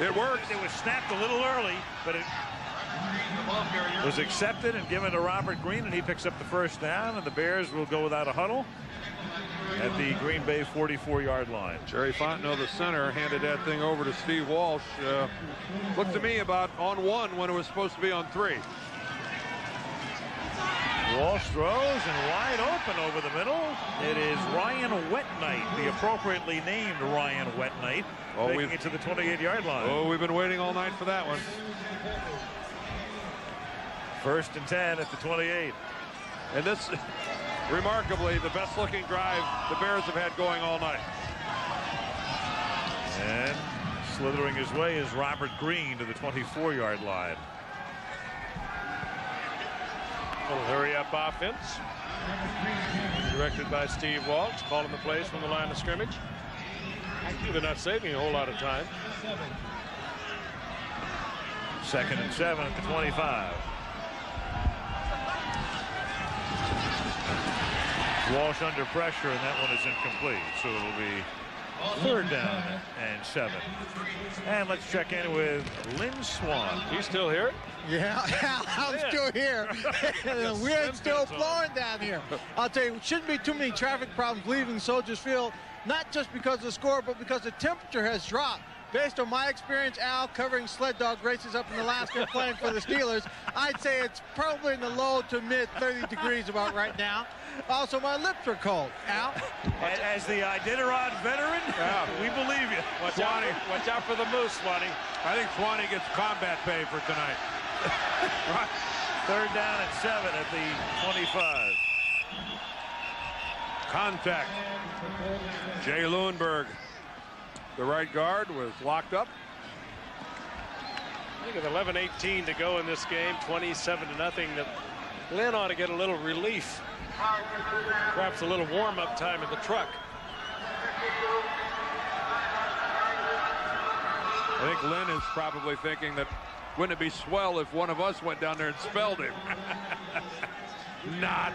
it worked. It was snapped a little early, but it was accepted and given to Robert Green, and he picks up the 1st down, and the Bears will go without a huddle at the Green Bay 44-yard line. Jerry Fontenot, the center, handed that thing over to Steve Walsh. Looked to me about on 1 when it was supposed to be on 3. Walsh throws, and wide open over the middle. It is Ryan Wetnight, the appropriately named Ryan Wetnight, taking it to the 28-yard line. Oh, we've been waiting all night for that one. 1st and 10 at the 28. And this, remarkably, the best looking drive the Bears have had going all night. And slithering his way is Robert Green to the 24-yard line. Little hurry-up offense, directed by Steve Walsh, calling the plays from the line of scrimmage. They're not saving a whole lot of time. 2nd and 7 at the 25. Walsh under pressure, and that one is incomplete, so it'll be 3rd down and 7. And let's check in with Lynn Swan. He's still here? Yeah, I'm still here. The wind's still blowing down here. I'll tell you, shouldn't be too many traffic problems leaving Soldiers Field, not just because of the score, but because the temperature has dropped. Based on my experience, Al, covering sled dog races up in Alaska and playing for the Steelers, I'd say it's probably in the low to mid 30 degrees about right now. Also, my lips are cold. Al? As the Iditarod veteran, we believe you. Watch out for the moose, Swanee. I think Swanee gets combat pay for tonight. 3rd down and 7 at the 25. Contact. Jay Lundberg, the right guard, was locked up. I think with 11:18 to go in this game, 27-0, that Lynn ought to get a little relief. Perhaps a little warm-up time in the truck. I think Lynn is probably thinking that, wouldn't it be swell if one of us went down there and spelled him? Not.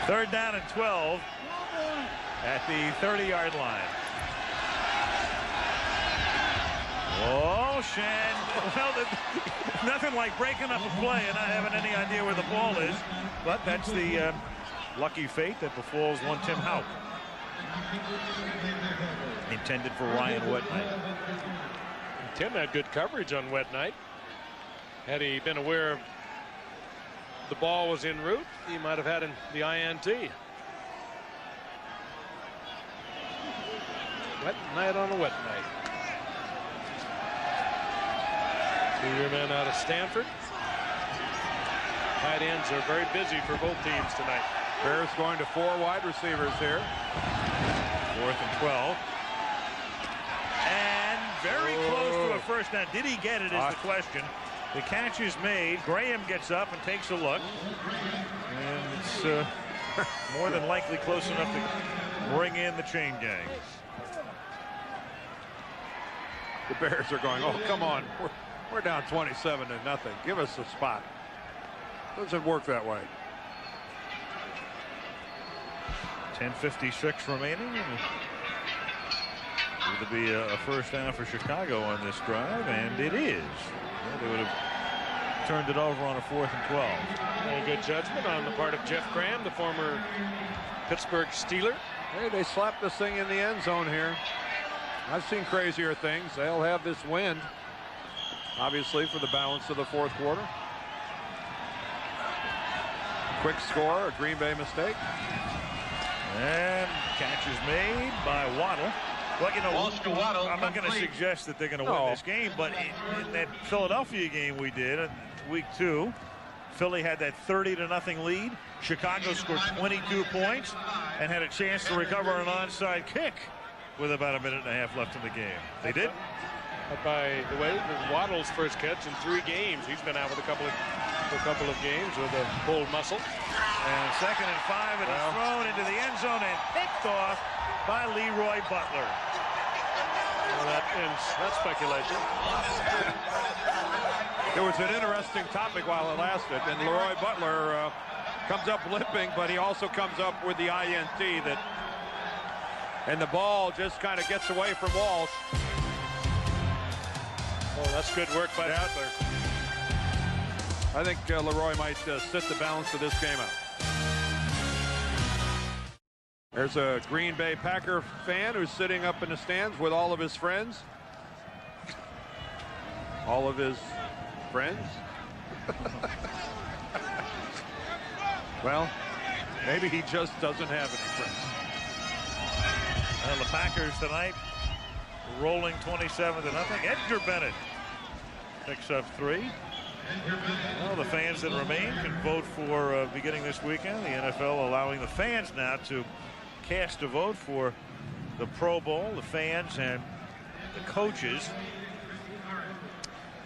Third down and 12 at the 30-yard line. Oh, Shan. Well, nothing like breaking up a play and not having any idea where the ball is. But that's the lucky fate that befalls one Tim Houck. Intended for Ryan Wetnight. Tim had good coverage on Wetnight. Had he been aware of the ball was en route, he might have had the INT. Wet night on a wet night. Two-year man out of Stanford. Tight ends are very busy for both teams tonight. Bears going to 4 wide receivers here. 4th and 12. And very close to a first down. Did he get it is the question. The catch is made. Graham gets up and takes a look. And it's more than likely close enough to bring in the chain gang. The Bears are going, oh, come on. We're down 27-0. Give us a spot. Doesn't work that way. 10:56 remaining. It'll be a first down for Chicago on this drive, and it is. Yeah, they would have turned it over on a 4th and 12. Very good judgment on the part of Jeff Graham, the former Pittsburgh Steeler. Hey, they slapped this thing in the end zone here. I've seen crazier things. They'll have this wind, obviously, for the balance of the 4th quarter. Quick score, a Green Bay mistake. And catch is made by Waddle. Well, you know, I'm not going to suggest that they're going to win this game, but in that Philadelphia game we did in week 2, Philly had that 30-0 lead. Chicago scored 22 points and had a chance to recover an onside kick with about a minute and a half left in the game. They did. By the way, Waddle's first catch in 3 games. He's been out with a couple of games with a pulled muscle. And 2nd and 5, it is thrown into the end zone and picked off by Leroy Butler. Well, that ends that speculation. It was an interesting topic while it lasted, and Leroy Butler comes up limping, but he also comes up with the INT and the ball just kind of gets away from Walsh. Oh, that's good work by Butler. I think Leroy might sit the balance of this game out. There's a Green Bay Packer fan who's sitting up in the stands with all of his friends. All of his friends. Well, maybe he just doesn't have any friends. Well, the Packers tonight rolling 27-0. Edgar Bennett picks up 3. Well, the fans that remain can vote for beginning this weekend. The NFL allowing the fans now to cast a vote for the Pro Bowl. The fans and the coaches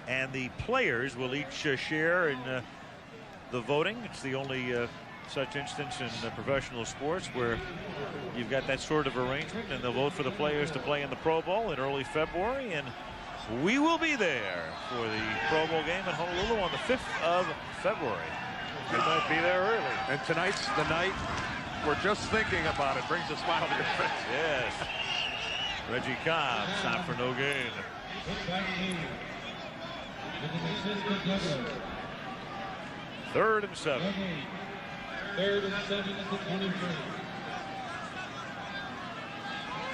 and the players will each share in the voting. It's the only such instance in professional sports where you've got that sort of arrangement, and they'll vote for the players to play in the Pro Bowl in early February, and we will be there for the Pro Bowl game in Honolulu on the 5th of February. We might be there early. And tonight's the night we're just thinking about it. Brings a smile to your face. Yes. Reggie Cobb, stop for no gain. Third and 7. 3rd and 7 at the 23.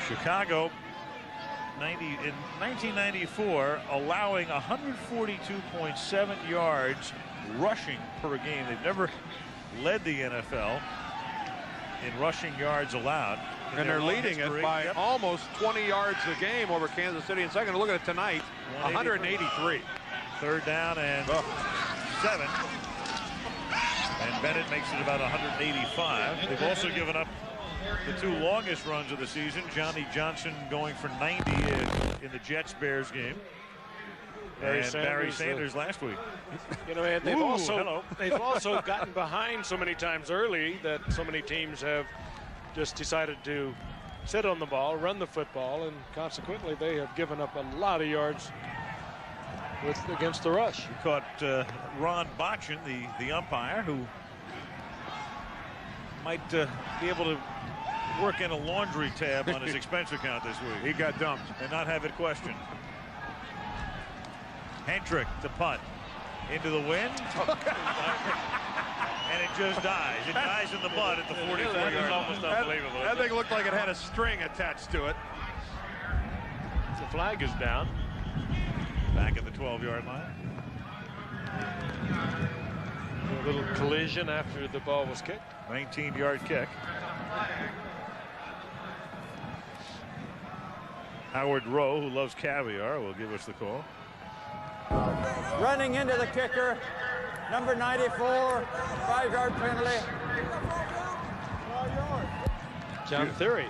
Chicago in 1994 allowing 142.7 yards rushing per game. They've never led the NFL in rushing yards allowed. And they're leading it by almost 20 yards a game over Kansas City in second. Look at it tonight, 183. 3rd down and 7. And Bennett makes it about 185. They've also given up the 2 longest runs of the season. Johnny Johnson going for 90 in the Jets-Bears game. Barry Sanders last week. You know, and they've also gotten behind so many times early that so many teams have just decided to sit on the ball, run the football, and consequently they have given up a lot of yards against the rush. You caught Ron Botchin, the umpire, who might be able to work in a laundry tab on his expense account this week. He got dumped and not have it questioned. Hendrick to punt into the wind. And it just dies. It dies in the mud at the 44-yard line. Almost unbelievable. That thing looked like it had a string attached to it. The flag is down. Back at the 12-yard line. A little collision after the ball was kicked. 19-yard kick. Howard Rowe, who loves caviar, will give us the call. Running into the kicker, number 94, 5-yard penalty. John Theory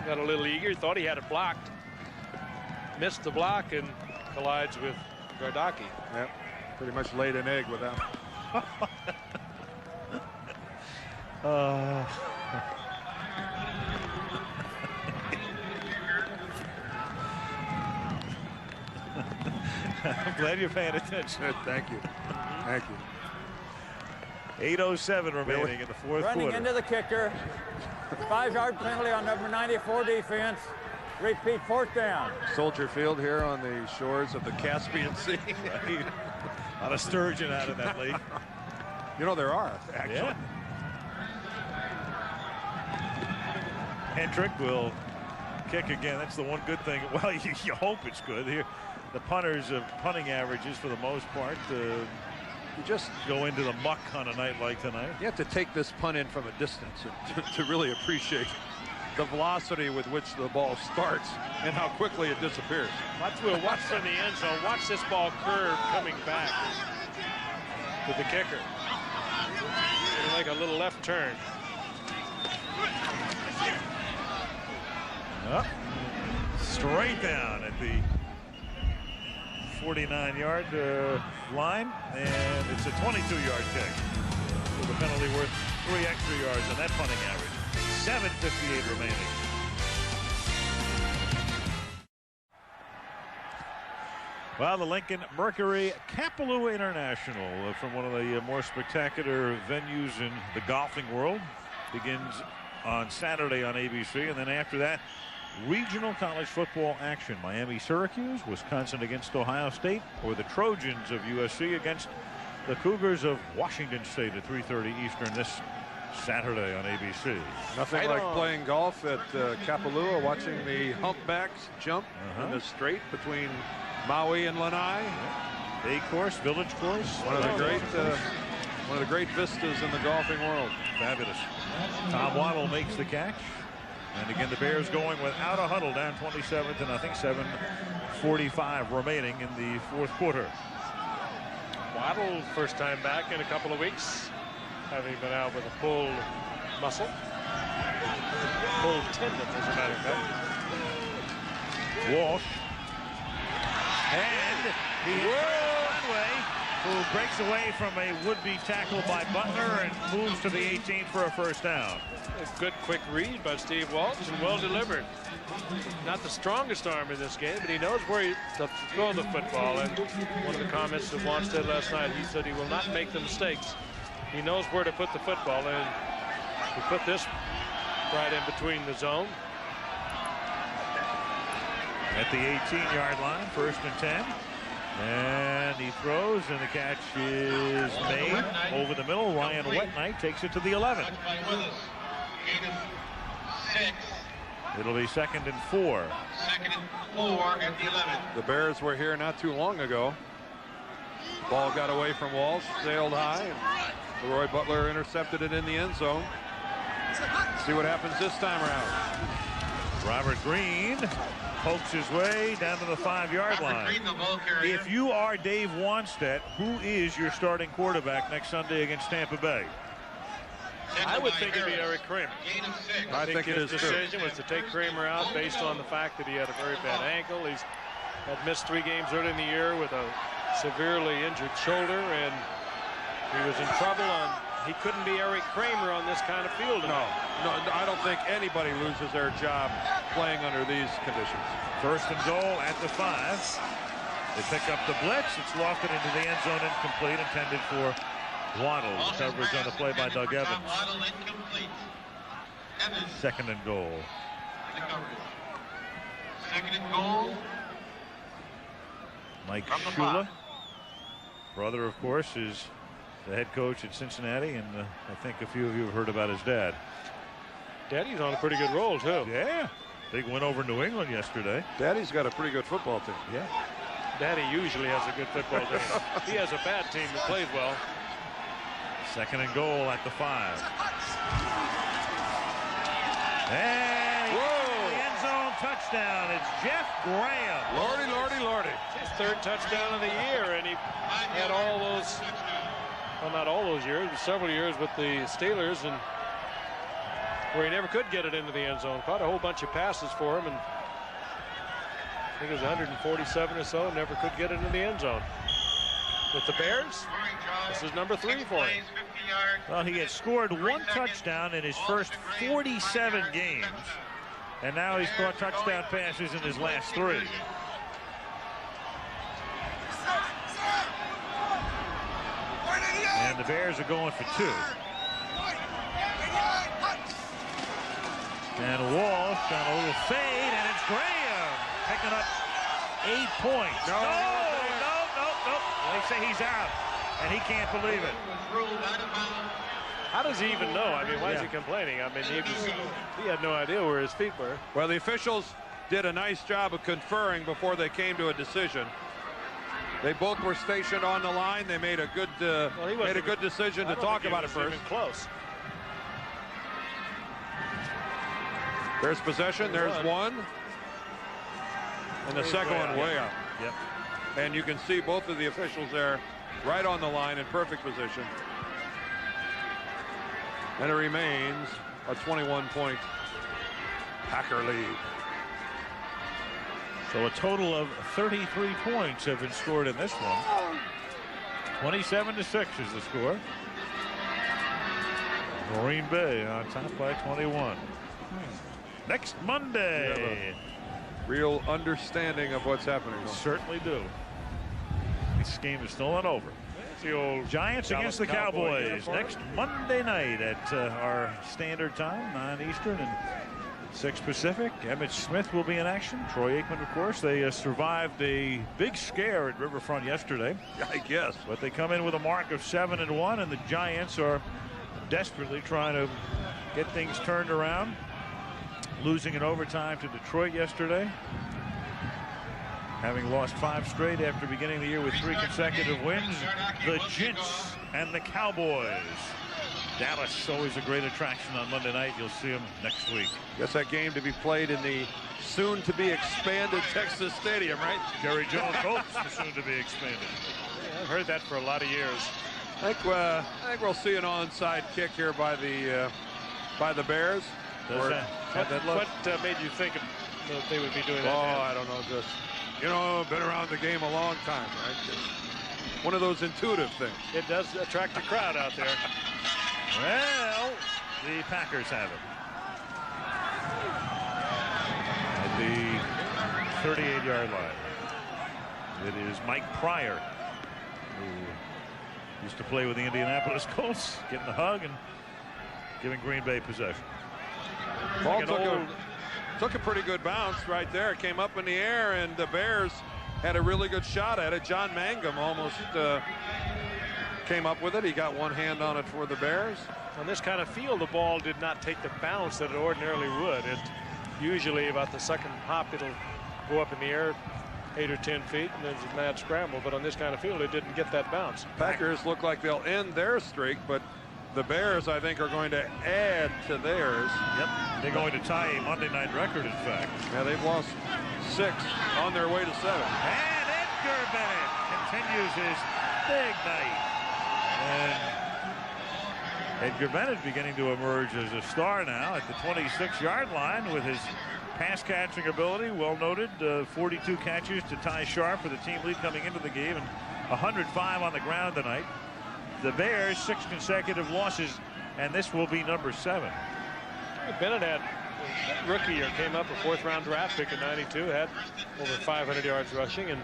got a little eager, thought he had it blocked. Missed the block and collides with Gardocki. Yep, pretty much laid an egg with that. I'm glad you're paying attention. Thank you. Thank you. 8:07 remaining in the fourth Running quarter. into the kicker. 5-yard penalty on number 94 defense. Repeat, 4th down. Soldier Field here on the shores of the Caspian Sea. Not a sturgeon out of that lake. You know, there are, actually. Yeah. Hendrick will kick again. That's the one good thing. Well, you hope it's good. Here, the punters' punting averages, for the most part, you just go into the muck on a night like tonight. You have to take this punt in from a distance to really appreciate the velocity with which the ball starts and how quickly it disappears. We'll watch from the end zone. Watch this ball curve coming back to the kicker. It'll make a little left turn. Up, straight down at the 49-yard line, and it's a 22-yard kick with a penalty worth 3 extra yards on that punting average. 7:58 remaining. Well, the Lincoln Mercury Kapalua International, from one of the more spectacular venues in the golfing world, begins on Saturday on ABC, and then after that, regional college football action. Miami, Syracuse, Wisconsin against Ohio State, or the Trojans of USC against the Cougars of Washington State at 3:30 Eastern this Saturday on ABC. Nothing like playing golf at Kapalua, watching the humpbacks jump in the straight between Maui and Lanai. Day course, village course. One of the great vistas in the golfing world. Fabulous. Tom Waddle makes the catch. And again, the Bears going without a huddle, down 27-0. 7:45 remaining in the fourth quarter. Waddle, first time back in a couple of weeks, having been out with a pulled muscle. Pulled tendon, as a matter of fact. Walsh. And he hits Conway, who breaks away from a would-be tackle by Butler and moves to the 18 for a first down. A good quick read by Steve Walsh and well delivered. Not the strongest arm in this game, but he knows where to throw the football. And one of the comments that Walsh said last night, he said he will not make the mistakes. He knows where to put the football, and he put this right in between the zone. At the 18-yard line, 1st and 10. And he throws, and the catch is made over the middle. Ryan Wetnight takes it to the 11. It'll be 2nd and 4. 2nd and 4 at the 11. The Bears were here not too long ago. Ball got away from Walsh, sailed high, and Leroy Butler intercepted it in the end zone. See what happens this time around. Robert Green pokes his way down to the 5-yard line. If you are Dave Wanstead, who is your starting quarterback next Sunday against Tampa Bay? I would think it'd be Eric Kramer. I think his decision was to take Kramer out based on the fact that he had a very bad ankle. He's had missed 3 games early in the year with a severely injured shoulder, and he was in trouble. He couldn't be Eric Kramer on this kind of field. No, I don't think anybody loses their job playing under these conditions. 1st and goal at the 5. They pick up the blitz. It's lofted into the end zone, incomplete, intended for Waddle. Coverage on the play by Doug Evans. 2nd and goal. 2nd and goal. Mike Shula, brother, of course, is the head coach at Cincinnati, and I think a few of you have heard about his dad. Daddy's on a pretty good roll, too. Yeah. Big win over New England yesterday. Daddy's got a pretty good football team. Yeah. Daddy usually has a good football team. He has a bad team that plays well. 2nd and goal at the 5. And the end zone touchdown. It's Jeff Graham. Lordy, lordy, lordy. His 3rd touchdown of the year, and he had all those, well, not all those years, but several years with the Steelers, and where he never could get it into the end zone. Caught a whole bunch of passes for him, and I think it was 147 or so, never could get it into the end zone. With the Bears, this is number 3 for him. Well, he had scored 1 touchdown in his first 47 games, and now he's caught touchdown passes in his last 3. And the Bears are going for 2. And Walsh on a little fade, and it's Graham picking up 8 points. No. They say he's out, and he can't believe it. How does he even know? I mean, why is he complaining? I mean, he had no idea where his feet were. Well, the officials did a nice job of conferring before they came to a decision. They both were stationed on the line. They made a good decision to talk about it first. Close. There's possession. There's one. And the second one way up. Yep. And you can see both of the officials there right on the line in perfect position. And it remains a 21-point Packer lead. So a total of 33 points have been scored in this one. 27-6 is the score. Green Bay on top by 21. Next Monday. Real understanding of what's happening. Certainly do. This game is still not over. The old Giants against the Cowboys next Monday night at our standard time, 9 Eastern and 6 Pacific. Emmitt Smith will be in action. Troy Aikman, of course. They survived a big scare at Riverfront yesterday. I guess. But they come in with a mark of 7-1, and the Giants are desperately trying to get things turned around. Losing in overtime to Detroit yesterday. Having lost 5 straight after beginning the year with 3 consecutive wins. The Gents and the Cowboys. Dallas, always a great attraction on Monday night. You'll see them next week. Guess that game to be played in the soon-to-be expanded Texas Stadium, right? Jerry Jones hopes the soon-to-be expanded. Yeah, I've heard that for a lot of years. I think we'll see an onside kick here by the Bears. What made you think that they would be doing that? Oh, I don't know. Just, been around the game a long time, right? Just one of those intuitive things. It does attract a crowd out there. Well, the Packers have it. At the 38-yard line. It is Mike Pryor, who used to play with the Indianapolis Colts, getting the hug and giving Green Bay possession. Ball took a pretty good bounce right there. It came up in the air, and the Bears had a really good shot at it. John Mangum almost came up with it. He got one hand on it for the Bears. On this kind of field, the ball did not take the bounce that it ordinarily would. It usually about the second hop, it'll go up in the air 8 or 10 feet, and there's a mad scramble. But on this kind of field, it didn't get that bounce. Packers look like they'll end their streak, but the Bears, I think, are going to add to theirs. Yep, they're going to tie a Monday night record, in fact. Yeah, they've lost 6 on their way to 7. And Edgar Bennett continues his big night. And Edgar Bennett beginning to emerge as a star now at the 26-yard line with his pass catching ability. Well noted, 42 catches to tie Sharp for the team lead coming into the game, and 105 on the ground tonight. The Bears 6 consecutive losses, and this will be number 7. Bennett had rookie year, came up a 4th-round draft pick in '92, had over 500 yards rushing, and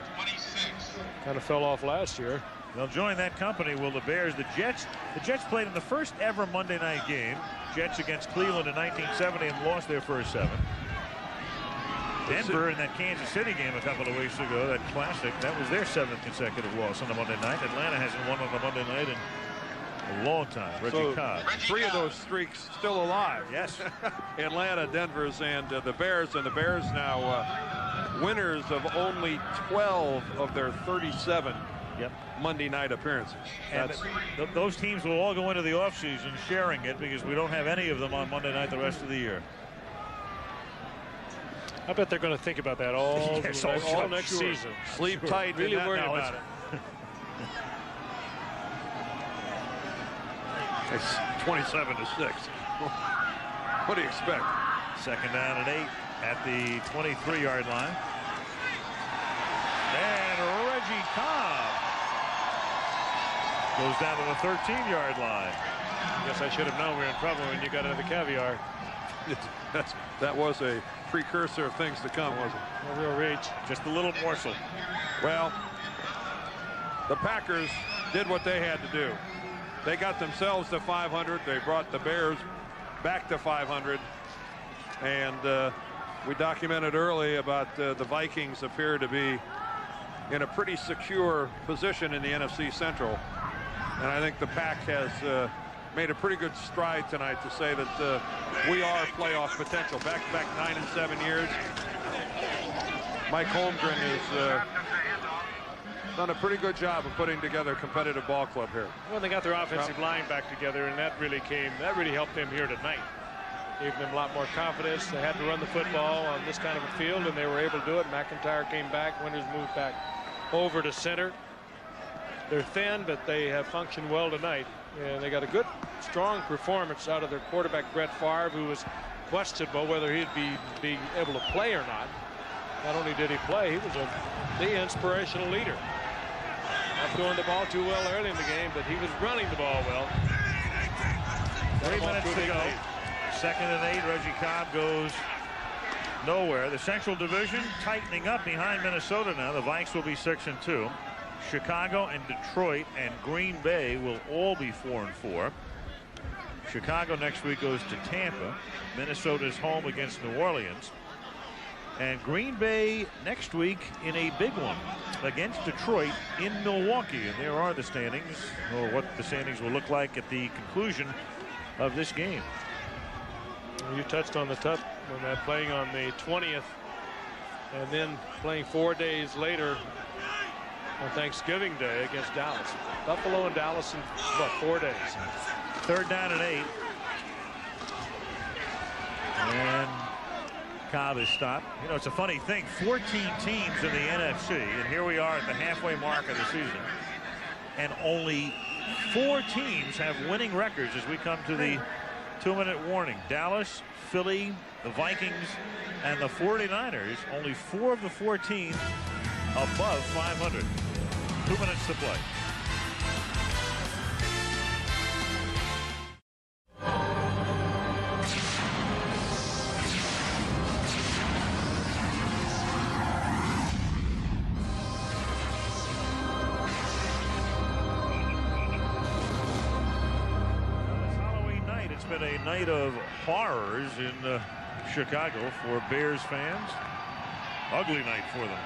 kind of fell off last year. They'll join that company, will the Bears. The Jets played in the first ever Monday night game. Jets against Cleveland in 1970 and lost their first 7. Denver in that Kansas City game a couple of weeks ago, that classic, that was their 7th consecutive loss on the Monday night. Atlanta hasn't won on the Monday night in a long time. Reggie Cobb. 3 of those streaks still alive. Yes. Atlanta, Denver's, and the Bears. And the Bears now winners of only 12 of their 37 Monday night appearances. And those teams will all go into the offseason sharing it because we don't have any of them on Monday night the rest of the year. I bet they're going to think about that all next season. Sleep tight. Really worried about it. It's 27-6. What do you expect? 2nd down and 8 at the 23-yard line. And Reggie Cobb goes down to the 13-yard line. Guess I should have known we were in trouble when you got into the caviar. That was a precursor of things to come, wasn't it? No real reach. Just a little morsel. Well, the Packers did what they had to do. They got themselves to 500. They brought the Bears back to 500. And we documented early about the Vikings appear to be in a pretty secure position in the NFC Central. And I think the Pack has made a pretty good stride tonight to say that we are playoff potential. Back-to-back 9 and 7 years. Mike Holmgren has done a pretty good job of putting together a competitive ball club here. Well, they got their offensive line back together, and that really helped them here tonight. Gave them a lot more confidence. They had to run the football on this kind of a field, and they were able to do it. McIntyre came back. Winters moved back over to center. They're thin, but they have functioned well tonight. And they got a good, strong performance out of their quarterback, Brett Favre, who was questionable whether he'd be able to play or not. Not only did he play, he was the inspirational leader. Not throwing the ball too well early in the game, but he was running the ball well. 3 minutes to go. 2nd and 8. Reggie Cobb goes nowhere. The Central Division tightening up behind Minnesota now. The Vikes will be 6 and 2. Chicago and Detroit and Green Bay will all be 4 and 4. Chicago next week goes to Tampa. Minnesota's home against New Orleans. And Green Bay next week in a big one against Detroit in Milwaukee. And there are the standings, or what the standings will look like at the conclusion of this game. You touched on the tough when they're playing on the 20th and then playing 4 days later on Thanksgiving Day against Dallas. Buffalo and Dallas in, what, 4 days. 3rd down and 8. And Cobb is stopped. You know, it's a funny thing. 14 teams in the NFC, and here we are at the halfway mark of the season, and only 4 teams have winning records as we come to the 2-minute warning. Dallas, Philly, the Vikings, and the 49ers. Only 4 of the 14 above 500. 2 minutes to play. A night of horrors in Chicago for Bears fans. Ugly night for them.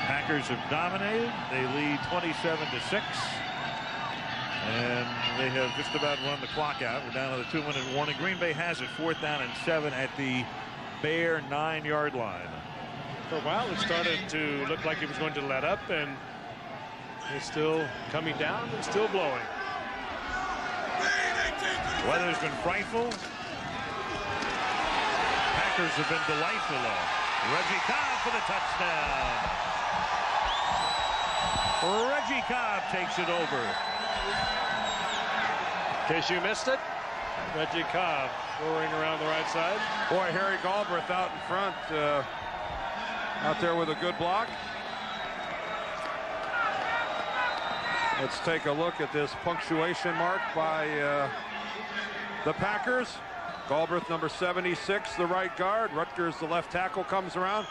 Packers have dominated. They lead 27-6. And they have just about run the clock out. We're down to the 2-minute warning. Green Bay has it 4th down and 7 at the Bear 9-yard line. For a while it started to look like it was going to let up, and it's still coming down and still blowing. Weather's been frightful. Packers have been delightful, though. Reggie Cobb for the touchdown. Reggie Cobb takes it over. In case you missed it, Reggie Cobb roaring around the right side. Boy, Harry Galbraith out in front, out there with a good block. Let's take a look at this punctuation mark by the Packers. Galbraith, number 76, the right guard. Rutgers, the left tackle, comes around.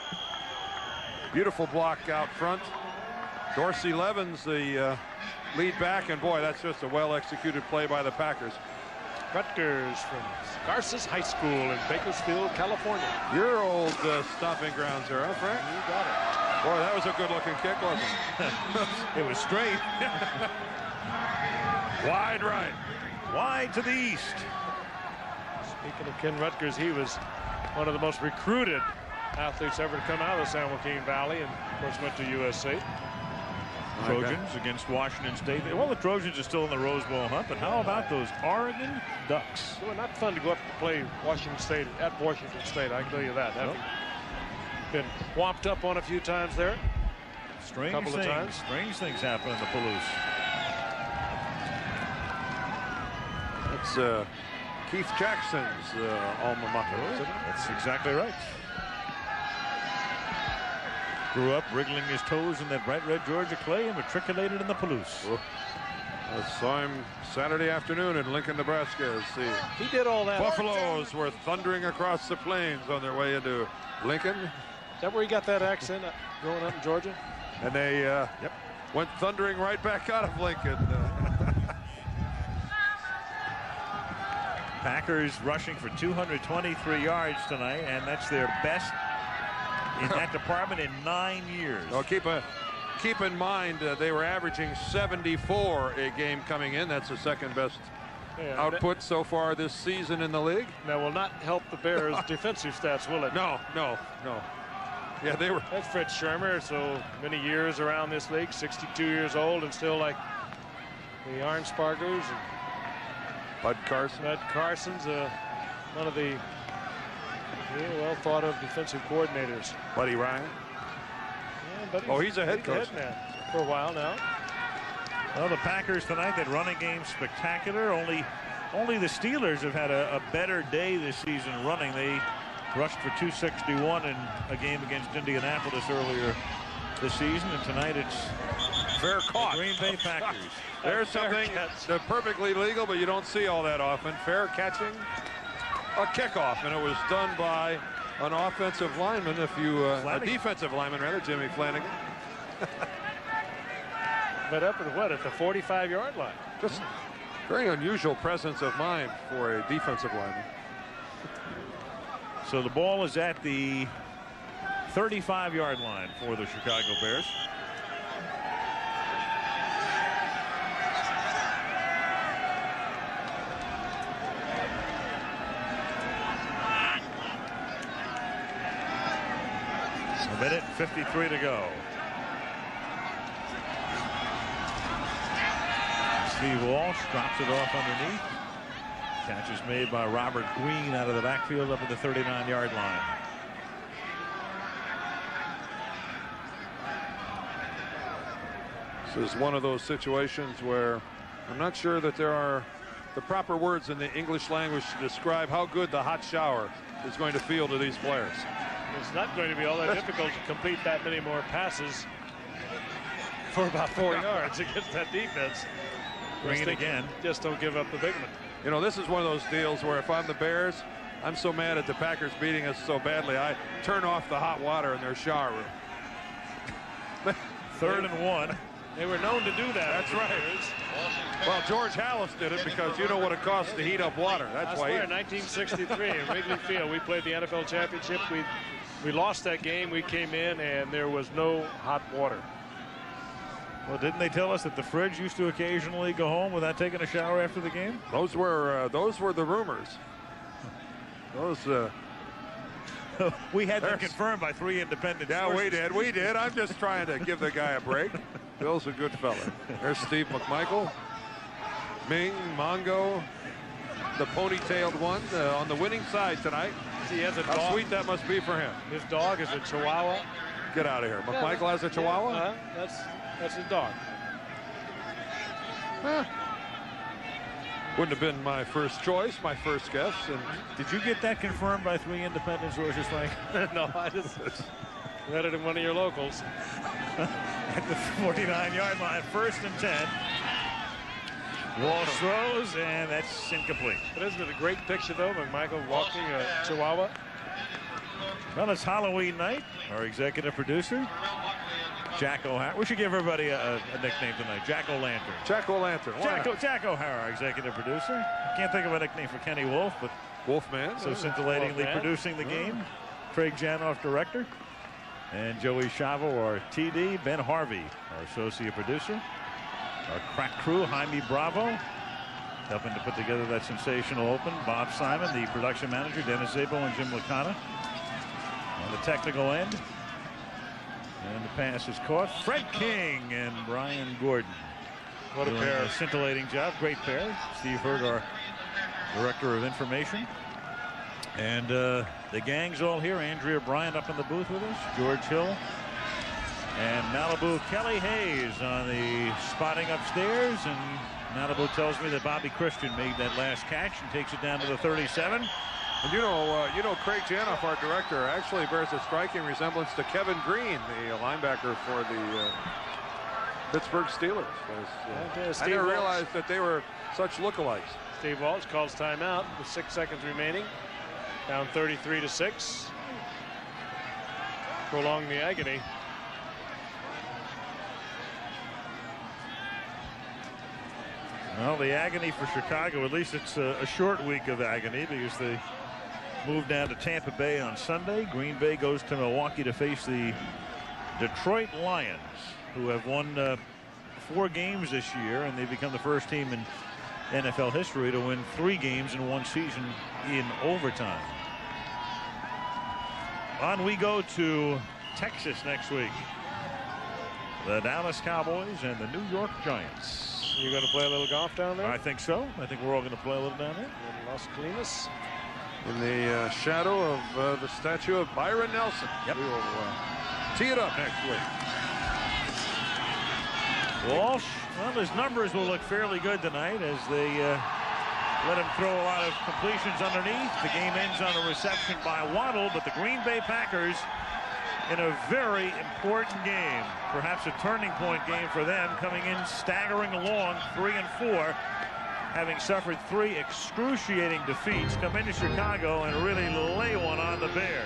Beautiful block out front. Dorsey Levens, the lead back, and boy, that's just a well-executed play by the Packers. Rutgers from Garces High School in Bakersfield, California. Your old stomping grounds there, huh, Frank? You got it. Boy, that was a good-looking kick, wasn't it? It was straight. Wide right. Wide to the east. Speaking of Ken Rutgers, he was one of the most recruited athletes ever to come out of the San Joaquin Valley, and of course went to USC. Trojans against Washington State. Well, the Trojans are still in the Rose Bowl hunt, but how about those Oregon Ducks? Well, not fun to go up to play Washington State at Washington State, I can tell you that. Nope. Been whomped up on a few times there. Strange things happen in the Palouse. That's Keith Jackson's alma mater. That's exactly right. Grew up wriggling his toes in that bright red Georgia clay and matriculated in the Palouse. I saw him Saturday afternoon in Lincoln, Nebraska. He did all that. Buffaloes were thundering across the plains on their way into Lincoln. Is that where he got that accent growing up in Georgia? And they Went thundering right back out of Lincoln. Packers rushing for 223 yards tonight, and that's their best in that department in 9 years. Well, keep in mind they were averaging 74 a game coming in. That's the second best output so far this season in the league. That will not help the Bears' defensive stats, will it? No. Yeah, they were. That's Fred Shermer, so many years around this league, 62 years old, and still like the Arnspargers. Bud Carson. Bud Carson's one of the well thought of defensive coordinators. Buddy Ryan. Yeah, oh, he's a head coach now for a while now. Well, the Packers tonight, that running game spectacular. Only the Steelers have had a better day this season running. They rushed for 261 in a game against Indianapolis earlier this season, and tonight it's fair caught. Green Bay Packers. There's something that's perfectly legal, but you don't see all that often. Fair catching, a kickoff, and it was done by an offensive lineman, a defensive lineman rather, Jimmy Flanagan. But up at what, at the 45-yard line? Just very unusual presence of mind for a defensive lineman. So the ball is at the 35-yard line for the Chicago Bears. A minute 53 to go. Steve Walsh drops it off underneath. Catch is made by Robert Green out of the backfield up at the 39-yard line. This is one of those situations where I'm not sure that there are the proper words in the English language to describe how good the hot shower is going to feel to these players. It's not going to be all that difficult to complete that many more passes for about 4 yards against that defense. Bring it again. Just don't give up the big one. You know, this is one of those deals where if I'm the Bears, I'm so mad at the Packers beating us so badly, I turn off the hot water in their shower room. 3rd and 1. They were known to do that. That's right. Well, George Halas did it because you know what it costs to heat up water. That's why. In 1963 in Wrigley Field, we played the NFL championship. We lost that game. We came in and there was no hot water. Well, didn't they tell us that the fridge used to occasionally go home without taking a shower after the game? Those were the rumors. Those we had them confirmed by 3 independent sources. Yeah, we did. I'm just trying to give the guy a break. Bill's a good fella. There's Steve McMichael, Ming, Mongo, the ponytailed one on the winning side tonight. He has a How dog. sweet that must be for him. His dog is a Chihuahua. Get out of here. McMichael has a Chihuahua? That's his dog. Wouldn't have been my first choice, my first guess. And did you get that confirmed by 3 independent sources, Frank? No, I just read it in one of your locals. At the 49-yard line, 1st and 10. Walsh throws, and that's incomplete. But isn't it a great picture, though, McMichael walking a Chihuahua? Well, it's Halloween night. Our executive producer, Jack O'Hara. We should give everybody a nickname tonight. Jack O'Lantern. Jack O'Lantern. Jack O'Hara, our executive producer. Can't think of a nickname for Kenny Wolf, but Wolfman. So scintillatingly Wolfman. Producing the game. Craig Janoff, director. And Joey Chavo, our TD. Ben Harvey, our associate producer. Our crack crew, Jaime Bravo, helping to put together that sensational open. Bob Simon, the production manager, Dennis Szabo and Jim Licata on the technical end. And the pass is caught. Fred King and Brian Gordon. What a doing pair. A scintillating job. Great pair. Steve Hurd, our director of information. And the gang's all here. Andrea Bryant up in the booth with us. George Hill. And Malibu Kelly Hayes on the spotting upstairs. And Malibu tells me that Bobby Christian made that last catch and takes it down to the 37. And you know, Craig Janoff, our director, actually bears a striking resemblance to Kevin Green, the linebacker for the Pittsburgh Steelers. I never realized that they were such lookalikes. Steve Walsh calls timeout with 6 seconds remaining. Down 33-6. Prolong the agony. Well, the agony for Chicago, at least it's a short week of agony because they move down to Tampa Bay on Sunday. Green Bay goes to Milwaukee to face the Detroit Lions, who have won 4 games this year, and they become the first team in NFL history to win 3 games in one season in overtime. On we go to Texas next week. The Dallas Cowboys and the New York Giants. You're going to play a little golf down there? I think so. I think we're all going to play a little down there. In Las Colinas. In the shadow of the statue of Byron Nelson. Yep. We will tee it up next week. Walsh, well, his numbers will look fairly good tonight as they let him throw a lot of completions underneath. The game ends on a reception by Waddle, but the Green Bay Packers in a very important game, perhaps a turning point game for them, coming in staggering along 3-4, having suffered 3 excruciating defeats, come into Chicago and really lay one on the Bears.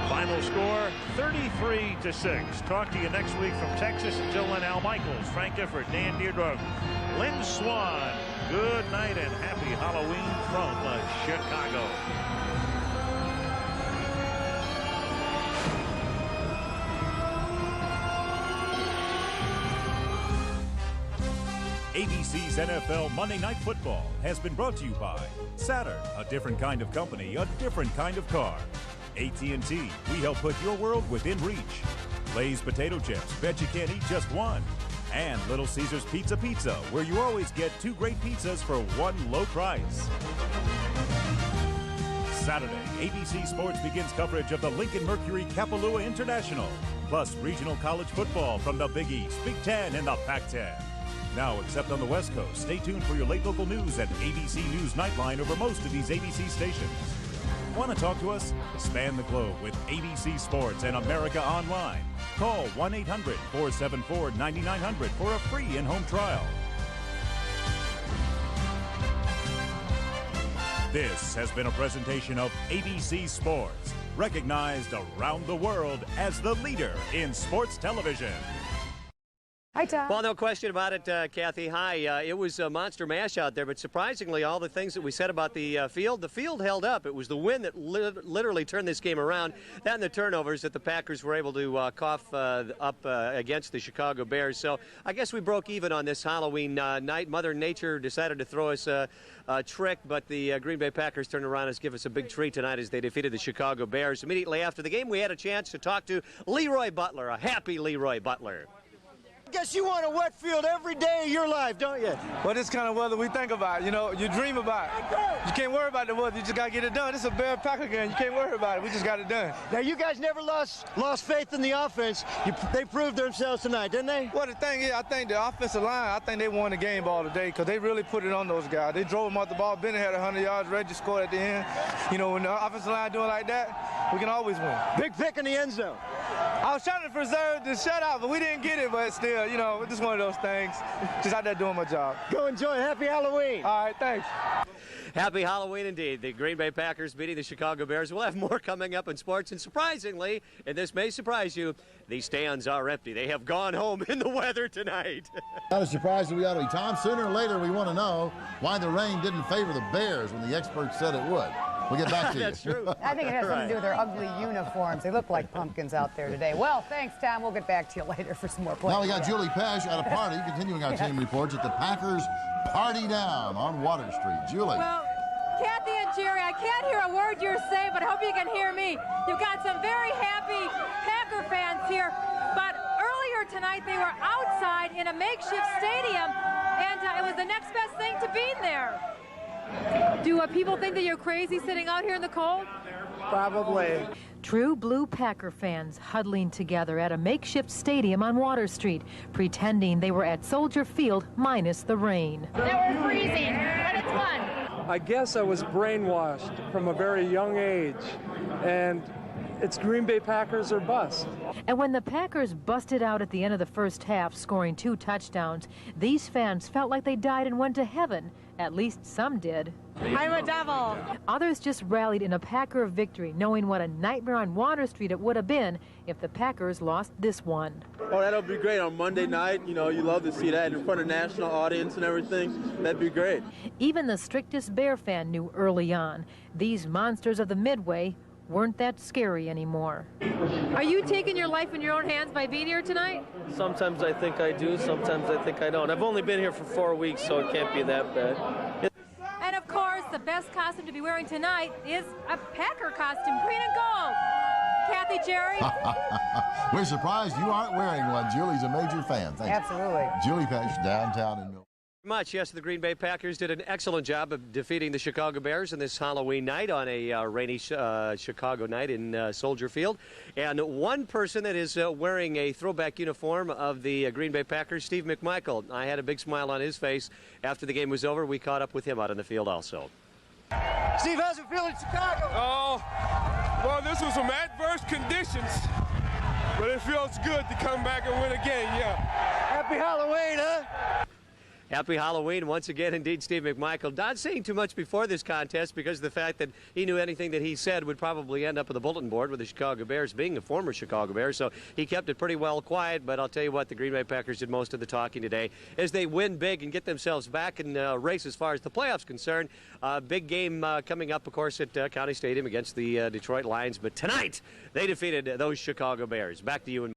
Final score 33-6. Talk to you next week from Texas. Until then, Al Michaels, Frank Gifford, Dan Deerdorf, Lynn Swan. Good night and happy Halloween from Chicago. ABC's NFL Monday Night Football has been brought to you by Saturn, a different kind of company, a different kind of car. AT&T, we help put your world within reach. Lay's potato chips, bet you can't eat just one. And Little Caesars Pizza, where you always get 2 great pizzas for 1 low price. Saturday, ABC Sports begins coverage of the Lincoln Mercury Kapalua International, plus regional college football from the Big East, Big Ten, and the Pac-10. Now, except on the West Coast, stay tuned for your late local news at ABC News Nightline over most of these ABC stations. Want to talk to us? Span the globe with ABC Sports and America Online. Call 1-800-474-9900 for a free in-home trial. This has been a presentation of ABC Sports, recognized around the world as the leader in sports television. Hi, Tom. Well, no question about it, Kathy. Hi. It was a monster mash out there, but surprisingly, all the things that we said about the field held up. It was the wind that literally turned this game around. That and the turnovers that the Packers were able to cough up against the Chicago Bears. So I guess we broke even on this Halloween night. Mother Nature decided to throw us a trick, but the Green Bay Packers turned around and give us a big treat tonight as they defeated the Chicago Bears. Immediately after the game, we had a chance to talk to Leroy Butler, a happy Leroy Butler. I guess you want a wet field every day of your life, don't you? Well, this kind of weather we think about, you know, you dream about it. You can't worry about the weather, you just got to get it done. It's a Bear Packer game, you can't worry about it, we just got it done. Now, you guys never lost faith in the offense. They proved themselves tonight, didn't they? Well, the thing is, I think the offensive line, I think they won the game ball today because they really put it on those guys. They drove them off the ball. Bennett had 100 yards, Reggie scored at the end. You know, when the offensive line doing like that, we can always win. Big pick in the end zone. I was trying to preserve the shutout, but we didn't get it, but still, you know, it's just one of those things. Just out there doing my job. Go enjoy. Happy Halloween. All right, thanks. Happy Halloween indeed. The Green Bay Packers beating the Chicago Bears. We'll have more coming up in sports, and surprisingly, and this may surprise you, these stands are empty. They have gone home in the weather tonight. Not a surprise that we ought to be. Tom, sooner or later we want to know why the rain didn't favor the Bears when the experts said it would. We'll get back to you. That's true. I think it has something to do with their ugly uniforms. They look like pumpkins out there today. Well, thanks, Tom. We'll get back to you later for some more plays. Now we got Julie Pesh at a party, continuing our team reports at the Packers Party Down on Water Street. Julie. Well, Kathy and Jerry, I can't hear a word you're saying, but I hope you can hear me. You've got some very happy Packer fans here, but earlier tonight they were outside in a makeshift stadium, and it was the next best thing to being there. Do people think that you're crazy sitting out here in the cold? Probably. True blue Packer fans huddling together at a makeshift stadium on Water Street, pretending they were at Soldier Field minus the rain. Now we're freezing, but it's fun. I guess I was brainwashed from a very young age, and it's Green Bay Packers or bust. And when the Packers busted out at the end of the first half, scoring 2 touchdowns, these fans felt like they died and went to heaven. At least some did. I'm a devil. Others just rallied in a Packer victory, knowing what a nightmare on Water Street it would have been if the Packers lost this one. Oh, that'll be great on Monday night. You know, you love to see that in front of national audience and everything. That'd be great. Even the strictest Bear fan knew early on, these monsters of the Midway weren't that scary anymore. Are you taking your life in your own hands by being here tonight? Sometimes I think I do, sometimes I think I don't. I've only been here for 4 weeks, so it can't be that bad. And of course, the best costume to be wearing tonight is a Packer costume, green and gold. Kathy, Jerry? We're surprised you aren't wearing one. Julie's a major fan. Thanks. Absolutely. Julie Pesh, downtown in Milwaukee. Much. Yes, the Green Bay Packers did an excellent job of defeating the Chicago Bears in this Halloween night on a rainy Chicago night in Soldier Field. And one person that is wearing a throwback uniform of the Green Bay Packers, Steve McMichael. I had a big smile on his face after the game was over. We caught up with him out on the field also. Steve, how's it feel in Chicago? Oh, well, this was some adverse conditions, but it feels good to come back and win again, yeah. Happy Halloween, huh? Happy Halloween once again, indeed, Steve McMichael. Not saying too much before this contest because of the fact that he knew anything that he said would probably end up on the bulletin board with the Chicago Bears being a former Chicago Bear. So he kept it pretty well quiet, but I'll tell you what, the Green Bay Packers did most of the talking today as they win big and get themselves back in race as far as the playoffs concerned. Big game coming up, of course, at County Stadium against the Detroit Lions. But tonight, they defeated those Chicago Bears. Back to you and